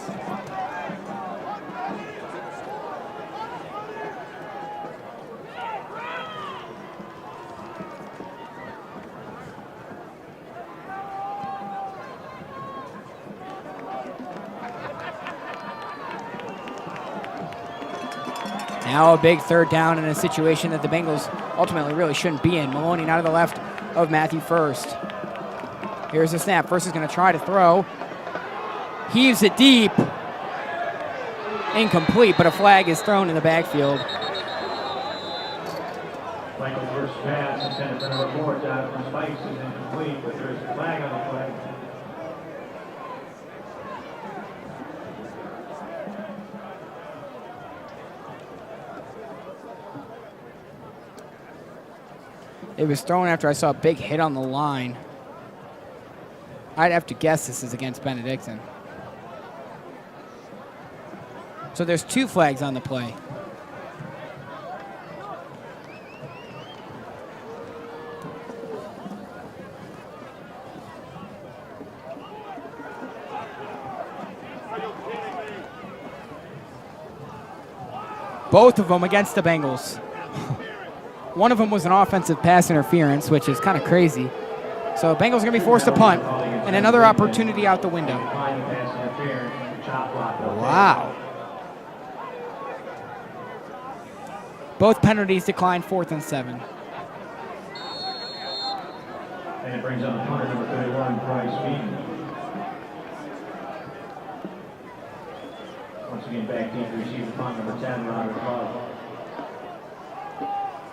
Speaker 3: now a big 3rd down in a situation that the Bengals ultimately really shouldn't be in. Maloney now to the left of Matthew First. Here's the snap. First is going to try to throw. Heaves it deep. Incomplete, but a flag is thrown in the backfield.
Speaker 5: Michael's first pass intended for number 4, Jonathan Spikes, is incomplete, but there's a flag on the play.
Speaker 3: It was thrown after I saw a big hit on the line. I'd have to guess this is against Benedictine. So there's 2 flags on the play. Both of them against the Bengals. One of them was an offensive pass interference, which is kind of crazy. So Bengals are going to be forced to punt, and another opportunity out the window. Wow. Both penalties declined, 4th and 7.
Speaker 5: And it brings up the punter, number 31, Bryce Beaton. Once again, back deep to receive the punt, number 10, Robert Love.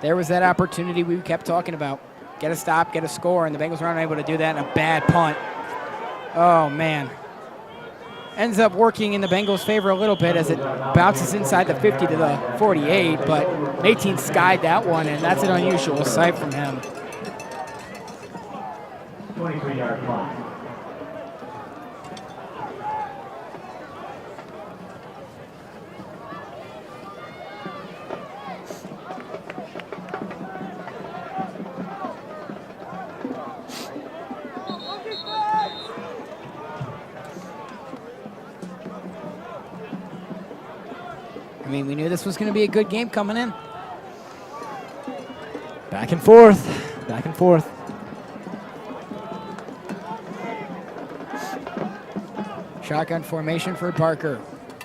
Speaker 3: There was that opportunity we kept talking about. Get a stop, get a score, and the Bengals were unable to do that in a bad punt. Oh, man. Ends up working in the Bengals' favor a little bit as it bounces inside the 50 to the 48, but 18 skied that one, and that's an unusual sight from him.
Speaker 5: 23-yard clock.
Speaker 3: I mean, we knew this was going to be a good game coming in.
Speaker 4: back and forth, back and forth.
Speaker 3: Shotgun formation for Barker.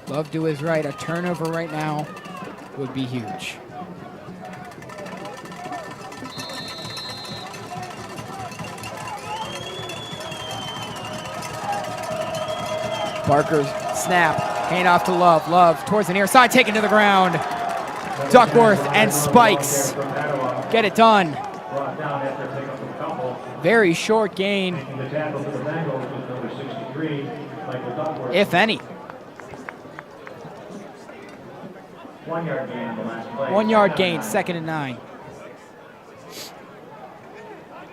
Speaker 3: Love to his right. A turnover right now would be huge. Barker's snap. Hand off to Love. Love towards the near side. Taken to the ground. Duckworth and Spikes get it done. Very short gain, if any.
Speaker 5: 1 yard gain on the last play.
Speaker 3: 1 yard gain, 2nd and 9.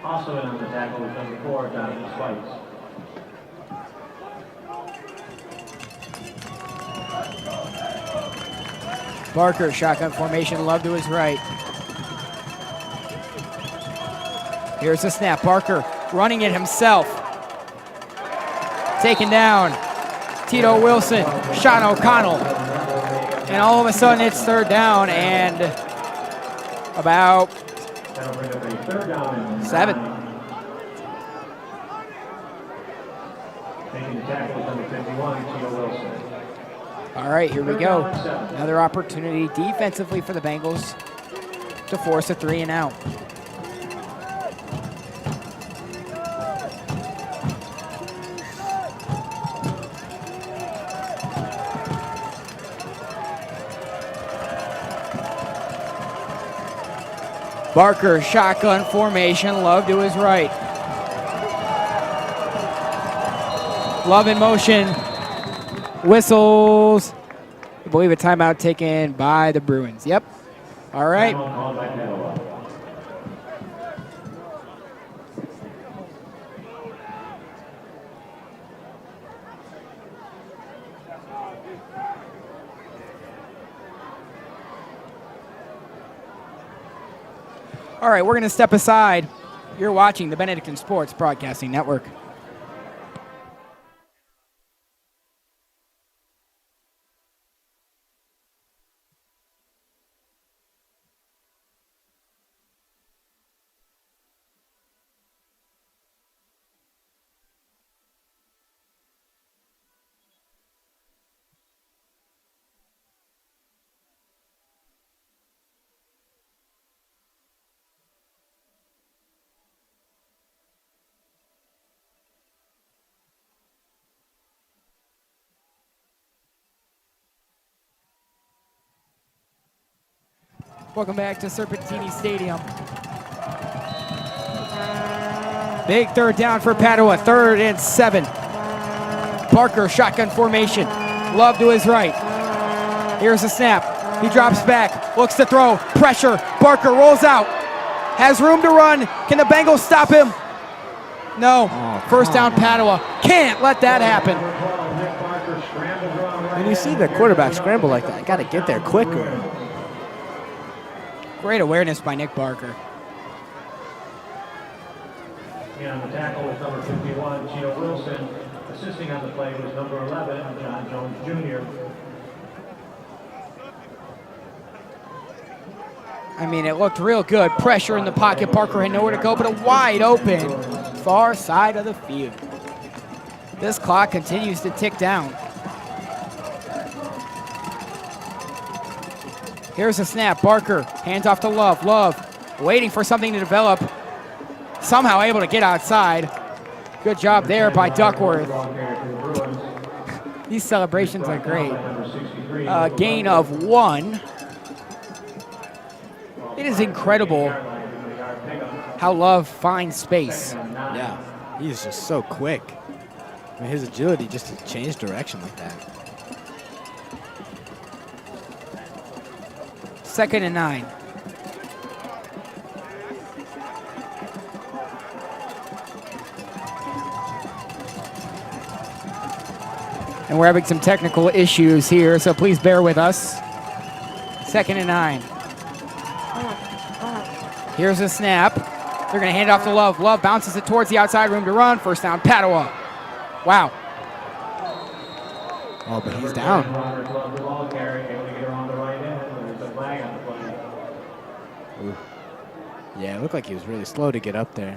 Speaker 5: Also in on the tackle was number 4, Jonathan Spikes.
Speaker 3: Barker, shotgun formation, Love to his right. Here's the snap. Barker running it himself. Taken down. Tito Wilson, Sean O'Connell. And all of a sudden it's 3rd down and about 7.
Speaker 5: Taking the tackle is number 51, Tito Wilson.
Speaker 3: All right, here we go. Another opportunity defensively for the Bengals to force a 3 and out. Barker, shotgun formation. Love to his right. Love in motion. Whistles. I believe a timeout taken by the Bruins. Yep. All right. All right, we're going to step aside. You're watching the Benedictine Sports Broadcasting Network. Welcome back to Serpentini Stadium. Big third down for Padua, 3rd and 7. Barker, shotgun formation. Love to his right. Here's the snap. He drops back, looks to throw, pressure. Barker rolls out, has room to run. Can the Bengals stop him? No. First down, Padua. Can't let that happen.
Speaker 4: When you see the quarterback scramble like that, got to get there quicker.
Speaker 3: Great awareness by Nick Barker.
Speaker 5: And on the tackle was number 51, Gino Wilson. Assisting on the play was number 11, John Jones Jr.
Speaker 3: I mean, it looked real good. Pressure in the pocket. Barker had nowhere to go, but a wide open far side of the field. This clock continues to tick down. Here's a snap. Barker hands off to Love. Love waiting for something to develop. Somehow able to get outside. Good job there by Duckworth. These celebrations are great. Gain of 1. It is incredible how Love finds space.
Speaker 4: Yeah, he's just so quick. I mean, his agility just to change direction like that.
Speaker 3: 2nd and 9. And we're having some technical issues here, so please bear with us. 2nd and 9. Here's a snap. They're going to hand it off to Love. Love bounces it towards the outside, room to run. First down, Padua. Wow.
Speaker 4: Oh, but he's down. Ooh. Yeah, it looked like he was really slow to get up there.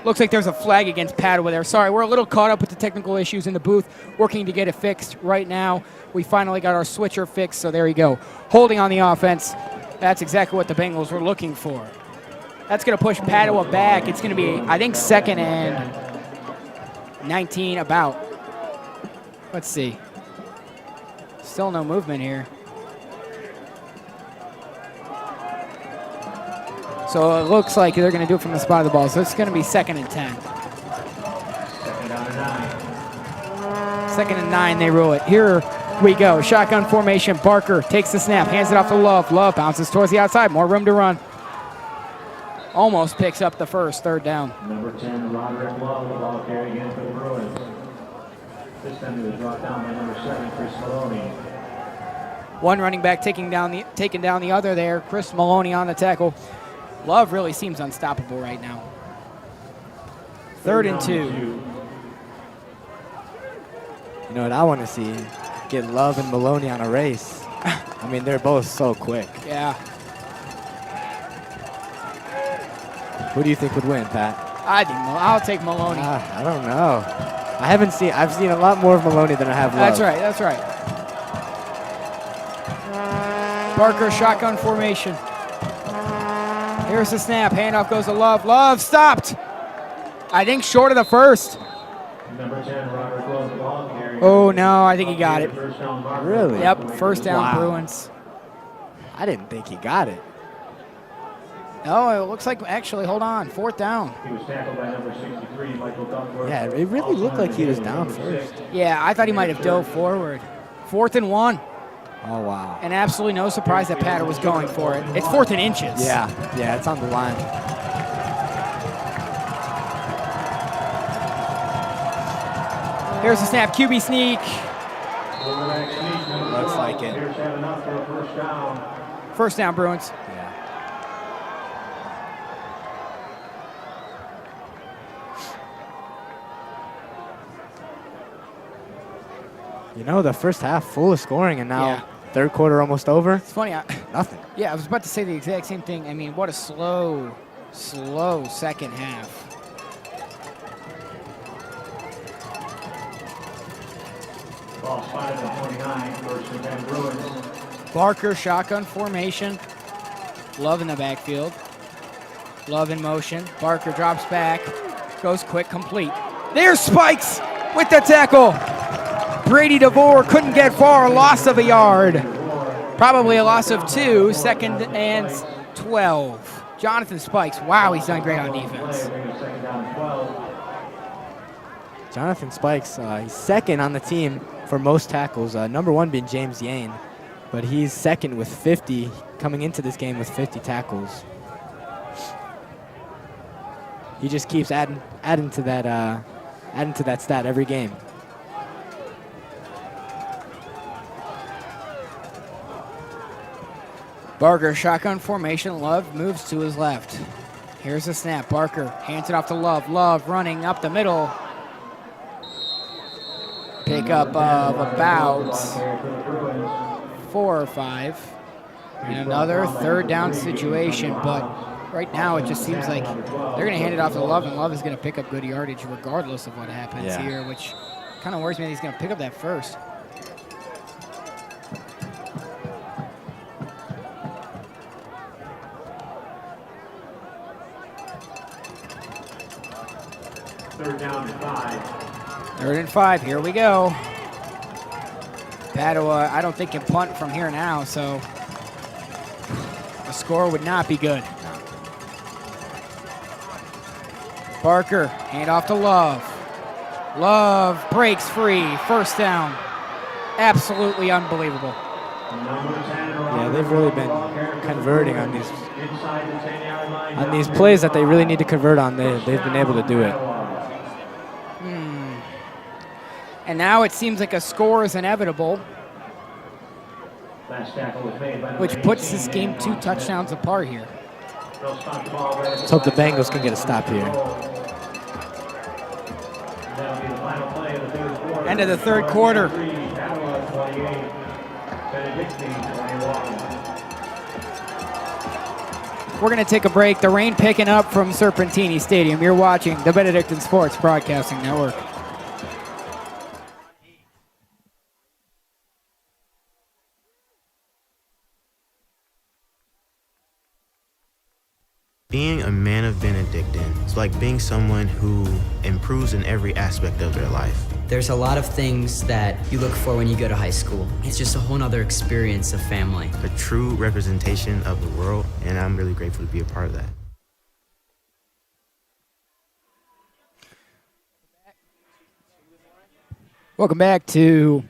Speaker 3: Looks like there's a flag against Padua there. Sorry, we're a little caught up with the technical issues in the booth, working to get it fixed right now. We finally got our switcher fixed, so there you go. Holding on the offense. That's exactly what the Bengals were looking for. That's going to push Padua back. It's going to be, I think, 2nd and 19 about. Let's see. Still no movement here. So it looks like they're going to do it from the spot of the ball. So it's going to be 2nd and 10. 2nd and 9, they rule it. Here we go. Shotgun formation. Barker takes the snap, hands it off to Love. Love bounces towards the outside. More room to run. Almost picks up the first 3rd down.
Speaker 5: Number 10, Roderick Love, the ball carry again for the Bruins. This time it was brought down by number 7, Chris Maloney.
Speaker 3: One running back taking down the other there. Chris Maloney on the tackle. Love really seems unstoppable right now. 3rd and 2.
Speaker 4: You know what I want to see? Get Love and Maloney on a race. I mean, they're both so quick.
Speaker 3: Yeah.
Speaker 4: Who do you think would win, Pat?
Speaker 3: I'll take Maloney.
Speaker 4: I don't know. I've seen a lot more of Maloney than I have Love.
Speaker 3: That's right. Barker, shotgun formation. Here's the snap. Handoff goes to Love. Love stopped. I think short of the first.
Speaker 5: Number 10, Robert Love, the ball carry.
Speaker 3: Oh, no, I think he got it.
Speaker 4: Really?
Speaker 3: Yep, first down,
Speaker 4: Wow.
Speaker 3: Bruins.
Speaker 4: I didn't think he got it.
Speaker 3: Oh, it looks like, actually, hold on, fourth down.
Speaker 5: He was tackled by number 63, Michael Duckworth.
Speaker 4: Yeah, it really looked like he was down first.
Speaker 3: Yeah, I thought he might have dove forward. 4th and 1.
Speaker 4: Oh, wow.
Speaker 3: And absolutely no surprise that Padua was going for it. It's 4th and inches.
Speaker 4: Yeah, it's on the line.
Speaker 3: Here's the snap, QB sneak.
Speaker 4: Looks like it.
Speaker 5: Here's had enough for a first down.
Speaker 3: First down, Bruins.
Speaker 4: Yeah. You know, the first half full of scoring, and now
Speaker 3: Yeah.
Speaker 4: third quarter almost over.
Speaker 3: It's funny.
Speaker 4: Nothing.
Speaker 3: Yeah, I was about to say the exact same thing. I mean, what a slow second half.
Speaker 5: Ball spotted at 29, first and 10 Bruins.
Speaker 3: Barker, shotgun formation. Love in the backfield. Love in motion. Barker drops back. Goes quick, complete. There's Spikes with the tackle. Brady DeVore couldn't get far. Loss of a yard. Probably a loss of 2. 2nd and 12. Jonathan Spikes. Wow, he's done great on defense.
Speaker 5: Second down and 12.
Speaker 4: Jonathan Spikes, he's second on the team for most tackles. Number 1 being James Yane, but he's second with 50, coming into this game with 50 tackles. He just keeps adding to that stat every game.
Speaker 3: Barker, shotgun formation. Love moves to his left. Here's the snap. Barker hands it off to Love. Love running up the middle. Pickup of about 4 or 5. And another third down situation, but right now it just seems like they're going to hand it off to Love, and Love is going to pick up good yardage regardless of what happens here, which kind of worries me that he's going to pick up that first.
Speaker 5: Third down and 5.
Speaker 3: 3rd and 5, here we go. Padua, I don't think can punt from here now, so the score would not be good. Barker, hand off to Love. Love breaks free, first down. Absolutely unbelievable.
Speaker 4: Yeah, they've really been converting on these plays that they really need to convert on. They've been able to do it.
Speaker 3: And now it seems like a score is inevitable, which puts this game 2 touchdowns apart here.
Speaker 4: Let's hope the Bengals can get a stop here.
Speaker 3: End of the third quarter. We're going to take a break. The rain picking up from Serpentini Stadium. You're watching the Benedictine Sports Broadcasting Network.
Speaker 6: Being a man of Benedictine is like being someone who improves in every aspect of their life.
Speaker 7: There's a lot of things that you look for when you go to high school. It's just a whole nother experience of family.
Speaker 6: A true representation of the world, and I'm really grateful to be a part of that.
Speaker 3: Welcome back to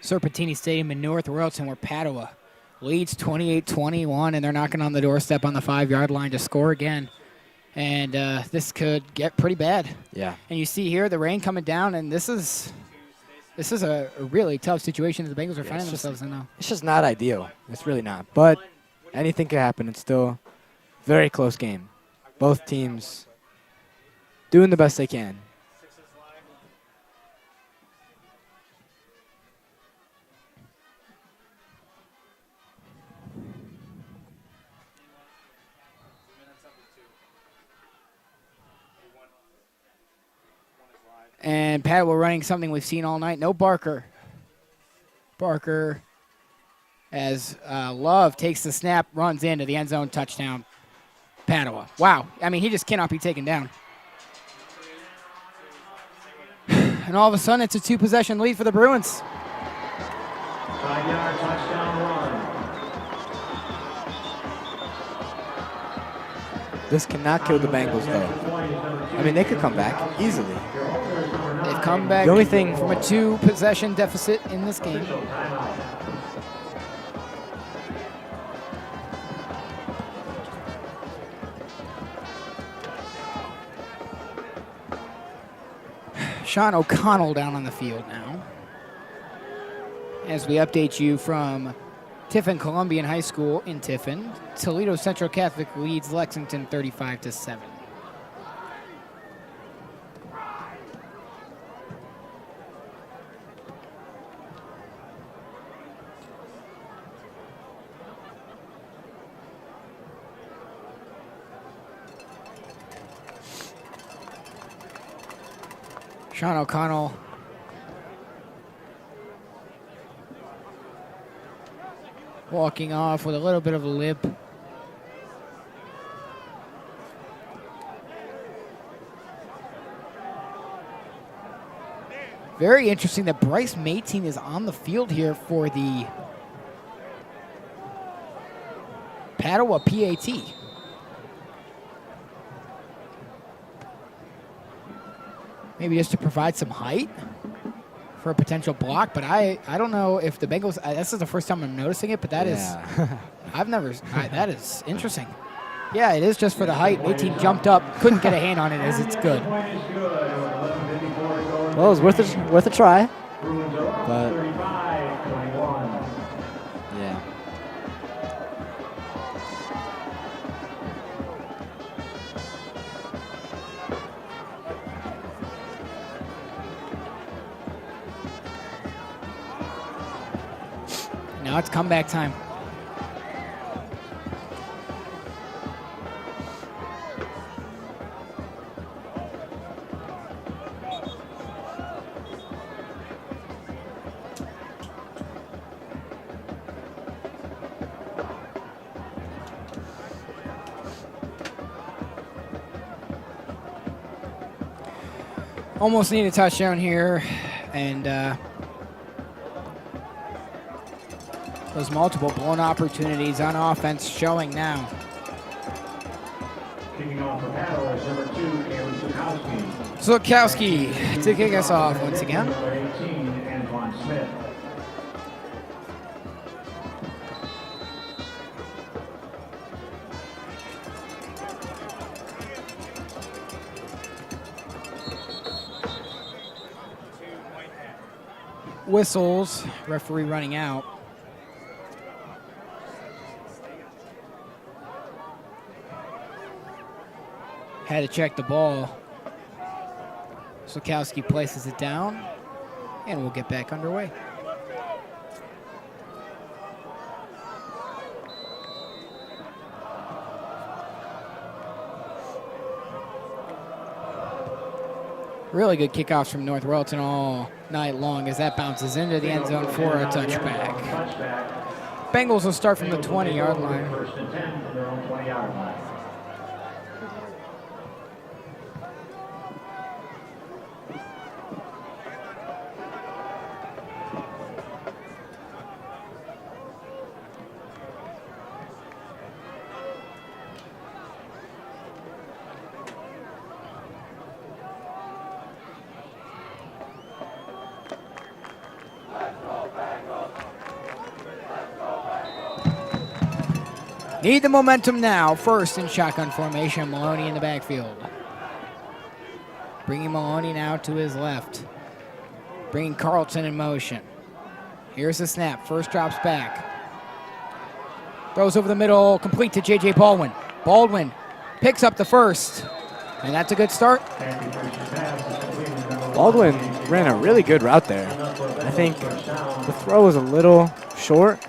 Speaker 3: Serpentini Stadium in North Royalton, where Padua leads 28-21, and they're knocking on the doorstep on the 5-yard line to score again. And this could get pretty bad.
Speaker 4: Yeah.
Speaker 3: And you see here the rain coming down, and this is a really tough situation that the Bengals are finding themselves in now.
Speaker 4: It's just not ideal. It's really not. But anything could happen. It's still a very close game. Both teams doing the best they can.
Speaker 3: And Padua running something we've seen all night. No Barker. Barker, as Love takes the snap, runs into the end zone, touchdown. Padua. Wow. I mean, he just cannot be taken down. And all of a sudden, it's a 2-possession lead for the Bruins.
Speaker 5: 5-yard touchdown run.
Speaker 4: This cannot kill the Bengals, though. I mean, they could come back easily.
Speaker 3: They've come back
Speaker 4: The only thing
Speaker 3: from a 2-possession deficit in this game. Sean O'Connell down on the field now. As we update you from Tiffin Columbian High School in Tiffin, Toledo Central Catholic leads Lexington 35-7. Sean O'Connell walking off with a little bit of a limp. Very interesting that Bryce Mayteen is on the field here for the Padua PAT. Maybe just to provide some height for a potential block, but I don't know if the Bengals, this is the first time I'm noticing it, but that is, that is interesting. Yeah, it is just for the height. 18 jumped up, couldn't get a hand on it as it's good.
Speaker 4: Well, it was worth a try, but yeah.
Speaker 3: Now it's comeback time. Almost need a touchdown here, and those multiple blown opportunities on offense showing now.
Speaker 5: Kicking off for Padua is number 2, Kaylee Zukowski.
Speaker 3: Zukowski to kick us off once again.
Speaker 5: Number 18, Antoine Smith.
Speaker 3: Whistles, referee running out. Had to check the ball. Zukowski places it down, and we'll get back underway. Really good kickoffs from North Royalton all night long as that bounces into the end zone for a touchback. Bengals will start from the 20-yard line.
Speaker 5: First and 10 from their own 20-yard line.
Speaker 3: Need the momentum now. First in shotgun formation, Maloney in the backfield. Bringing Maloney now to his left. Bringing Carlton in motion. Here's the snap. First drops back. Throws over the middle, complete to J.J. Baldwin. Baldwin picks up the first, and that's a good start.
Speaker 4: Baldwin ran a really good route there. I think the throw was a little short,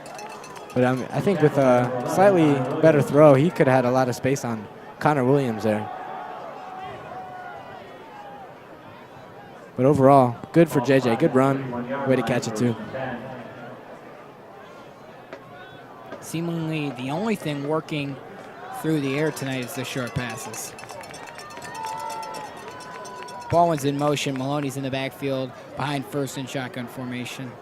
Speaker 4: but I think with a slightly better throw, he could have had a lot of space on Connor Williams there. But overall, good for JJ. Good run. Way to catch it, too.
Speaker 3: Seemingly the only thing working through the air tonight is the short passes. Baldwin's in motion. Maloney's in the backfield behind first and shotgun formation.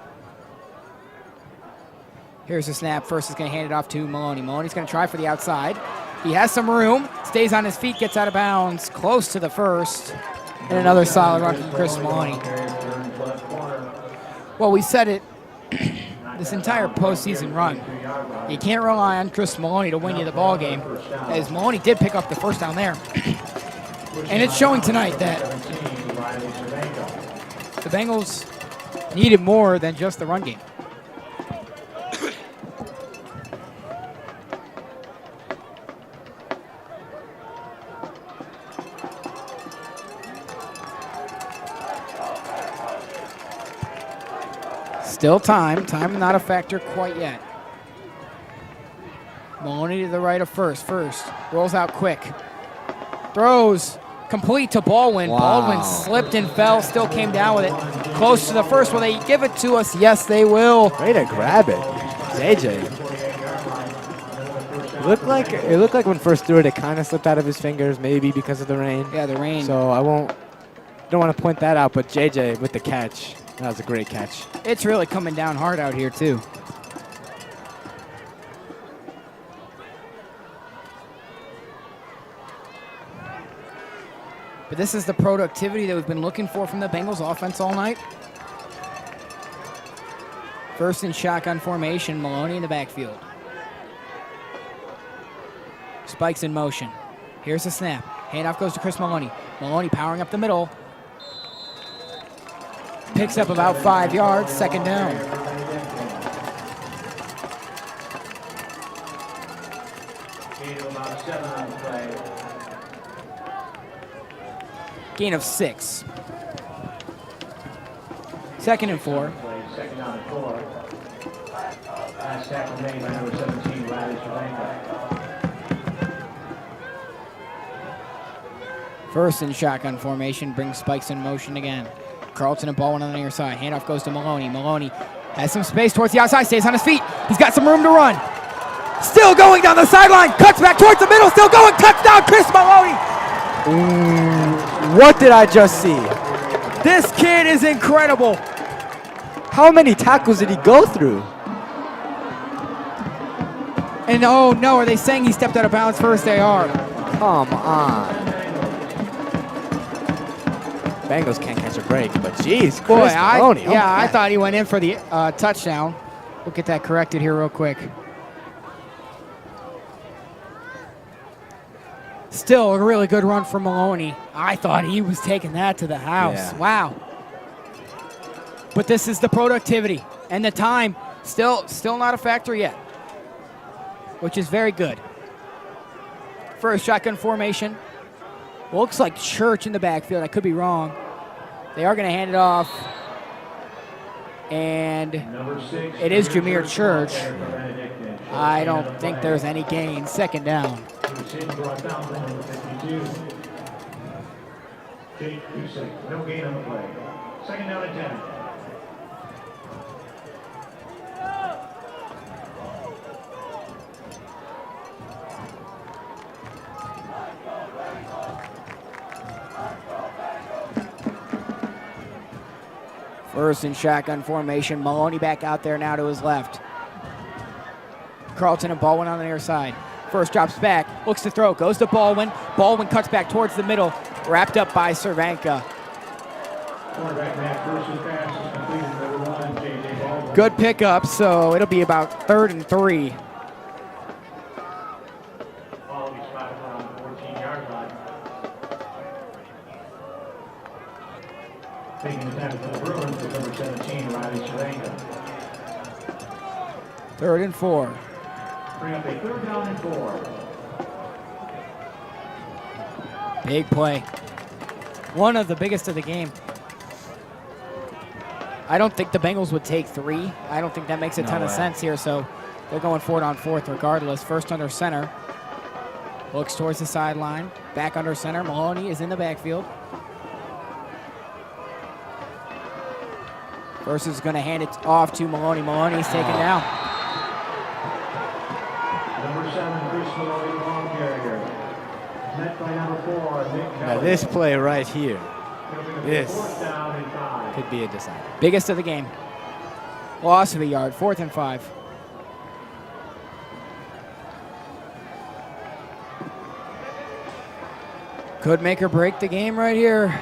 Speaker 3: Here's the snap. First is going to hand it off to Maloney. Maloney's going to try for the outside. He has some room. Stays on his feet, gets out of bounds, close to the first. And another solid run from Chris Maloney. Well, we said it this entire postseason run. You can't rely on Chris Maloney to win you the ball game, as Maloney did pick up the first down there. And it's showing tonight that the Bengals needed more than just the run game. Still time. Time not a factor quite yet. Maloney to the right of first. First rolls out quick. Throws complete to Baldwin.
Speaker 4: Wow.
Speaker 3: Baldwin slipped and fell. Still came down with it. Close to the first. Will they give it to us? Yes, they will.
Speaker 4: Way to grab it, JJ. It looked like when first threw it, it kind of slipped out of his fingers, maybe because of the rain.
Speaker 3: Yeah, the rain.
Speaker 4: So don't want to point that out, but JJ with the catch. That was a great catch.
Speaker 3: It's really coming down hard out here, too. But this is the productivity that we've been looking for from the Bengals offense all night. First and shotgun formation, Maloney in the backfield. Spikes in motion. Here's the snap. Handoff goes to Chris Maloney. Maloney powering up the middle. Picks up about 5 yards, second down. Gain of 6. Second and 4.
Speaker 5: Second down and 4. Last tackle made by number 17, Riley Cervenka.
Speaker 3: First and shotgun formation brings Spikes in motion again. Carlton and Baldwin on the near side. Handoff goes to Maloney. Maloney has some space towards the outside, stays on his feet. He's got some room to run. Still going down the sideline, cuts back towards the middle, still going, touchdown, Chris Maloney.
Speaker 4: What did I just see?
Speaker 3: This kid is incredible.
Speaker 4: How many tackles did he go through?
Speaker 3: And oh no, are they saying he stepped out of bounds first? They are.
Speaker 4: Come on. Bengals can't catch a break, but geez, Chris
Speaker 3: Boy,
Speaker 4: Maloney.
Speaker 3: I thought he went in for the touchdown. We'll get that corrected here real quick. Still a really good run for Maloney. I thought he was taking that to the house.
Speaker 4: Yeah.
Speaker 3: Wow. But this is the productivity and the time. Still not a factor yet, which is very good. First shotgun formation. Looks like Church in the backfield. I could be wrong. They are going to hand it off. And it is Jameer Church. I don't think there's any gain. Second down.
Speaker 5: No gain on the play. Second down and 10.
Speaker 3: First and shotgun formation. Maloney back out there now to his left. Carlton and Baldwin on the near side. First drops back, looks to throw, goes to Baldwin. Baldwin cuts back towards the middle, wrapped up by Cervenka. Good pickup, so it'll be about 3rd and 3.
Speaker 5: Taking the tackle for the Bruins with number 17, Riley Cervenka.
Speaker 3: 3rd and 4.
Speaker 5: Bring up a 3rd down and 4.
Speaker 3: Big play. One of the biggest of the game. I don't think the Bengals would take 3. I don't think that makes a ton of sense here, so they're going 4th on 4th regardless. First under center. Looks towards the sideline. Back under center. Maloney is in the backfield. First is going to hand it off to Maloney. Maloney's taken down.
Speaker 5: Number 7, Chris Maloney, long carrier. Met by number 4, Nick
Speaker 4: Now this play right here.
Speaker 3: This
Speaker 5: Fourth down and 5.
Speaker 3: could be a decider. Biggest of the game. Loss of a yard, 4th and 5. Could make or break the game right here.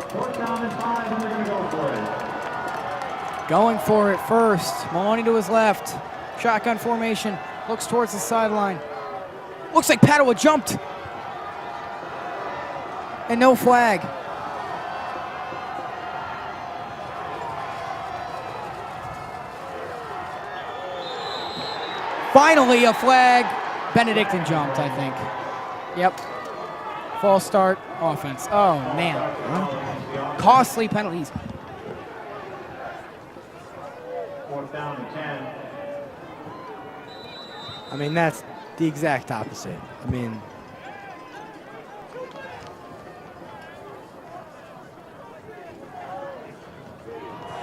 Speaker 5: Fourth down and 5, and they're going to go for it.
Speaker 3: Going for it first. Maloney to his left. Shotgun formation. Looks towards the sideline. Looks like Padua jumped. And no flag. Finally a flag. Benedictine jumped, I think. Yep. False start offense. Oh, man. Costly penalties.
Speaker 5: Fourth down and 10.
Speaker 4: I mean, that's the exact opposite. I mean,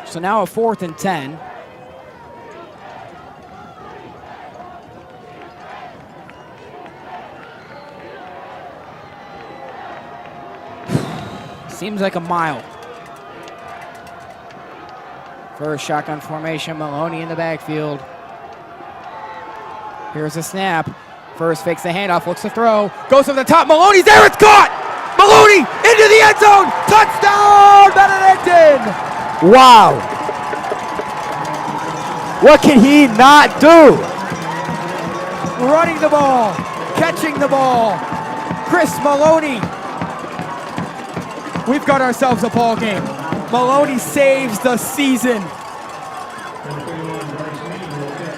Speaker 3: So now a 4th and 10. Seems like a mile. First shotgun formation, Maloney in the backfield. Here's a snap. First fakes the handoff, looks to throw. Goes to the top, Maloney's there, it's caught! Maloney into the end zone! Touchdown, Benedictine!
Speaker 4: wow. What can he not do?
Speaker 3: Running the ball, catching the ball. Chris Maloney. We've got ourselves a ball game. Maloney saves the season.
Speaker 5: Number 31, Bryce Mead will kick.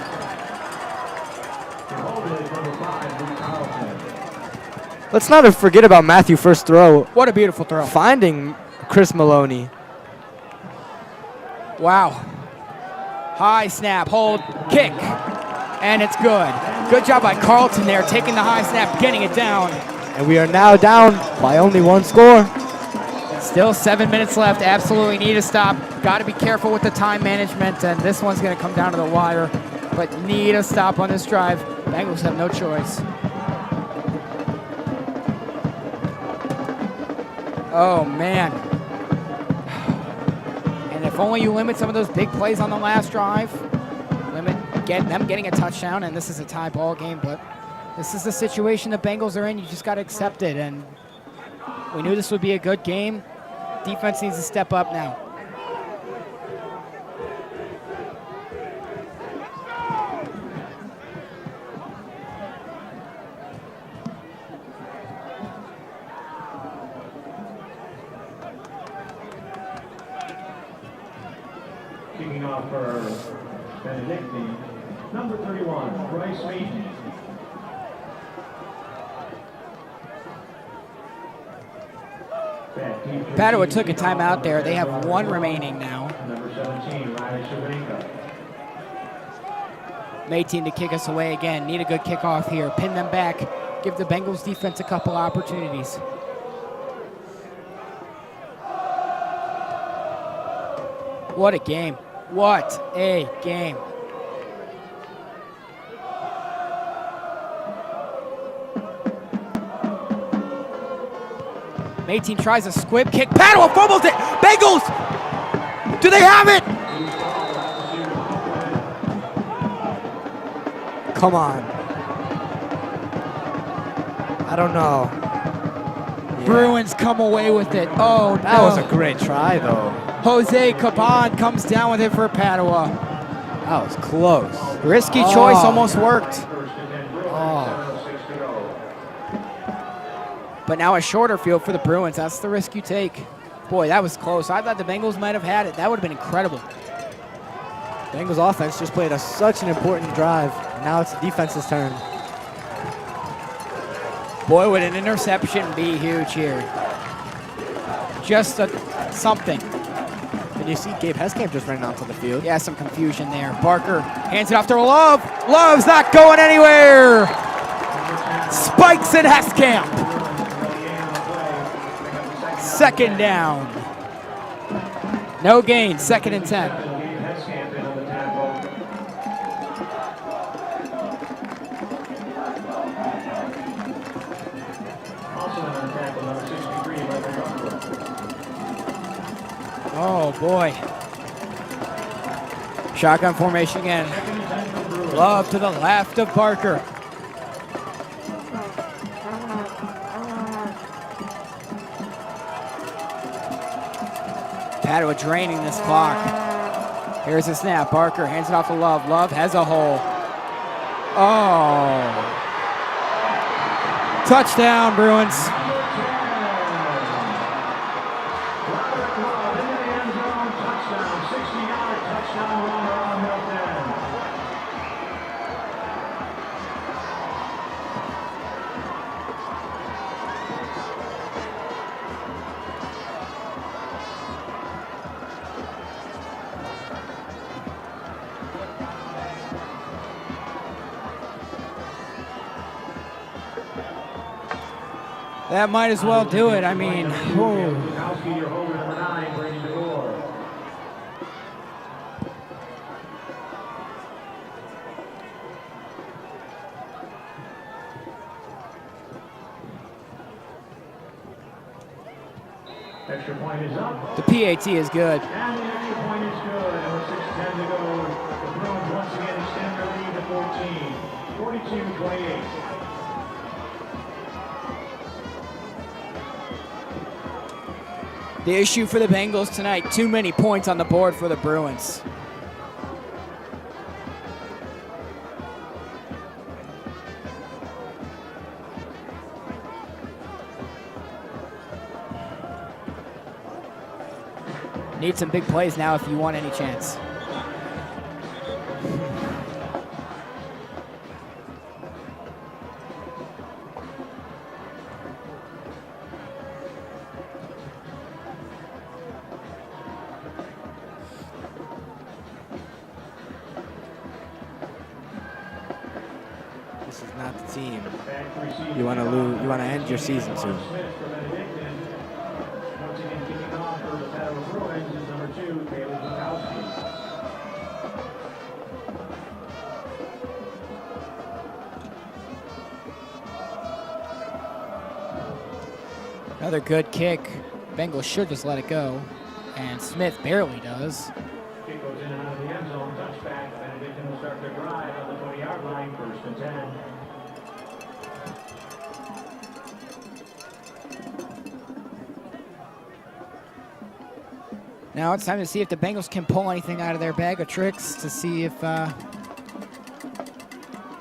Speaker 5: The holder is number 5, Luke Carlson.
Speaker 4: Let's not forget about Matthew first throw.
Speaker 3: What a beautiful throw.
Speaker 4: Finding Chris Maloney.
Speaker 3: Wow. High snap, hold, kick, and it's good. Good job by Carlton there, taking the high snap, getting it down.
Speaker 4: And we are now down by only one score.
Speaker 3: Still 7 minutes left, absolutely need a stop. Got to be careful with the time management, and this one's going to come down to the wire. But need a stop on this drive. Bengals have no choice. Oh, man. And if only you limit some of those big plays on the last drive, get them getting a touchdown, and this is a tie ball game, but this is the situation the Bengals are in. You just got to accept it, and we knew this would be a good game. Defense needs to step up now.
Speaker 5: Kicking off for Benedictine, number 31, Bryce Mead.
Speaker 3: Padua took a timeout there. They have one remaining now.
Speaker 5: Number 17, Riley Cervenka.
Speaker 3: 18 to kick us away again. Need a good kickoff here. Pin them back. Give the Bengals defense a couple opportunities. What a game. What a game. Mayteen tries a squib kick. Padua fumbles it. Bengals! Do they have it?
Speaker 4: Come on. I don't know. Yeah.
Speaker 3: Bruins come away with it. Oh,
Speaker 4: That
Speaker 3: no.
Speaker 4: was a great try, though.
Speaker 3: Jose Caban comes down with it for Padua.
Speaker 4: That was close.
Speaker 3: Risky
Speaker 4: Oh.
Speaker 3: choice almost worked.
Speaker 5: First and 10, Bruins,
Speaker 4: Oh.
Speaker 5: 6 to go.
Speaker 3: But now a shorter field for the Bruins. That's the risk you take. Boy, that was close. I thought the Bengals might have had it. That would have been incredible.
Speaker 4: Bengals offense just played such an important drive. Now it's the defense's turn.
Speaker 3: Boy, would an interception be huge here. Just something.
Speaker 4: And you see Gabe Heskamp just ran onto the field.
Speaker 3: Yeah, some confusion there. Barker hands it off to Love. Love's not going anywhere. Spikes and Heskamp. Second down. No gain, 2nd and 10.
Speaker 5: Gabe Heskamp in on the tackle. Also in on the tackle, number 63, Michael
Speaker 3: Oh, boy. Shotgun formation again. Love to the left of Barker. Padua draining this clock. Here's the snap. Barker hands it off to Love. Love has a hole. Oh. Touchdown, Bruins. That might as well do it. I mean,
Speaker 5: Extra point is up.
Speaker 3: the PAT is good.
Speaker 5: And the extra point is good. And with 6:10 to go, the Bruins once again extend their lead to 14. 42-28.
Speaker 3: The issue for the Bengals tonight, too many points on the board for the Bruins. Need some big plays now if you want any chance.
Speaker 4: This is not the team you want to lose. You want to end your season soon.
Speaker 5: Once again kicking off for the Padua Bruins is number 2, Caleb Bukowski.
Speaker 3: Another good kick. Bengals should just let it go. And Smith barely does.
Speaker 5: Kick goes in and out of the end zone. Touchback. Benedictine will start their drive on the 20-yard line. 1st and 10.
Speaker 3: Now it's time to see if the Bengals can pull anything out of their bag of tricks to see if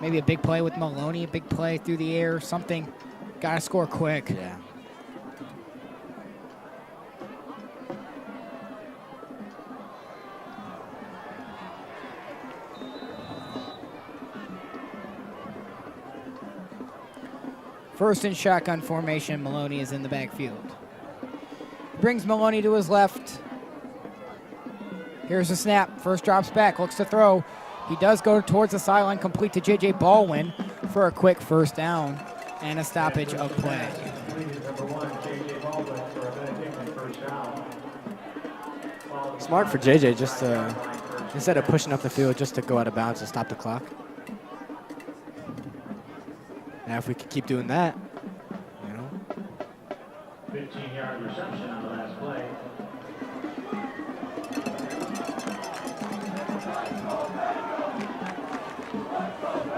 Speaker 3: maybe a big play with Maloney, a big play through the air, something. Gotta score quick.
Speaker 4: Yeah.
Speaker 3: First in shotgun formation, Maloney is in the backfield. Brings Maloney to his left. Here's a snap. First drops back, looks to throw. He does go towards the sideline, complete to J.J. Baldwin for a quick first down and a stoppage of play.
Speaker 4: Smart for JJ just to, instead of pushing up the field, just to go out of bounds and stop the clock. Now if we could keep doing that, you know.
Speaker 5: 15-yard reception on the last play.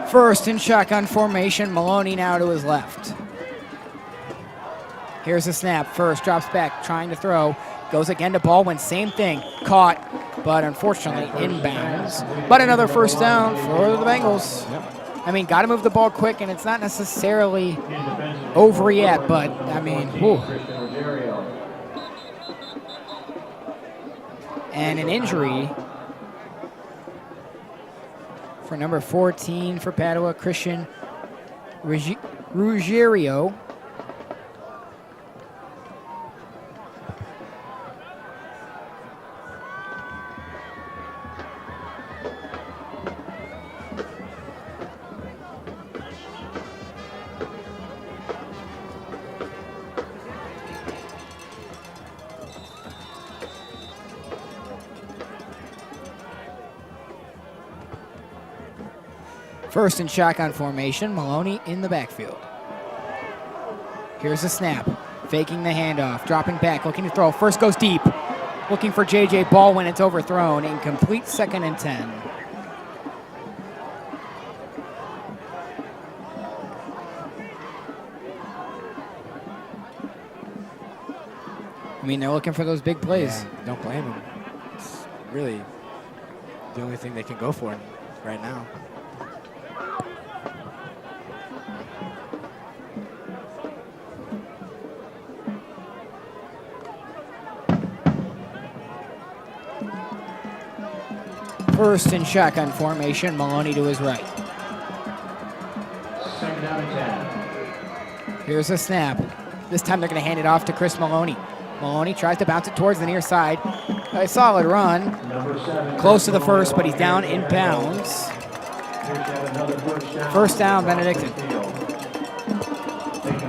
Speaker 3: First in shotgun formation, Maloney now to his left. Here's a snap. First drops back, trying to throw. Goes again to Baldwin, same thing. Caught, but unfortunately inbounds. But another first down for the Bengals. I mean, got to move the ball quick, and it's not necessarily over yet, but, I mean, whew. And an injury for number 14 for Padua, Christian Ruggiero. First in shotgun formation, Maloney in the backfield. Here's a snap, faking the handoff, dropping back, looking to throw. First goes deep, looking for J.J. Baldwin. It's overthrown. Incomplete, 2nd and 10. I mean, they're looking for those big plays.
Speaker 4: Yeah, don't blame them. It's really the only thing they can go for right now.
Speaker 3: First and shotgun formation, Maloney to his right.
Speaker 5: 2nd down and 10.
Speaker 3: Here's a snap. This time they're going to hand it off to Chris Maloney. Maloney tries to bounce it towards the near side. A solid run.
Speaker 5: Number 7.
Speaker 3: Close to the first, but he's down in bounds.
Speaker 5: Here's yet another
Speaker 3: First down, Benedictine.
Speaker 5: Taking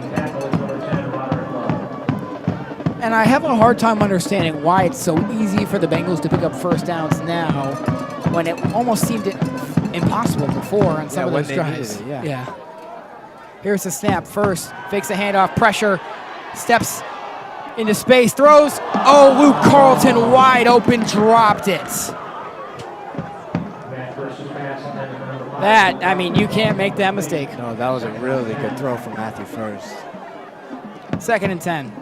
Speaker 5: the tackle is number 10, Roderick Love.
Speaker 3: And I have a hard time understanding why it's so easy for the Bengals to pick up first downs now when it almost seemed impossible before on some of those drives.
Speaker 4: Yeah.
Speaker 3: Here's the snap. First, fakes a handoff, pressure, steps into space, throws. Oh, Luke Carlton wide open, dropped it. That, I mean, you can't make that mistake.
Speaker 4: No, that was a really good throw from Matthew First.
Speaker 3: 2nd and 10.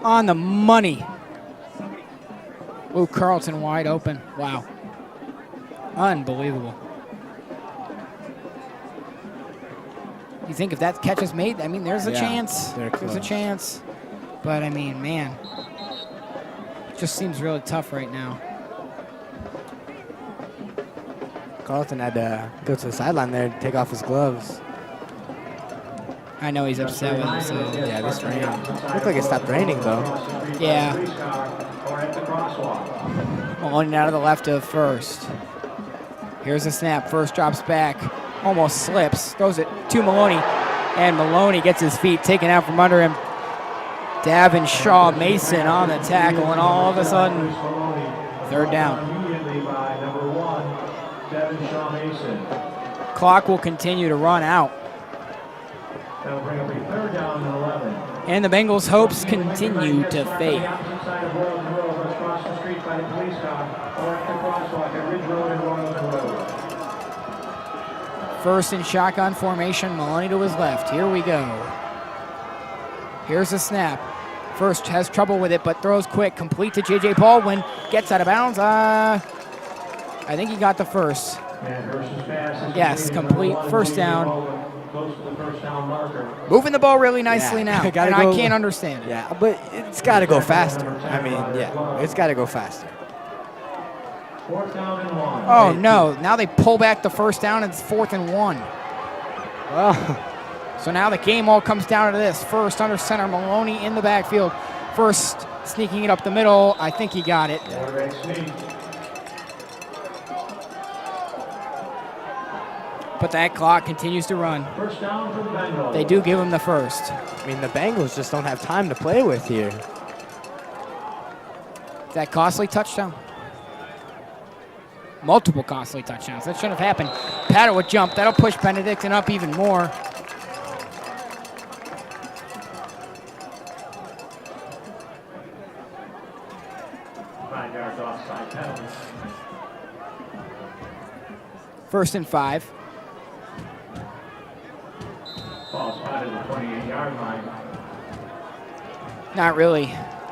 Speaker 3: On the money. Luke Carlton wide open. Wow. Unbelievable. You think if that catch is made, I mean, there's a chance. There's a chance. But, I mean, man, it just seems really tough right now.
Speaker 4: Carlton had to go to the sideline there to take off his gloves.
Speaker 3: I know he's upset with himself.
Speaker 4: Yeah, this rain. Looked like it stopped raining, though.
Speaker 3: Yeah. Maloney out of the left of first. Here's a snap. First drops back. Almost slips. Throws it to Maloney. And Maloney gets his feet taken out from under him. Davin Shaw Mason on the tackle. And all of a sudden, 3rd down. Clock will continue to run out.
Speaker 5: That'll bring up a 3rd down and 11.
Speaker 3: And the Bengals' hopes continue to fade.
Speaker 5: Across the street by the police car or at the crosswalk at Ridge Road and Royalton Road.
Speaker 3: First and shotgun formation, Maloney to his left. Here we go. Here's a snap. First has trouble with it, but throws quick. Complete to J.J. Baldwin. Gets out of bounds. I think he got the first. Yes, complete. First down.
Speaker 5: Close to the first down marker.
Speaker 3: Moving the ball really nicely now, and I can't understand it.
Speaker 4: Yeah, but it's got to go faster. I mean, yeah, it's got to go faster.
Speaker 5: 4th down and 1.
Speaker 3: Oh, no. Now they pull back the first down. It's 4th and 1.
Speaker 4: Well,
Speaker 3: so now the game all comes down to this. First under center, Maloney in the backfield. First sneaking it up the middle. I think he got it. But that clock continues to run.
Speaker 5: First down for the Bengals.
Speaker 3: They do give him the first.
Speaker 4: I mean, the Bengals just don't have time to play with here.
Speaker 3: That costly touchdown. Multiple costly touchdowns. That shouldn't have happened. Padua jump. That'll push Benedictine up even more.
Speaker 5: Five yards offside penalty.
Speaker 3: 1st and 5.
Speaker 5: Ball spotted at the 28-yard line.
Speaker 3: Not really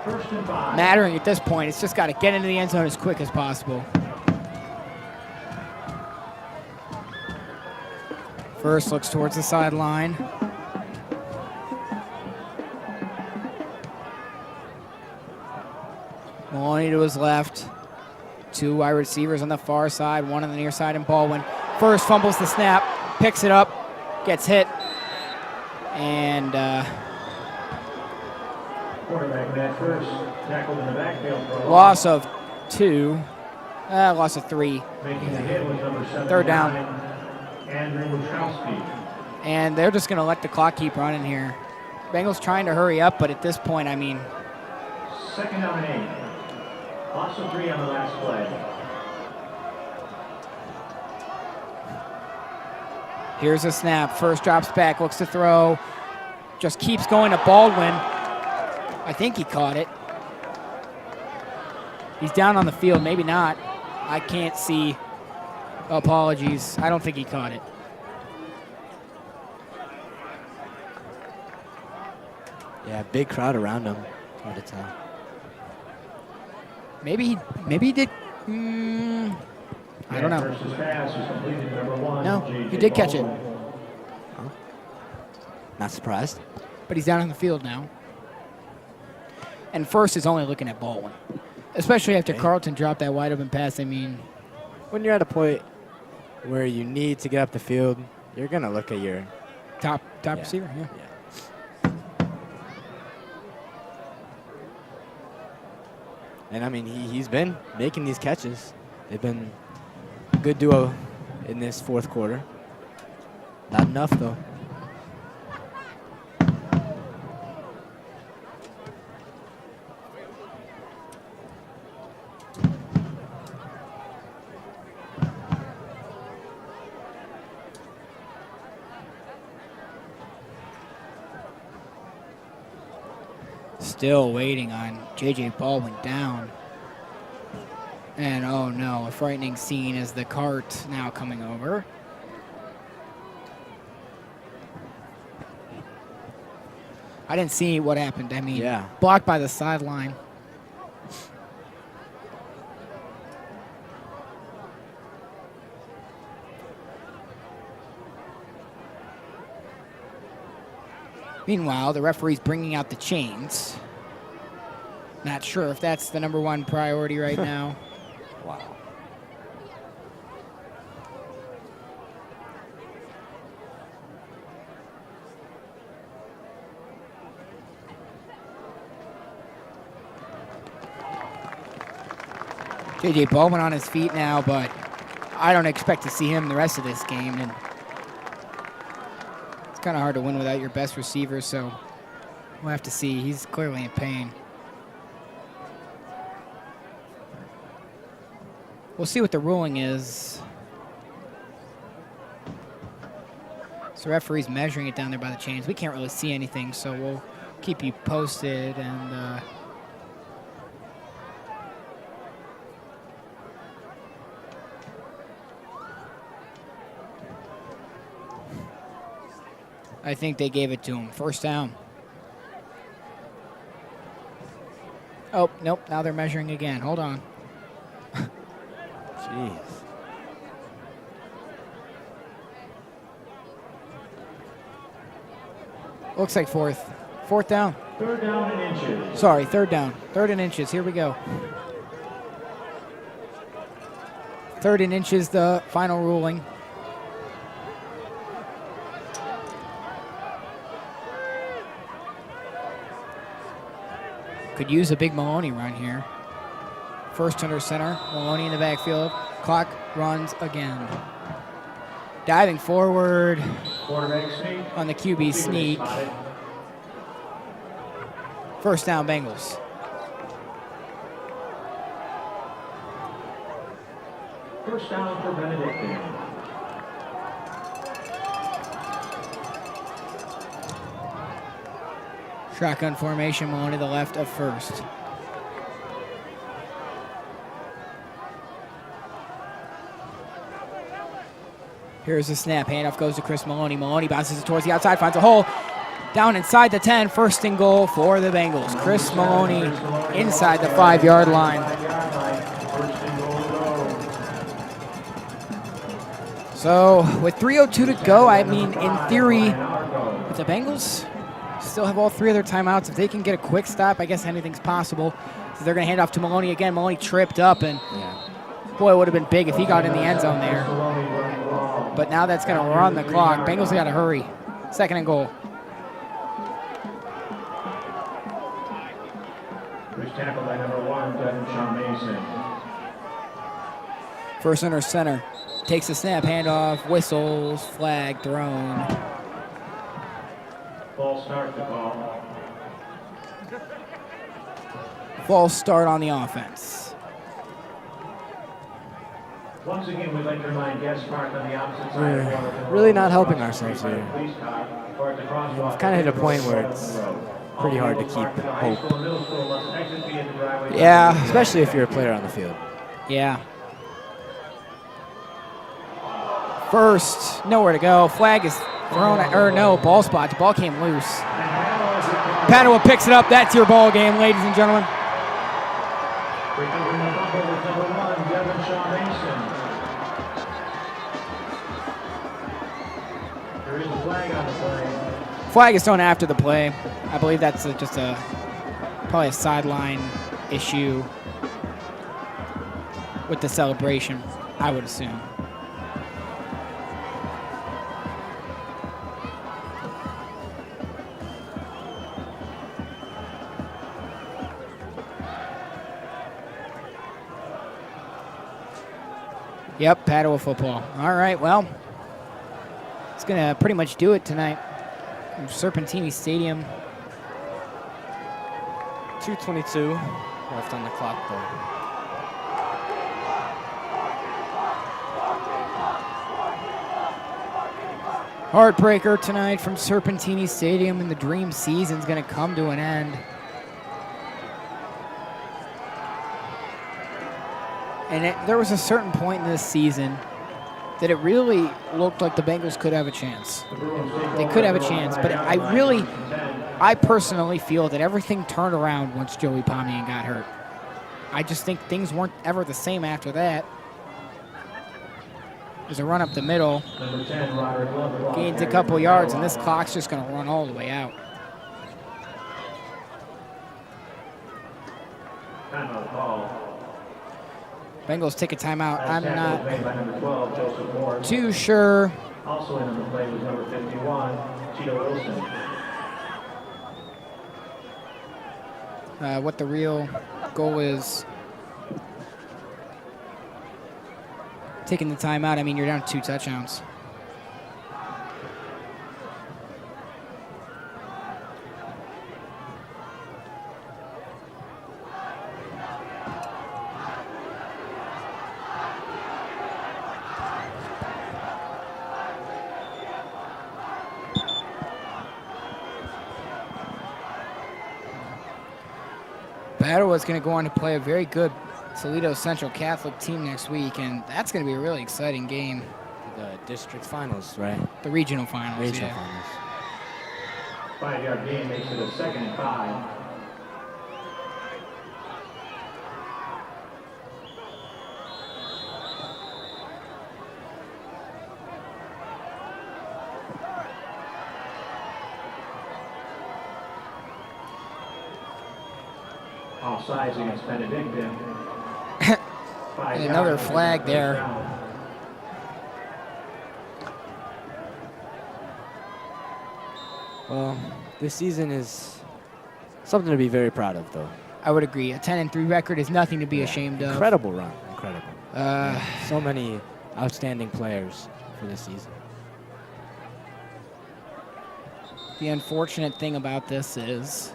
Speaker 5: 1st and 5.
Speaker 3: mattering at this point. It's just got to get into the end zone as quick as possible. First looks towards the sideline. Maloney to his left. 2 wide receivers on the far side, 1 on the near side, and Baldwin. First fumbles the snap, picks it up, gets hit, and
Speaker 5: Quarterback net first, tackled in the backfield for a
Speaker 3: loss of 2, loss of 3.
Speaker 5: Making the hit was number 7.
Speaker 3: 3rd down.
Speaker 5: Andrew Wachowski.
Speaker 3: And they're just going to let the clock keep running here. Bengals trying to hurry up, but at this point, I mean,
Speaker 5: 2nd down and 8. Loss of 3 on the last play.
Speaker 3: here's a snap. First drops back, looks to throw. Just keeps going to Baldwin. I think he caught it. He's down on the field. Maybe not. I can't see. Apologies. I don't think he caught it.
Speaker 4: Yeah, big crowd around him. Hard to tell.
Speaker 3: Maybe he did. I don't know. No, he did catch it.
Speaker 4: Not surprised.
Speaker 3: But he's down on the field now. And first is only looking at Baldwin. Especially after Carlton dropped that wide open pass. I mean,
Speaker 4: When you're at a point where you need to get up the field, you're going to look at your
Speaker 3: top receiver, yeah.
Speaker 4: And, I mean, he's been making these catches. They've been a good duo in this fourth quarter. Not enough, though.
Speaker 3: Still waiting on J.J. Baldwin down. And oh no, a frightening scene as the cart now coming over. I didn't see what happened. I mean, blocked by the sideline. Meanwhile, the referee's bringing out the chains. Not sure if that's the number one priority right now.
Speaker 4: Wow.
Speaker 3: J.J. Baldwin on his feet now, but I don't expect to see him the rest of this game. And it's kind of hard to win without your best receiver, so we'll have to see. He's clearly in pain. We'll see what the ruling is. So the referee's measuring it down there by the chains. We can't really see anything, so we'll keep you posted. And I think they gave it to him. First down. Oh, nope. Now they're measuring again. Hold on.
Speaker 4: Jeez.
Speaker 3: Looks like fourth. Fourth down.
Speaker 5: Third down and inches.
Speaker 3: Sorry, third down. Third and inches. Here we go. Third and inches, the final ruling. Could use a big Maloney run here. First under center, Maloney in the backfield. Clock runs again. Diving forward on the QB sneak. First down, Bengals.
Speaker 5: First down for Benedictine.
Speaker 3: Shotgun formation, Maloney to the left of first. Here's the snap. Handoff goes to Chris Maloney. Maloney bounces it towards the outside, finds a hole. Down inside the 10, first and goal for the Bengals. Chris Maloney inside the 5-yard line. So with 3:02 to go, I mean, in theory, if the Bengals still have all three of their timeouts, if they can get a quick stop, I guess anything's possible. So they're going to hand off to Maloney again. Maloney tripped up, and boy, it would have been big if he got in the end zone there. But now that's going to run the clock. Bengals got to hurry. Second and goal.
Speaker 5: Who's tackled by number 1, Sean Mason.
Speaker 3: First under center. Takes the snap, handoff, whistles, flag thrown.
Speaker 5: False start to call.
Speaker 3: False start on the offense.
Speaker 5: Once again, we'd like to remind guests parked on the opposite side of the road.
Speaker 4: Really not helping ourselves here.
Speaker 5: We've
Speaker 4: We've kind of hit a point where it's pretty hard to keep
Speaker 5: High
Speaker 4: hope,
Speaker 5: school and middle school must exit via the driveway.
Speaker 3: Yeah.
Speaker 4: especially if you're a player on the field.
Speaker 3: Yeah. First, nowhere to go. Flag is thrown, or no, ball spot. The ball came loose. Padua picks it up. That's your ball game, ladies and gentlemen.
Speaker 5: Recovering the fumble with number 1, Devin Shaw Mason. There is a flag on the play.
Speaker 3: Flag is thrown after the play. I believe that's probably a sideline issue with the celebration, I would assume. Yep, Padua football. All right, well, it's going to pretty much do it tonight. From Serpentini Stadium.
Speaker 4: 2:22 left on the clock, though.
Speaker 3: Heartbreaker tonight from Serpentini Stadium, and the dream season's going to come to an end. And there was a certain point in this season that it really looked like the Bengals could have a chance. They could have a chance, but I personally feel that everything turned around once Joey Pomnian got hurt. I just think things weren't ever the same after that. There's a run up the middle, gains a couple yards, and this clock's just going to run all the way out.
Speaker 5: Timeout call.
Speaker 3: Bengals take a timeout. I'm
Speaker 5: Tackle was made
Speaker 3: not
Speaker 5: by number 12, Joseph Moore.
Speaker 3: too sure.
Speaker 5: Also in on the play was number 51, Cheeto Wilson.
Speaker 3: What the real goal is. Taking the timeout, I mean, you're down 2 touchdowns. Padua's going to go on to play a very good Toledo Central Catholic team next week, and that's going to be a really exciting game.
Speaker 4: The district finals, right?
Speaker 3: The regional finals.
Speaker 4: Regional
Speaker 3: yeah.
Speaker 4: finals.
Speaker 5: 5-yard gain makes it a 2nd and 5. Offsides against Benedictine.
Speaker 3: And another flag there.
Speaker 4: Well, this season is something to be very proud of, though.
Speaker 3: I would agree. A 10-3 record is nothing to be ashamed of.
Speaker 4: Incredible run. Incredible. So many outstanding players for this season.
Speaker 3: The unfortunate thing about this is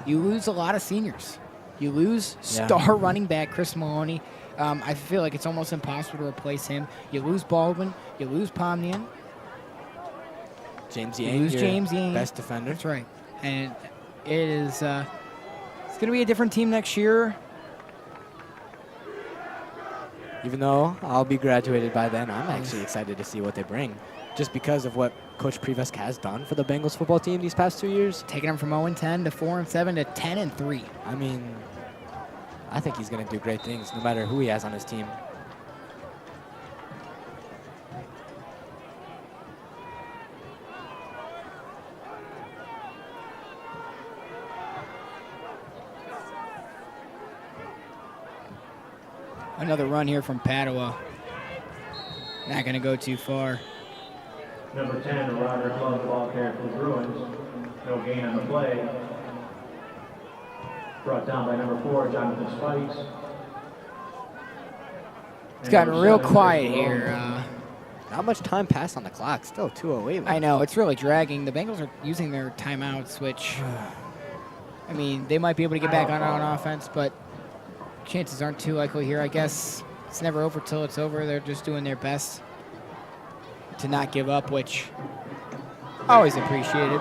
Speaker 3: you lose a lot of seniors. You lose star running back Chris Maloney. I feel like it's almost impossible to replace him. You lose Baldwin. You lose Pomnian.
Speaker 4: James
Speaker 3: You
Speaker 4: Yang,
Speaker 3: lose
Speaker 4: your
Speaker 3: James Yang.
Speaker 4: best defender.
Speaker 3: That's right. And it is it's going to be a different team next year.
Speaker 4: Even though I'll be graduated by then, I'm actually excited to see what they bring. Just because of what Coach Prevesk has done for the Bengals football team these past 2 years.
Speaker 3: Taking them from 0-10 to 4-7 to 10-3.
Speaker 4: I mean, I think he's going to do great things no matter who he has on his team.
Speaker 3: Another run here from Padua. Not going to go too far.
Speaker 5: Number 10, Robert Love, ball carrier for the Bruins. No gain on the play. Brought down by number 4, Jonathan Spikes.
Speaker 3: It's gotten real quiet here.
Speaker 4: Not much time passed on the clock. Still 2:08 left.
Speaker 3: I know, it's really dragging. The Bengals are using their timeouts, which, I mean, they might be able to get back on offense, but chances aren't too likely here. I guess it's never over till it's over. They're just doing their best to not give up, which always appreciated.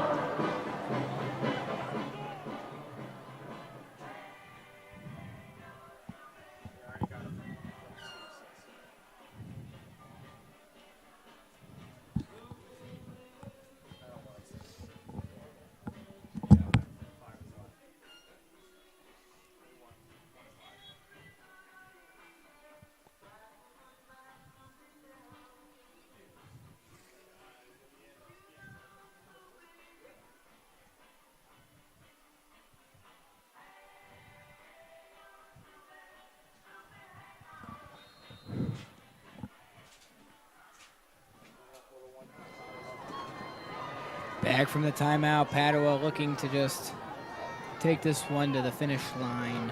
Speaker 3: Back from the timeout, Padua looking to just take this one to the finish line.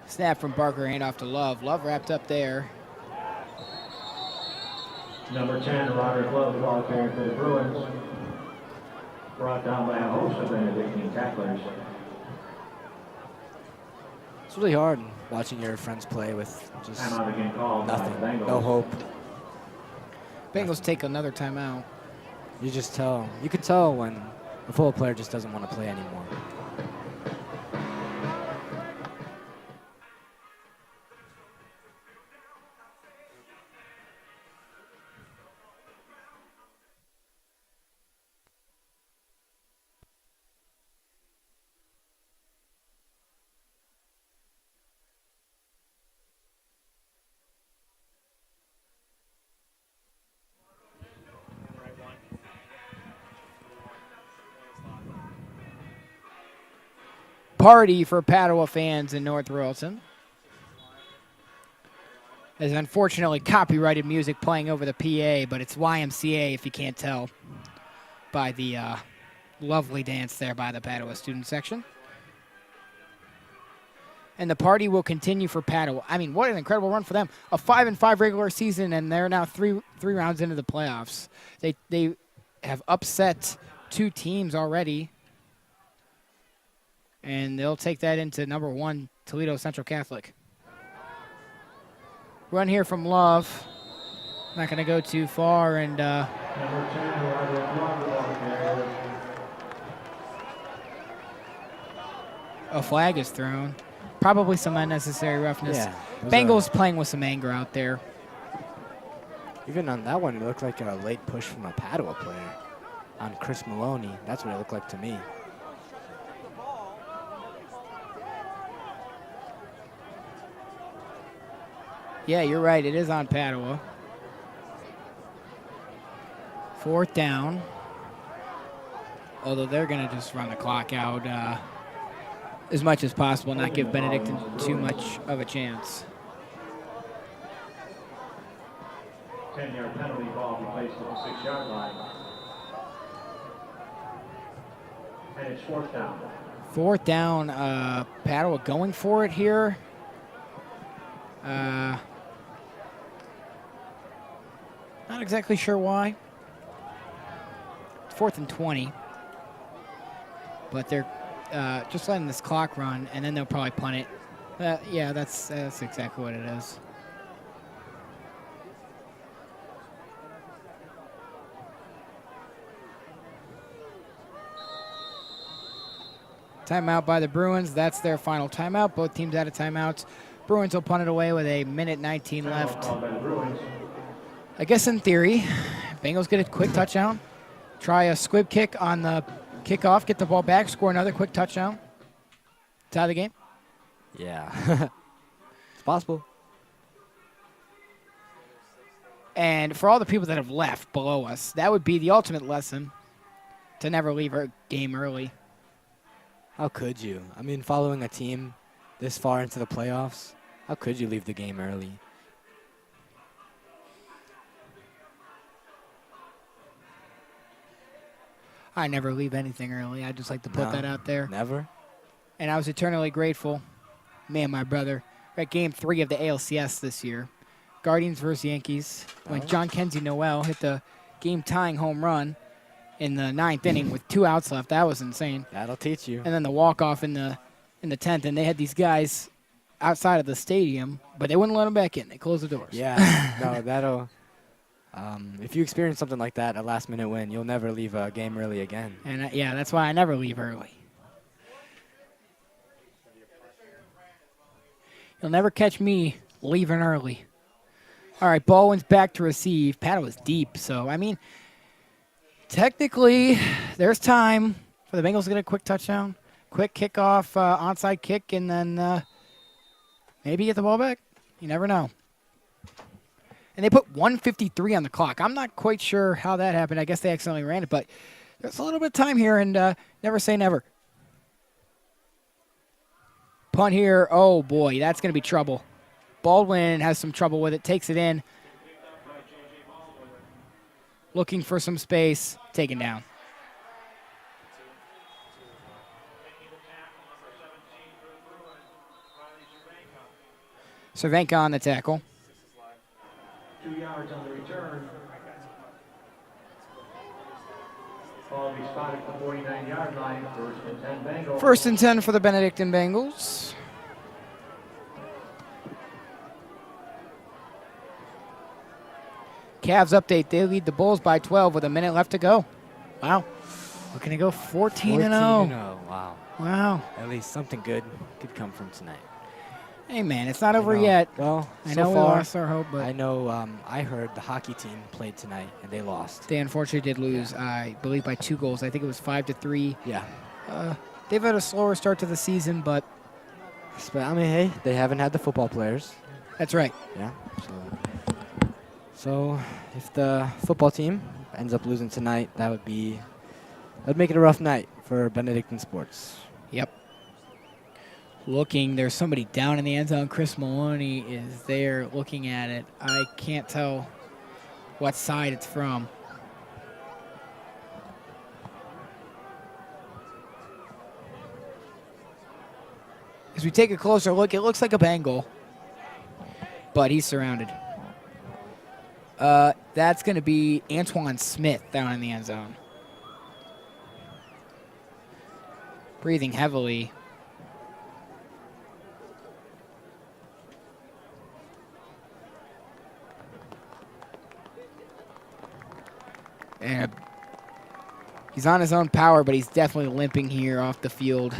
Speaker 3: Snap from Barker, handoff to Love. Love wrapped up there.
Speaker 5: Number 10, Roderick Love, the ball carrier for the Bruins. Brought down by a host of Benedictine tacklers.
Speaker 4: It's really hard watching your friends play with just
Speaker 5: Timeout again called by the
Speaker 4: nothing,
Speaker 5: Bengals.
Speaker 4: no hope.
Speaker 3: Bengals take another timeout.
Speaker 4: You just tell. You can tell when a football player just doesn't want to play anymore.
Speaker 3: Party for Padua fans in North Royalton. There's unfortunately copyrighted music playing over the PA, but it's YMCA if you can't tell by the lovely dance there by the Padua student section. And the party will continue for Padua. I mean, what an incredible run for them. A 5-5 regular season, and they're now three rounds into the playoffs. They have upset 2 teams already. And they'll take that into number 1, Toledo Central Catholic. Run here from Love. Not going to go too far. And
Speaker 5: Number 10, Roderick Love, the ball carrier.
Speaker 3: a flag is thrown. Probably some unnecessary roughness.
Speaker 4: Yeah, it was
Speaker 3: Bengals playing with some anger out there.
Speaker 4: Even on that one, it looked like a late push from a Padua player on Chris Maloney. That's what it looked like to me.
Speaker 3: Yeah, you're right. It is on Padua. 4th down. Although they're going to just run the clock out as much as possible, not give Benedictine too much of a chance.
Speaker 5: 10-yard penalty ball be placed at the 6-yard line. And it's 4th down.
Speaker 3: 4th down. Padua going for it here. Not exactly sure why. 4th and 20. But they're just letting this clock run, and then they'll probably punt it. Yeah, that's exactly what it is. Timeout by the Bruins. That's their final timeout. Both teams out of timeouts. Bruins will punt it away with a minute 19 left.
Speaker 5: Called by the Bruins.
Speaker 3: I guess in theory, Bengals get a quick touchdown. Try a squib kick on the kickoff, get the ball back, score another quick touchdown. Tie the game.
Speaker 4: Yeah. It's possible.
Speaker 3: And for all the people that have left below us, that would be the ultimate lesson to never leave a game early.
Speaker 4: How could you? I mean, following a team this far into the playoffs, how could you leave the game early?
Speaker 3: I never leave anything early. I just like to put
Speaker 4: No,
Speaker 3: that out there.
Speaker 4: Never?
Speaker 3: And I was eternally grateful, me and my brother, at Game 3 of the ALCS this year. Guardians versus Yankees, when John Kenzie Noel hit the game-tying home run in the 9th inning with 2 outs left. That was insane.
Speaker 4: That'll teach you.
Speaker 3: And then the walk-off in the 10th, and they had these guys outside of the stadium, but they wouldn't let them back in. They closed the doors.
Speaker 4: Yeah, no, that'll... if you experience something like that, a last-minute win, you'll never leave a game early again.
Speaker 3: And yeah, that's why I never leave early. You'll never catch me leaving early. All right, Baldwin's back to receive. Padua's deep, so, I mean, technically, there's time for the Bengals to get a quick touchdown, quick kickoff, onside kick, and then maybe get the ball back. You never know. And they put 1:53 on the clock. I'm not quite sure how that happened. I guess they accidentally ran it, but there's a little bit of time here, and never say never. Punt here. Oh, boy, that's going to be trouble. Baldwin has some trouble with it, takes it in. looking for some space, taken down. Cervenka on the tackle.
Speaker 5: 2 yards on the return. Ball will be spotted at the 49-yard line. First and 10 Bengals.
Speaker 3: First and 10 for the Benedictine Bengals. Cavs update. They lead the Bulls by 12 with a minute left to go. Wow. Looking to go 14-0.
Speaker 4: 14-0. Wow.
Speaker 3: Wow.
Speaker 4: At least something good could come from tonight.
Speaker 3: Hey, man, it's not over
Speaker 4: know.
Speaker 3: yet.
Speaker 4: Well,
Speaker 3: I
Speaker 4: so
Speaker 3: know we
Speaker 4: far,
Speaker 3: lost our hope, but
Speaker 4: I know I heard the hockey team played tonight and they lost.
Speaker 3: they unfortunately did lose, I believe, by 2 goals. I think it was 5-3.
Speaker 4: Yeah.
Speaker 3: They've had a slower start to the season, but
Speaker 4: But, I mean, hey, they haven't had the football players.
Speaker 3: that's right.
Speaker 4: Yeah. So if the football team ends up losing tonight, that'd make it a rough night for Benedictine sports.
Speaker 3: Yep. Looking, there's somebody down in the end zone. Chris Maloney is there looking at it. I can't tell what side it's from. As we take a closer look, it looks like a Bengal, but he's surrounded. That's going to be Antoine Smith down in the end zone. Breathing heavily. And he's on his own power, but he's definitely limping here off the field.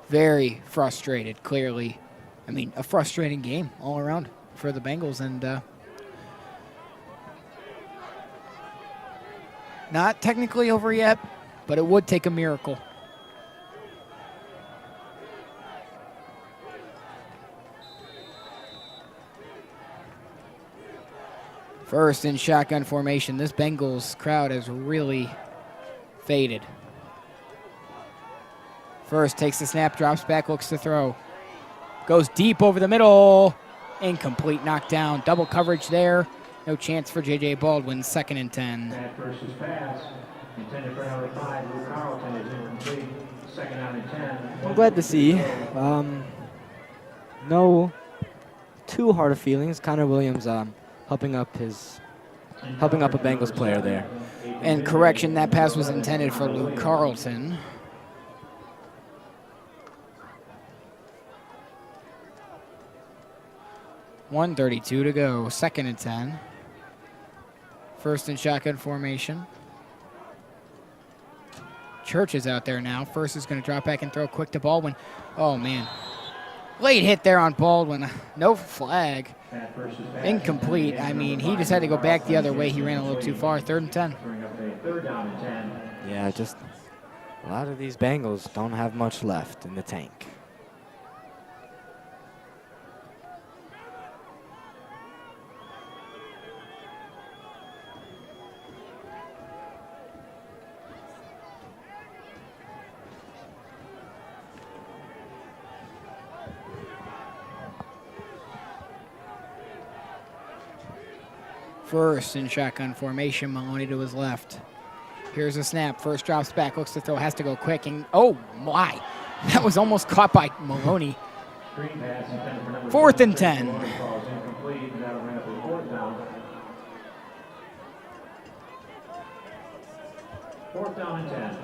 Speaker 3: Very frustrated, clearly. I mean, a frustrating game all around for the Bengals, and not technically over yet, but it would take a miracle. First in shotgun formation. This Bengals crowd has really faded. First takes the snap, drops back, looks to throw. Goes deep over the middle. Incomplete, knocked down. Double coverage there. No chance for J.J. Baldwin, 2nd and 10.
Speaker 5: That first is pass. Intended for number 5, Luke Carlton is incomplete. 2nd down and 10.
Speaker 4: I'm glad to see. No too hard of feelings. Connor Williams helping up a Bengals player there.
Speaker 3: And correction, that pass was intended for Luke Carlton. .132 to go, 2nd and 10. First in shotgun formation. Church is out there now. First is going to drop back and throw quick to Baldwin. Oh, man. Late hit there on Baldwin. No flag. Incomplete. I mean, he just had to go back the other way. He ran a little too far. 3rd and 10.
Speaker 4: Yeah, just a lot of these Bengals don't have much left in the tank.
Speaker 3: First in shotgun formation, Maloney to his left. Here's a snap. First drops back, looks to throw, has to go quick. And oh my, that was almost caught by Maloney. 4th and 10.
Speaker 5: Fourth down and 10.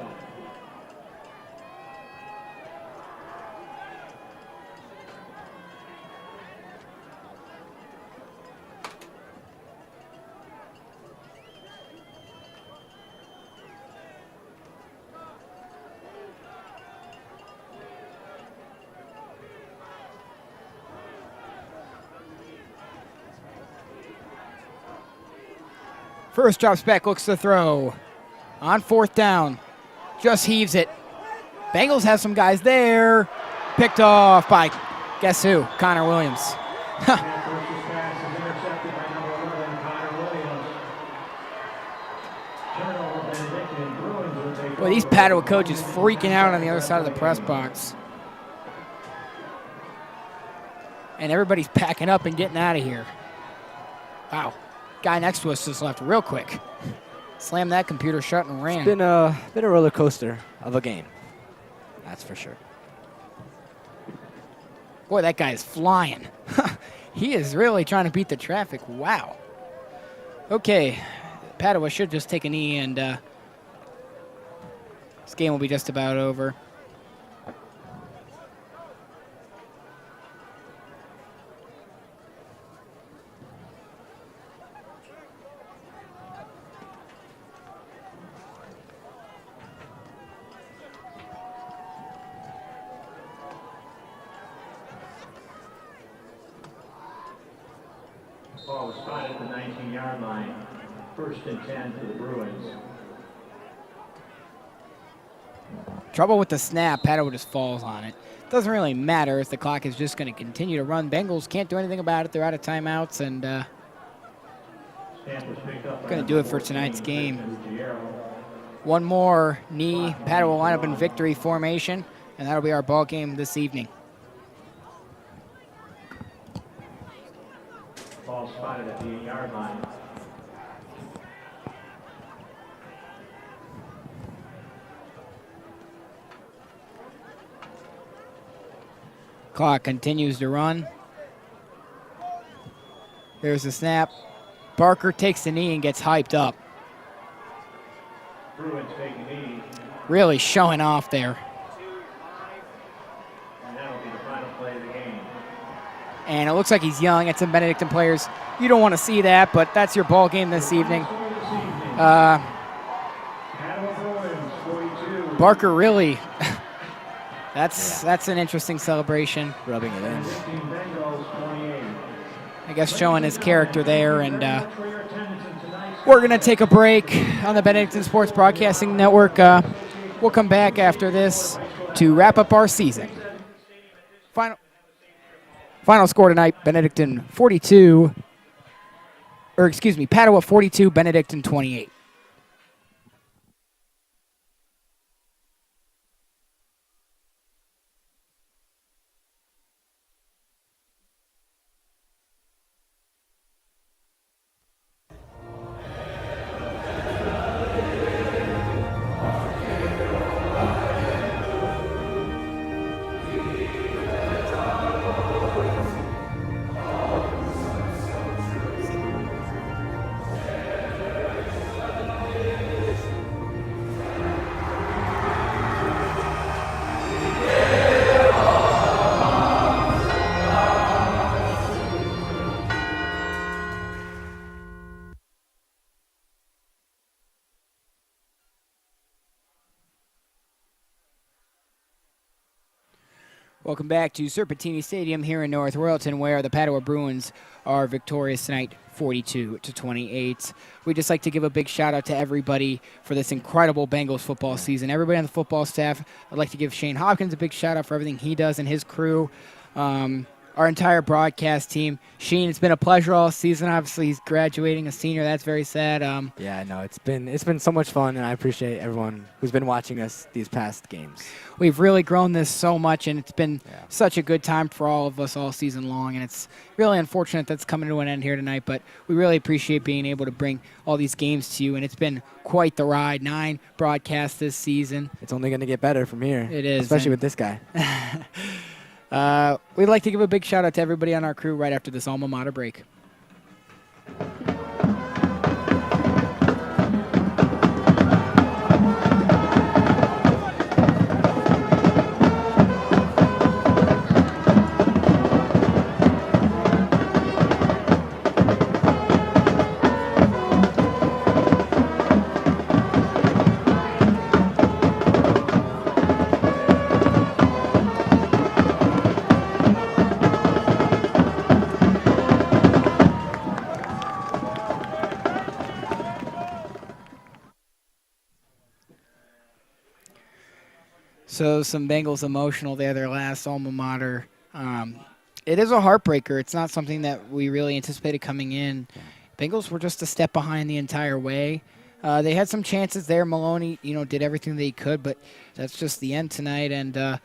Speaker 3: First drops back, looks to throw. On 4th down. Just heaves it. Bengals have some guys there. Picked off by, guess who? Connor Williams. Boy, these Padua coaches freaking out on the other side of the press box. And everybody's packing up and getting out of here. Wow. Guy next to us just left real quick. Slammed that computer shut and ran.
Speaker 4: It's been a roller coaster of a game. That's for sure.
Speaker 3: Boy, that guy is flying. He is really trying to beat the traffic. Wow. Okay, Padua should just take a knee, and this game will be just about over.
Speaker 5: Ball was spotted at the 19-yard line. 1st and 10 for the Bruins.
Speaker 3: Trouble with the snap. Padua just falls on it. Doesn't really matter if the clock is just going to continue to run. Bengals can't do anything about it. They're out of timeouts, and going to do it for tonight's game. One more knee. Padua will line up in victory formation, and that'll be our ball game this evening.
Speaker 5: Ball spotted at the 8-yard line.
Speaker 3: Clock continues to run. There's the snap. Barker takes the knee and gets hyped up.
Speaker 5: Bruins take a knee.
Speaker 3: Really showing off there.
Speaker 5: And that'll be the final play of the game.
Speaker 3: And it looks like he's yelling at some Benedictine players. You don't want to see that, but that's your ball game this evening. Barker really, that's an interesting celebration.
Speaker 4: Rubbing it in.
Speaker 3: I guess showing his character there. And we're going to take a break on the Benedictine Sports Broadcasting Network. We'll come back after this to wrap up our season. Final score tonight, Benedictine 42, Padua 42, Benedictine 28. Welcome back to Serpentini Stadium here in North Royalton, where the Padua Bruins are victorious tonight, 42-28. We'd just like to give a big shout out to everybody for this incredible Bengals football season. Everybody on the football staff. I'd like to give Shane Hopkins a big shout out for everything he does and his crew. Our entire broadcast team. Shane, it's been a pleasure all season. Obviously, he's graduating a senior. That's very sad.
Speaker 4: Yeah, no, it's been so much fun, and I appreciate everyone who's been watching us these past games.
Speaker 3: We've really grown this so much, and it's been such a good time for all of us all season long, and it's really unfortunate that's coming to an end here tonight, but we really appreciate being able to bring all these games to you, and it's been quite the ride. 9 broadcasts this season.
Speaker 4: It's only going to get better from here.
Speaker 3: It is.
Speaker 4: Especially with this guy.
Speaker 3: We'd like to give a big shout out to everybody on our crew right after this alma mater break. So some Bengals emotional there, their last alma mater. It is a heartbreaker. It's not something that we really anticipated coming in. Bengals were just a step behind the entire way. They had some chances there. Maloney, did everything they could, but that's just the end tonight. And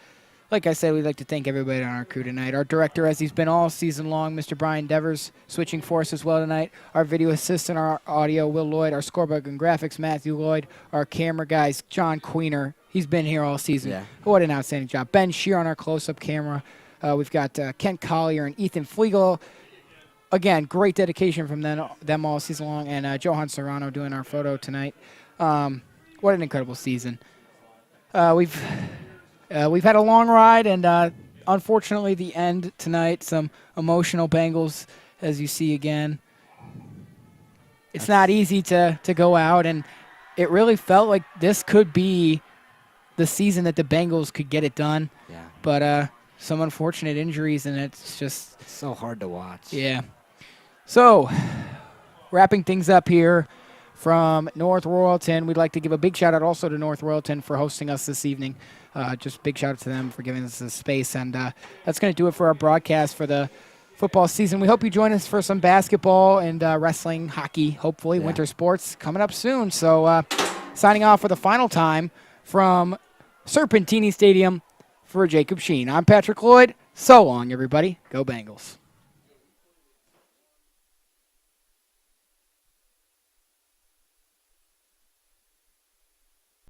Speaker 3: like I said, we'd like to thank everybody on our crew tonight. Our director, as he's been all season long, Mr. Brian Devers, switching for us as well tonight. Our video assistant, our audio, Will Lloyd. Our scorebook and graphics, Matthew Lloyd. Our camera guys, John Queener. He's been here all season.
Speaker 4: Yeah.
Speaker 3: What an outstanding job. Ben Shear on our close-up camera. We've got Kent Collier and Ethan Flegel. Again, great dedication from them all season long. And Johan Serrano doing our photo tonight. What an incredible season. We've had a long ride, and unfortunately the end tonight, some emotional Bengals, as you see again. It's not easy to go out, and it really felt like this could be the season that the Bengals could get it done.
Speaker 4: Yeah.
Speaker 3: But some unfortunate injuries, and it's just...
Speaker 4: It's so hard to watch.
Speaker 3: Yeah. So, wrapping things up here from North Royalton, we'd like to give a big shout-out also to North Royalton for hosting us this evening. Just big shout-out to them for giving us this space. And that's going to do it for our broadcast for the football season. We hope you join us for some basketball and wrestling, hockey, hopefully, winter sports coming up soon. So, signing off for the final time from Serpentini Stadium for Jacob Sheen. I'm Patrick Lloyd. So long, everybody. Go Bengals.